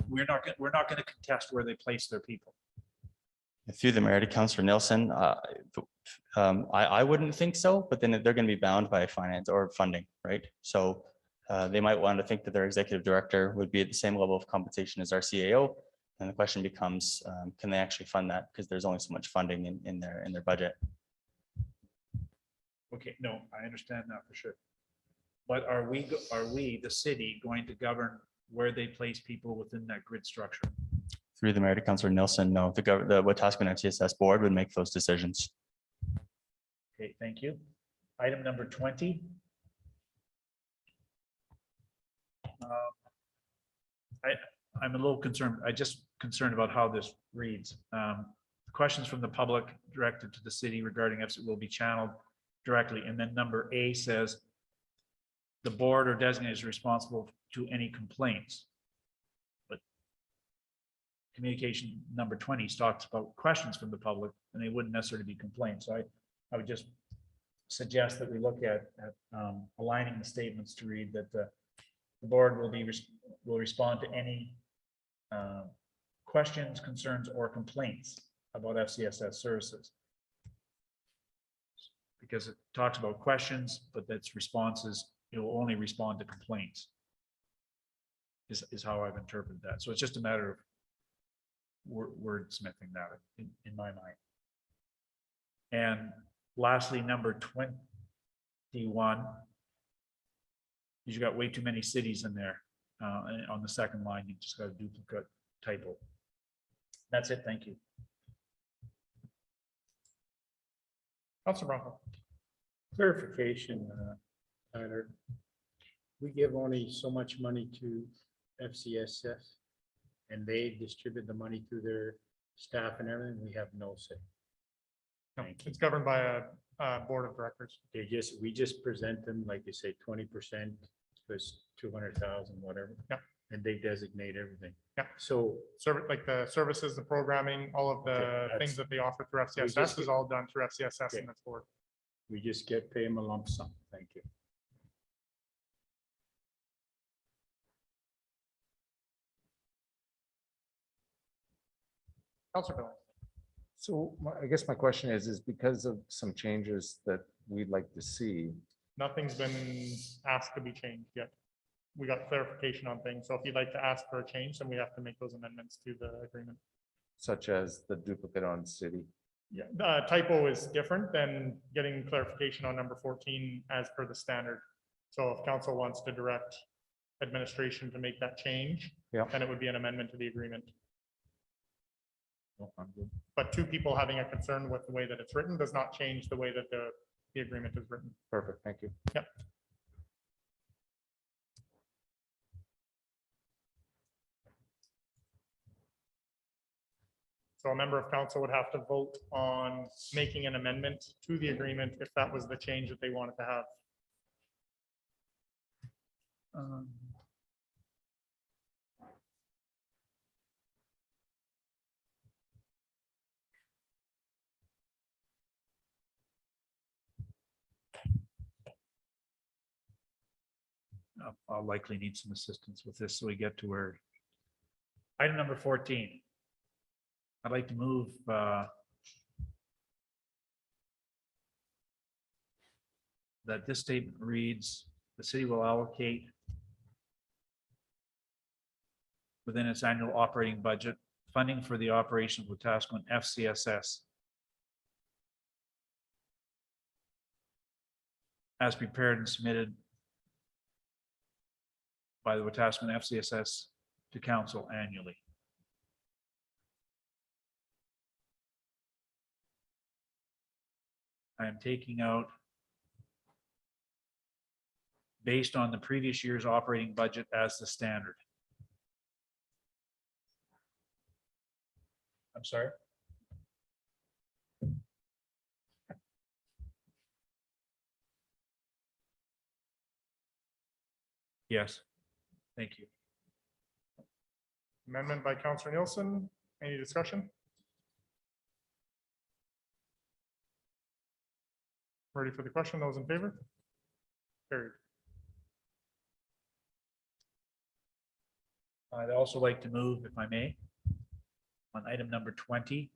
Speaker 6: We're not going to contest where they place their people.
Speaker 16: Through the Mayor to Councillor Nielsen, I wouldn't think so, but then they're going to be bound by finance or funding, right? So they might want to think that their executive director would be at the same level of compensation as our CAO. And the question becomes, can they actually fund that? Because there's only so much funding in their budget.
Speaker 6: Okay, no, I understand that for sure. But are we, the city, going to govern where they place people within that grid structure?
Speaker 16: Through the Mayor to Councillor Nielsen, no, the Wetaskiwin MTSS board would make those decisions.
Speaker 6: Okay, thank you. Item number 20. I'm a little concerned. Concerned about how this reads. Questions from the public directed to the city regarding EFSA will be channeled directly. And then number A says the board or designated is responsible to any complaints. But communication number 20 talks about questions from the public, and they wouldn't necessarily be complaints. So I would just suggest that we look at aligning the statements to read that the board will respond to any questions, concerns, or complaints about FCSS services. Because it talks about questions, but that's responses, it will only respond to complaints, is how I've interpreted that. So it's just a matter of wordsmithing that in my mind. And lastly, number 21, you got way too many cities in there. On the second line, you just got a duplicate typo. That's it. Thank you.
Speaker 1: Councilor Bronco.
Speaker 4: Clarification, Tyler. We give only so much money to FCSS, and they distribute the money to their staff and everything. We have no say.
Speaker 1: No, it's governed by a board of directors.
Speaker 4: We just present them, like they say, 20% plus 200,000, whatever.
Speaker 1: Yeah.
Speaker 4: And they designate everything.
Speaker 1: Yeah.
Speaker 4: So
Speaker 1: Like the services, the programming, all of the
Speaker 4: Okay,
Speaker 1: things that they offer through
Speaker 4: just
Speaker 1: FCSS is
Speaker 4: get-
Speaker 1: all done through FCSS
Speaker 4: Okay.
Speaker 1: and its board.
Speaker 4: we just pay them a lump sum. Thank you.
Speaker 1: Councilor Bill.
Speaker 11: So I guess my question is because of some changes that we'd like to see,
Speaker 1: Nothing's been asked to be changed yet. We got clarification on things. So if you'd like to ask for a change, then we have to make those amendments to the agreement.
Speaker 11: such as the duplicate on city.
Speaker 1: Yeah, the typo is different than getting clarification on number 14 as per the standard. So if council wants to direct administration to make that change,
Speaker 11: Yeah.
Speaker 1: then it would be an amendment to the agreement.
Speaker 6: I'm good.
Speaker 1: But two people having a concern with the way that it's written does not change the way that the agreement is written.
Speaker 11: Perfect, thank you.
Speaker 1: Yep. So a member of council would have to vote on making an amendment to the agreement if that was the change that they wanted to have.
Speaker 6: I'll likely need some assistance with this, so we get to where. Item number 14. I'd like to move that this statement reads, the city will allocate within its annual operating budget, funding for the operation of Wetaskiwin FCSS as prepared and submitted by the Wetaskiwin FCSS to council annually. I am taking out based on the previous year's operating budget as the standard. I'm sorry? Yes, thank you.
Speaker 1: Amendment by Councillor Nielsen. Any discussion? Ready for the question? Those in favor? Carried.
Speaker 6: I'd also like to move, if I may, on item number 20.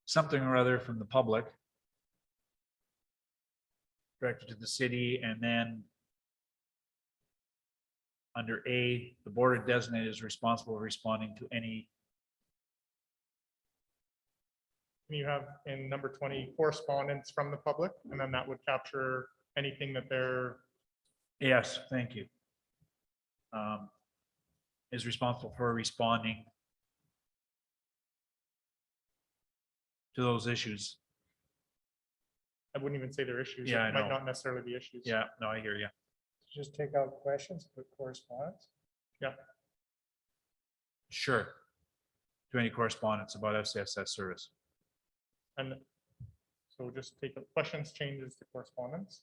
Speaker 6: Something or other from the public directed to the city, and then under A, the board designated is responsible for responding to any.
Speaker 1: You have in number 20 correspondence from the public, and then that would capture anything that they're.
Speaker 6: Yes, thank you. Is responsible for responding to those issues.
Speaker 1: I wouldn't even say they're issues.
Speaker 6: Yeah, I
Speaker 1: It might
Speaker 6: know.
Speaker 1: not necessarily be issues.
Speaker 6: Yeah, no, I hear you.
Speaker 9: Just take out questions, put correspondence.
Speaker 1: Yeah.
Speaker 6: Sure. To any correspondence about FCSS service.
Speaker 1: And so just take out questions, changes to correspondence.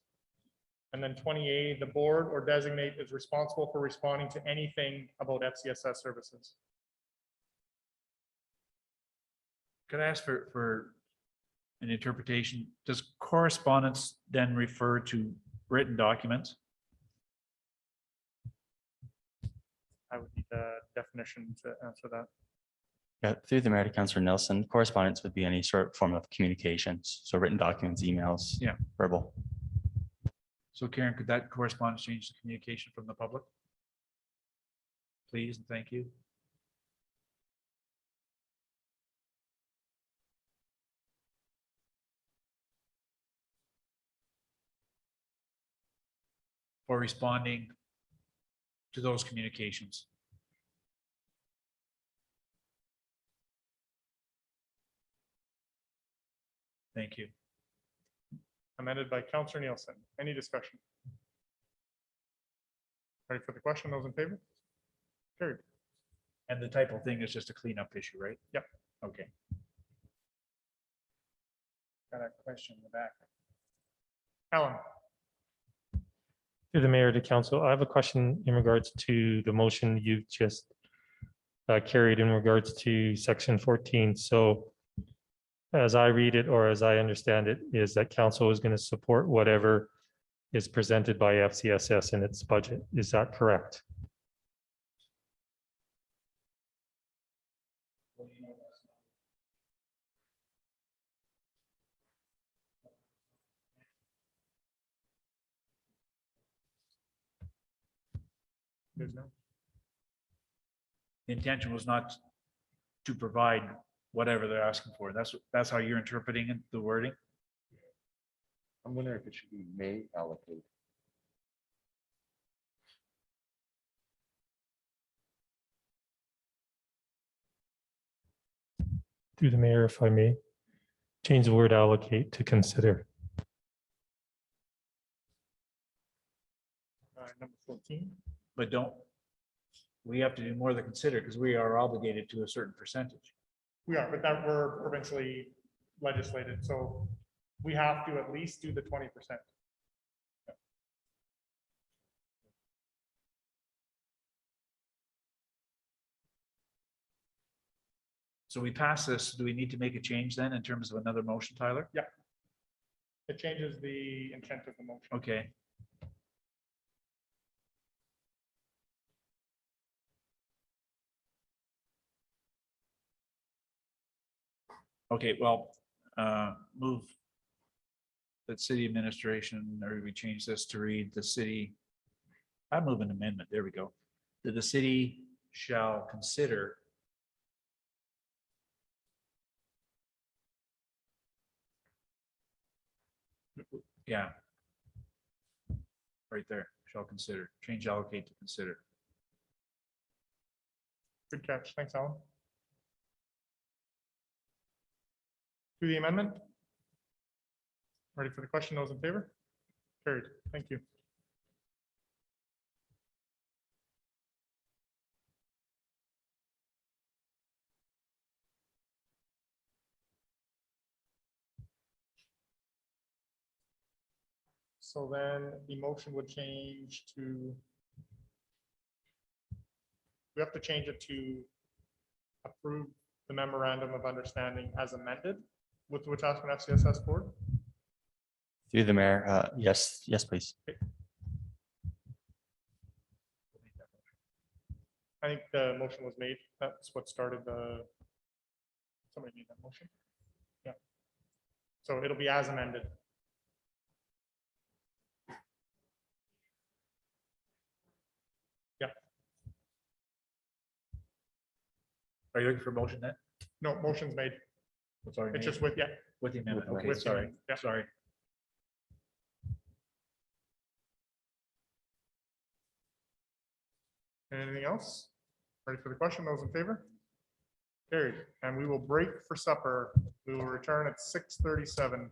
Speaker 1: And then 20A, the board or designate is responsible for responding to anything about FCSS services.
Speaker 6: Could I ask for an interpretation? Does correspondence then refer to written documents?
Speaker 1: I would need the definition to answer that.
Speaker 16: Yeah, through the mayor to Councillor Nelson, correspondence would be any sort of form of communications. So written documents, emails,
Speaker 6: Yeah.
Speaker 16: verbal.
Speaker 6: So Karen, could that correspondence change to communication from the public? Please and thank you. For responding to those communications. Thank you.
Speaker 1: Amended by Councillor Nielsen. Any discussion? Ready for the question? Those in favor? Carried.
Speaker 6: And the typo thing is just a cleanup issue, right?
Speaker 1: Yep.
Speaker 6: Okay.
Speaker 9: Got a question in the back.
Speaker 1: Alan.
Speaker 14: Through the mayor to council, I have a question in regards to the motion you've just carried in regards to section 14. So as I read it, or as I understand it, is that council is going to support whatever is presented by FCSS in its budget. Is that correct?
Speaker 1: There's no.
Speaker 6: The intention was not to provide whatever they're asking for. That's how you're interpreting it, the wording?
Speaker 11: I'm wondering if it should be may allocate.
Speaker 14: Through the mayor, if I may, change the word allocate to consider.
Speaker 1: Number 14.
Speaker 6: But we have to do more than consider because we are obligated to a certain percentage.
Speaker 1: We are, but that we're provincially legislated, so we have to at least do the 20%.
Speaker 6: So we pass this. Do we need to make a change then in terms of another motion, Tyler?
Speaker 1: Yeah. It changes the intent of the motion.
Speaker 6: Okay. Okay, well, move that city administration, or we change this to read the city. I move an amendment. There we go. That the city shall consider yeah. Right there, shall consider, change allocate to consider.
Speaker 1: Good catch. Thanks, Alan. To the amendment? Ready for the question? Those in favor? Carried. Thank you. So then the motion would change to, we have to change it to approve the memorandum of understanding as amended with the Wetaskiwin FCSS board.
Speaker 16: Through the mayor, yes, please.
Speaker 1: I think the motion was made. That's what started somebody made that motion. Yeah. So it'll be as amended. Yeah.
Speaker 6: Are you looking for a motion then?
Speaker 1: No, motion's made.
Speaker 6: It's already
Speaker 1: It's
Speaker 6: made.
Speaker 1: just with, yeah.
Speaker 6: With the amendment, okay,
Speaker 1: With the
Speaker 6: sorry,
Speaker 1: amendment, yeah.
Speaker 6: sorry.
Speaker 1: Anything else? Ready for the question? Those in favor? Carried. And we will break for supper. We will return at 6:37.